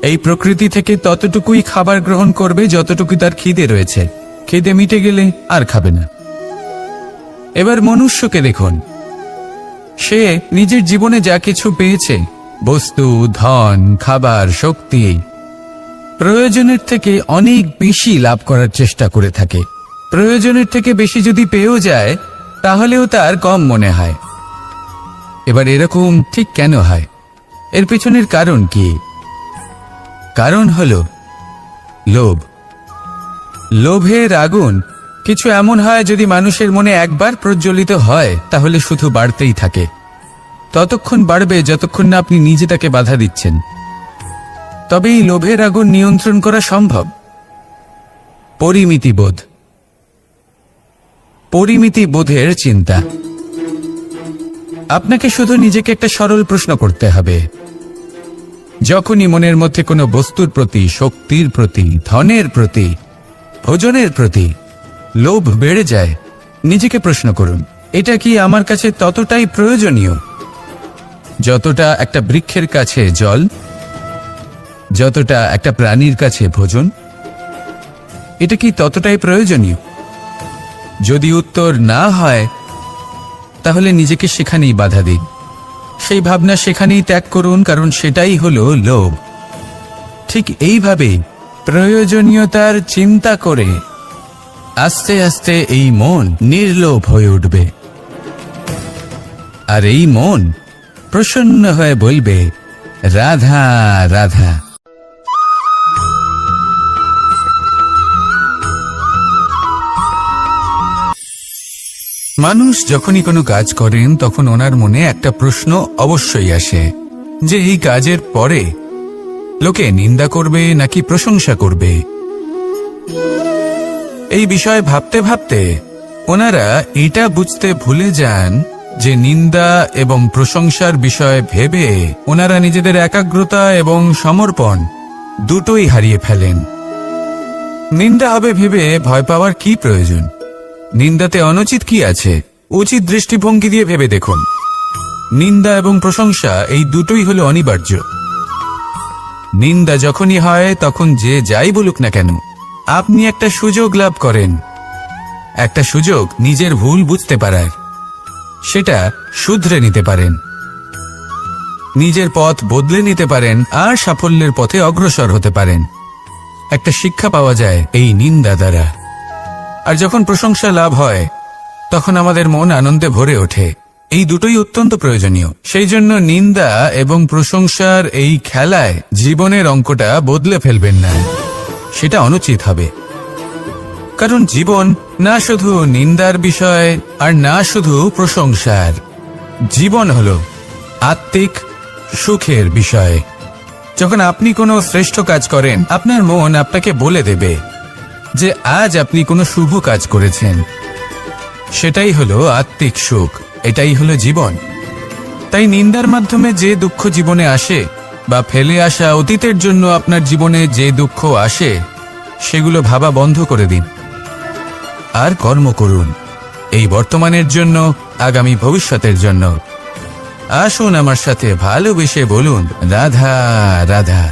এই প্রকৃতি থেকে ততটুকুই খাবার গ্রহণ করবে যতটুকু তার খিদে রয়েছে। খিদে মিটে গেলে আর খাবে না। এবার মনুষ্যকে দেখুন, সে নিজের জীবনে যা কিছু পেয়েছে, বস্তু, ধন, খাবার, শক্তি, প্রয়োজনের থেকে অনেক বেশি লাভ করার চেষ্টা করে থাকে। প্রয়োজনের থেকে বেশি যদি পেয়েও যায় তাহলেও তার কম মনে হয়। এবার এরকম ঠিক কেন হয়? এর পেছনের কারণ কি? কারণ হলো লোভ। লোভের আগুন কিছু এমন হয়, যদি মানুষের মনে একবার প্রজ্বলিত হয় তাহলে শুধু বাড়তেই থাকে। ততক্ষণ বাড়বে যতক্ষণ না আপনি নিজে তাকে বাধা দিচ্ছেন। তবে এই লোভের আগুন নিয়ন্ত্রণ করা সম্ভব। পরিমিতিবোধ, পরিমিতিবোধের চিন্তা। আপনাকে শুধু নিজেকে একটা সরল প্রশ্ন করতে হবে। যখনই মনের মধ্যে কোনো বস্তুর প্রতি, শক্তির প্রতি, ধনের প্রতি, ভোজনের প্রতি লোভ বেড়ে যায়, নিজেকে প্রশ্ন করুন, এটা কি আমার কাছে ততটাই প্রয়োজনীয় যতটা একটা বৃক্ষের কাছে জল, যতটা একটা প্রাণীর কাছে ভোজন? এটা কি ততটাই প্রয়োজনীয়? যদি উত্তর না হয় তাহলে নিজেকে সেখানেই বাধা দিন, সেই ভাবনা সেখানেই ত্যাগ করুন, কারণ সেটাই হলো লোভ। ঠিক এইভাবেই প্রয়োজনীয়তার চিন্তা করে আস্তে আস্তে এই মন নির্লোভ হয়ে উঠবে, আর এই মন প্রসন্ন হয়ে বলবে, রাধা রাধা। মানুষ যখনই কোনো কাজ করেন তখন ওনার মনে একটা প্রশ্ন অবশ্যই আসে যে এই কাজের পরে লোকে নিন্দা করবে নাকি প্রশংসা করবে। এই বিষয়ে ভাবতে ভাবতে ওনারা এটা বুঝতে ভুলে যান যে নিন্দা এবং প্রশংসার বিষয়ে ভেবে ওনারা নিজেদের একাগ্রতা এবং সমর্পণ দুটোই হারিয়ে ফেলেন। নিন্দা হবে ভেবে ভয় পাওয়ার কি প্রয়োজন? নিন্দাতে অনুচিত কি আছে? উচিত দৃষ্টিভঙ্গি দিয়ে ভেবে দেখুন। নিন্দা এবং প্রশংসা এই দুটোই হলো অনিবার্য। নিন্দা যখনই হয় তখন যে যাই বলুক না কেন, আপনি একটা সুযোগ লাভ করেন, একটা সুযোগ নিজের ভুল বুঝতে পারার, সেটা শুধরে নিতে পারেন, নিজের পথ বদলে নিতে পারেন আর সাফল্যের পথে অগ্রসর হতে পারেন। একটা শিক্ষা পাওয়া যায় এই নিন্দা দ্বারা। আর যখন প্রশংসা লাভ হয় তখন আমাদের মন আনন্দে ভরে ওঠে। এই দুটোই অত্যন্ত প্রয়োজনীয়। সেই জন্য নিন্দা এবং প্রশংসার এই খেলায় জীবনের অঙ্কটা বদলে ফেলবেন না, সেটা অনুচিত হবে। কারণ জীবন না শুধু নিন্দার বিষয় আর না শুধু প্রশংসার, জীবন হলো আত্মিক সুখের বিষয়। যখন আপনি কোনো শ্রেষ্ঠ কাজ করেন, আপনার মন আপনাকে বলে দেবে যে আজ আপনি কোনো শুভ কাজ করেছেন। সেটাই হলো আত্মিক সুখ, এটাই হলো জীবন। তাই নিন্দার মাধ্যমে যে দুঃখ জীবনে আসে বা ফেলে আসা অতীতের জন্য আপনার জীবনে যে দুঃখ আসে, সেগুলো ভাবা বন্ধ করে দিন আর কর্ম করুন এই বর্তমানের জন্য, আগামী ভবিষ্যতের জন্য। আসুন আমার সাথে ভালোবেসে বলুন, রাধা রাধা।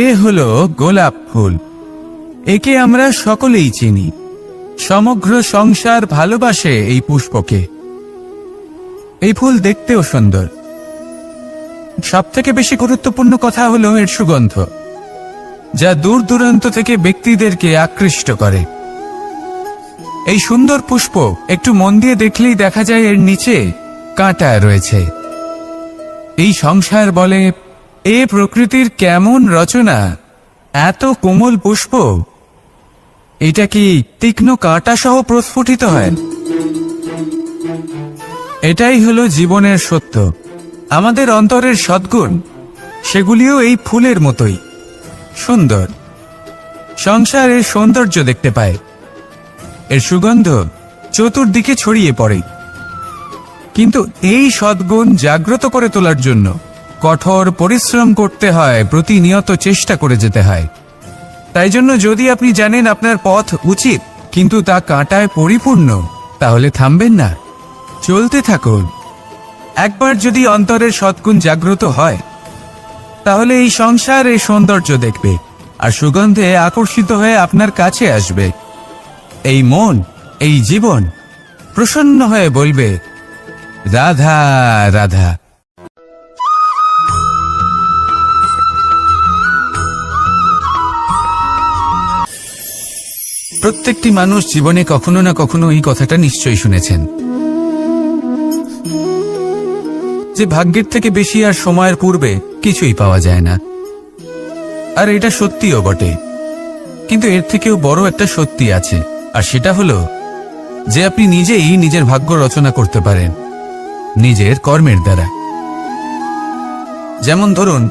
এ হলো গোলাপ ফুল। একে আমরা সকলেই চিনি। সমগ্র সংসার ভালোবাসে এই পুষ্পকে। এই ফুল দেখতেও সুন্দর। সবথেকে বেশি গুরুত্বপূর্ণ কথা হলো এর সুগন্ধ, যা দূর দূরান্ত থেকে ব্যক্তিদেরকে আকৃষ্ট করে। এই সুন্দর পুষ্প একটু মন দিয়ে দেখলেই দেখা যায় এর নিচে কাঁটা রয়েছে। এই সংসার বলে, এ প্রকৃতির কেমন রচনা, এত কোমল পুষ্প, এটা কি তীক্ষ্ণ কাঁটা সহ প্রস্ফুটিত হয়? এটাই হলো জীবনের সত্য। আমাদের অন্তরের সদ্গুণ, সেগুলিও এই ফুলের মতোই সুন্দর। সংসারের সৌন্দর্য দেখতে পায়, এর সুগন্ধ চতুর্দিকে ছড়িয়ে পড়ে। কিন্তু এই সদ্গুণ জাগ্রত করে তোলার জন্য কঠোর পরিশ্রম করতে হয়, প্রতিনিয়ত চেষ্টা করে যেতে হয়। তাই জন্য যদি আপনি জানেন আপনার পথ উচিত কিন্তু তা কাঁটায় পরিপূর্ণ, তাহলে থামবেন না, চলতে থাকুন। একবার যদি অন্তরের সদ্গুণ জাগ্রত হয়, তাহলে এই সংসার এই সৌন্দর্য দেখবে আর সুগন্ধে আকর্ষিত হয়ে আপনার কাছে আসবে। এই মন, এই জীবন প্রসন্ন হয়ে বলবে, রাধা রাধা। প্রত্যেকটি মানুষ জীবনে কখনো না কখনো এই কথাটা নিশ্চয়ই শুনেছেন যে ভাগ্যের থেকে বেশি আর সময়ের পূর্বে কিছুই পাওয়া যায় না। আর এটা সত্যিও বটে, কিন্তু এর থেকেও বড় একটা সত্যি আছে, আর সেটা হলো যে আপনি নিজেই নিজের ভাগ্য রচনা করতে পারেন নিজের কর্মের দ্বারা। যেমন ধরুন,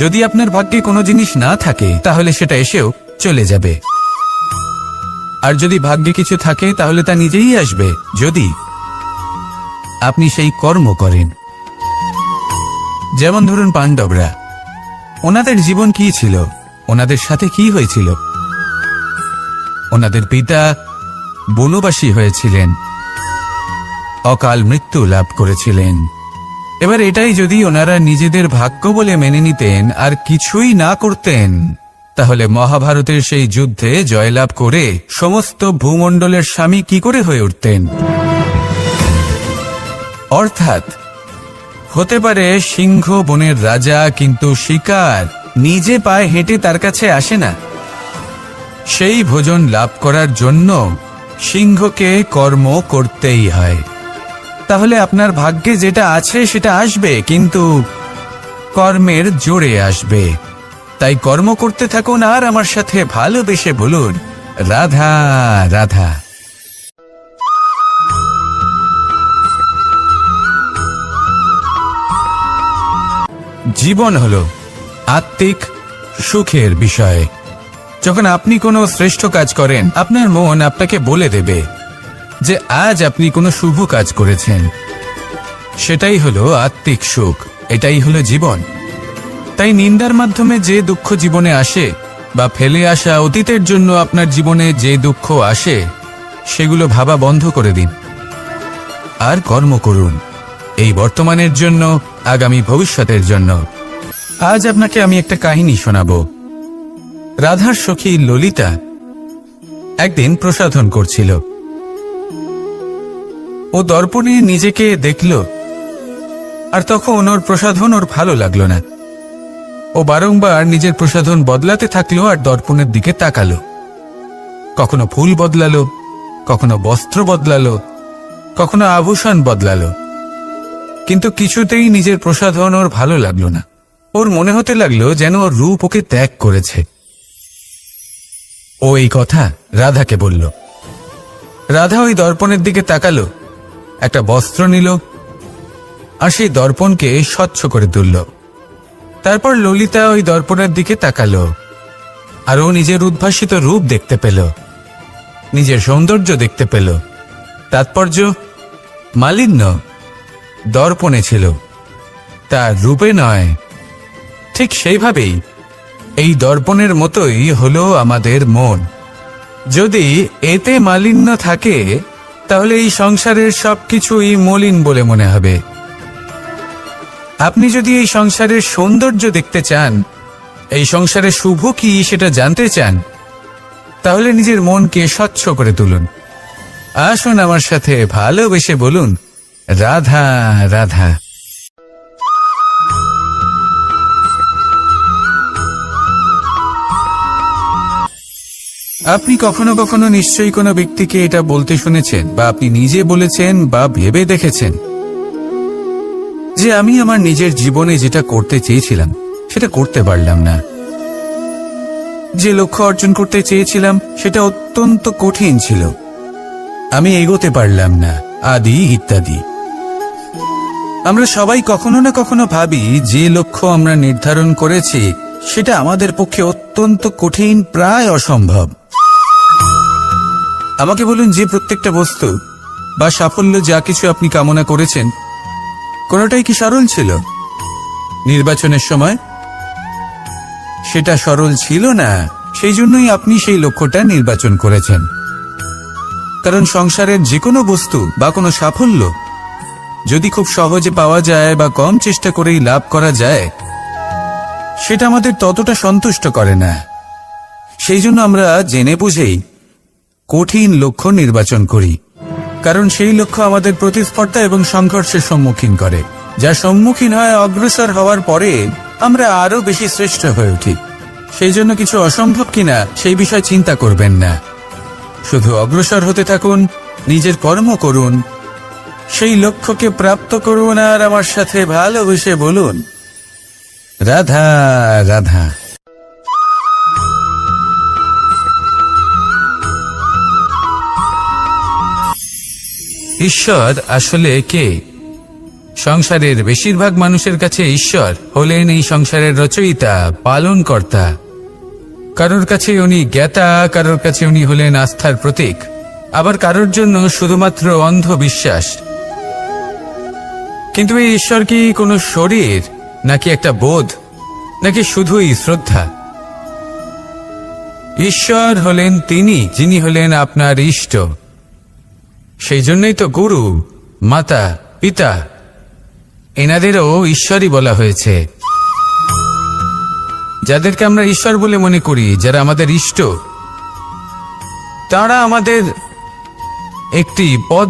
যদি আপনার ভাগ্যে কোনো জিনিস না থাকে তাহলে সেটা এসেও চলে যাবে, আর যদি ভাগ্যে কিছু থাকে তাহলে তা নিজেই আসবে, যদি আপনি সেই কর্ম করেন। যেমন ধরুন পাণ্ডবরা, ওনাদের জীবন কি ছিল, ওনাদের সাথে কি হয়েছিল? ওনাদের পিতা বনবাসী হয়েছিলেন, অকাল মৃত্যু লাভ করেছিলেন। এবার এটাই যদি ওনারা নিজেদের ভাগ্য বলে মেনে নিতেন আর কিছুই না করতেন, তাহলে মহাভারতের সেই যুদ্ধে জয়লাভ করে সমস্ত ভূমণ্ডলের স্বামী কি করে হয়ে উঠতেন? অর্থাৎ হতে পারে সিংহ বনের রাজা, কিন্তু শিকার নিজে পায়ে হেঁটে তার কাছে আসে না। সেই ভোজন লাভ করার জন্য সিংহকে কর্ম করতেই হয়। তাহলে আপনার ভাগ্যে যেটা আছে সেটা আসবে, কিন্তু কর্মের জোরে আসবে। তাই কর্ম করতে থাকুন আর আমার সাথে ভালোবেসে বলুন, রাধা রাধা। জীবন হলো আত্মিক সুখের বিষয়। যখন আপনি কোনো শ্রেষ্ঠ কাজ করেন, আপনার মন আপনাকে বলে দেবে যে আজ আপনি কোনো শুভ কাজ করেছেন। সেটাই হলো আত্মিক সুখ, এটাই হলো জীবন। তাই নিন্দার মাধ্যমে যে দুঃখ জীবনে আসে, বা ফেলে আসা অতীতের জন্য আপনার জীবনে যে দুঃখ আসে, সেগুলো ভাবা বন্ধ করে দিন আর কর্ম করুন এই বর্তমানের জন্য, আগামী ভবিষ্যতের জন্য। আজ আপনাকে আমি একটা কাহিনী শোনাবো। রাধার সখী ললিতা একদিন প্রসাধন করছিল। ও দর্পণে নিজেকে দেখল, আর তখন ওর প্রসাধন ওর ভালো লাগলো না। ও বারংবার নিজের প্রসাধন বদলাতে থাকলো আর দর্পণের দিকে তাকালো। কখনো ফুল বদলালো, কখনো বস্ত্র বদলালো, কখনো আভূষণ বদলালো, কিন্তু কিছুতেই নিজের প্রসাধন ওর ভালো লাগলো না। ওর মনে হতে লাগলো যেন ওর রূপ ওকে ত্যাগ করেছে। ও এই কথা রাধাকে বলল। রাধা ওই দর্পণের দিকে তাকালো, একটা বস্ত্র নিল আর সেই দর্পণকে স্বচ্ছ করে তুলল। তারপর ললিতা ওই দর্পণের দিকে তাকালো আর ও নিজের উদ্ভাসিত রূপ দেখতে পেল, নিজের সৌন্দর্য দেখতে পেল। তাৎপর্য মালিন্য দর্পণে ছিল, তার রূপে নয়। ঠিক সেইভাবেই এই দর্পণের মতোই হলো আমাদের মন। যদি এতে মালিন্য থাকে, তাহলে এই সংসারের সবকিছুই মলিন বলে মনে হবে। আপনি যদি এই সংসারের সৌন্দর্য দেখতে চান, এই সংসারে শুভ কি সেটা জানতে চান, তাহলে নিজের মনকে স্বচ্ছ করে তুলুন। আসুন আমার সাথে ভালোবেসে বলুন, রাধা রাধা। আপনি কখনো কখনো নিশ্চয়ই কোনো ব্যক্তিকে এটা বলতে শুনেছেন, বা আপনি নিজে বলেছেন বা ভেবে দেখেছেন যে আমি আমার নিজের জীবনে যেটা করতে চেয়েছিলাম সেটা করতে পারলাম না, যে লক্ষ্য অর্জন করতে চেয়েছিলাম সেটা অত্যন্ত কঠিন ছিল, আমি এগোতে পারলাম না, আদি ইত্যাদি। আমরা সবাই কখনো না কখনো ভাবি যে লক্ষ্য আমরা নির্ধারণ করেছি সেটা আমাদের পক্ষে অত্যন্ত কঠিন, প্রায় অসম্ভব। আমাকে বলুন, যে প্রত্যেকটা বস্তু বা সাফল্য যা কিছু আপনি কামনা করেছেন, কোনোটাই কি সরল ছিল? নির্বাচনের সময় সেটা সরল ছিল না, সেই জন্যই আপনি সেই লক্ষ্যটা নির্বাচন করেছেন। কারণ সংসারের যে কোনো বস্তু বা কোনো সাফল্য যদি খুব সহজে পাওয়া যায় বা কম চেষ্টা করেই লাভ করা যায়, সেটা আমাদের ততটা সন্তুষ্ট করে না। সেই জন্য আমরা জেনে বুঝেই কঠিন লক্ষ্য নির্বাচন করি, কারণ সেই লক্ষ্য আমাদের প্রতিস্পর্ধা এবং সংঘর্ষের সম্মুখীন করে, যা সম্মুখীন হয় অগ্রসর হওয়ার পরে আমরা আরো বেশি শ্রেষ্ঠ হয়ে উঠি। সেই জন্য কিছু অসম্ভব কিনা সেই বিষয় চিন্তা করবেন না, শুধু অগ্রসর হতে থাকুন, নিজের কর্ম করুন, সেই লক্ষ্যকে প্রাপ্ত করুন আর আমার সাথে ভালোবেসে বলুন, রাধা রাধা। ঈশ্বর আসলে কে? সংসারের বেশিরভাগ মানুষের কাছে ঈশ্বর হলেন এই সংসারের রচয়িতা, পালনকর্তা। কারোর কাছে উনি জ্ঞাতা, কারোর কাছে উনি হলেন আস্থার প্রতীক, আবার কারোর জন্য শুধুমাত্র অন্ধবিশ্বাস। কিন্তু এই ঈশ্বর কি কোনো শরীর, নাকি একটা বোধ, নাকি শুধুই শ্রদ্ধা? ঈশ্বর হলেন তিনি যিনি হলেন আপনার ইষ্ট। সেই জন্যই তো গুরু, মাতা, পিতা এনাদেরও ঈশ্বরই বলা হয়েছে। যাদেরকে আমরা ঈশ্বর বলে মনে করি, যারা আমাদের ইষ্ট, তারা আমাদের একটি পথ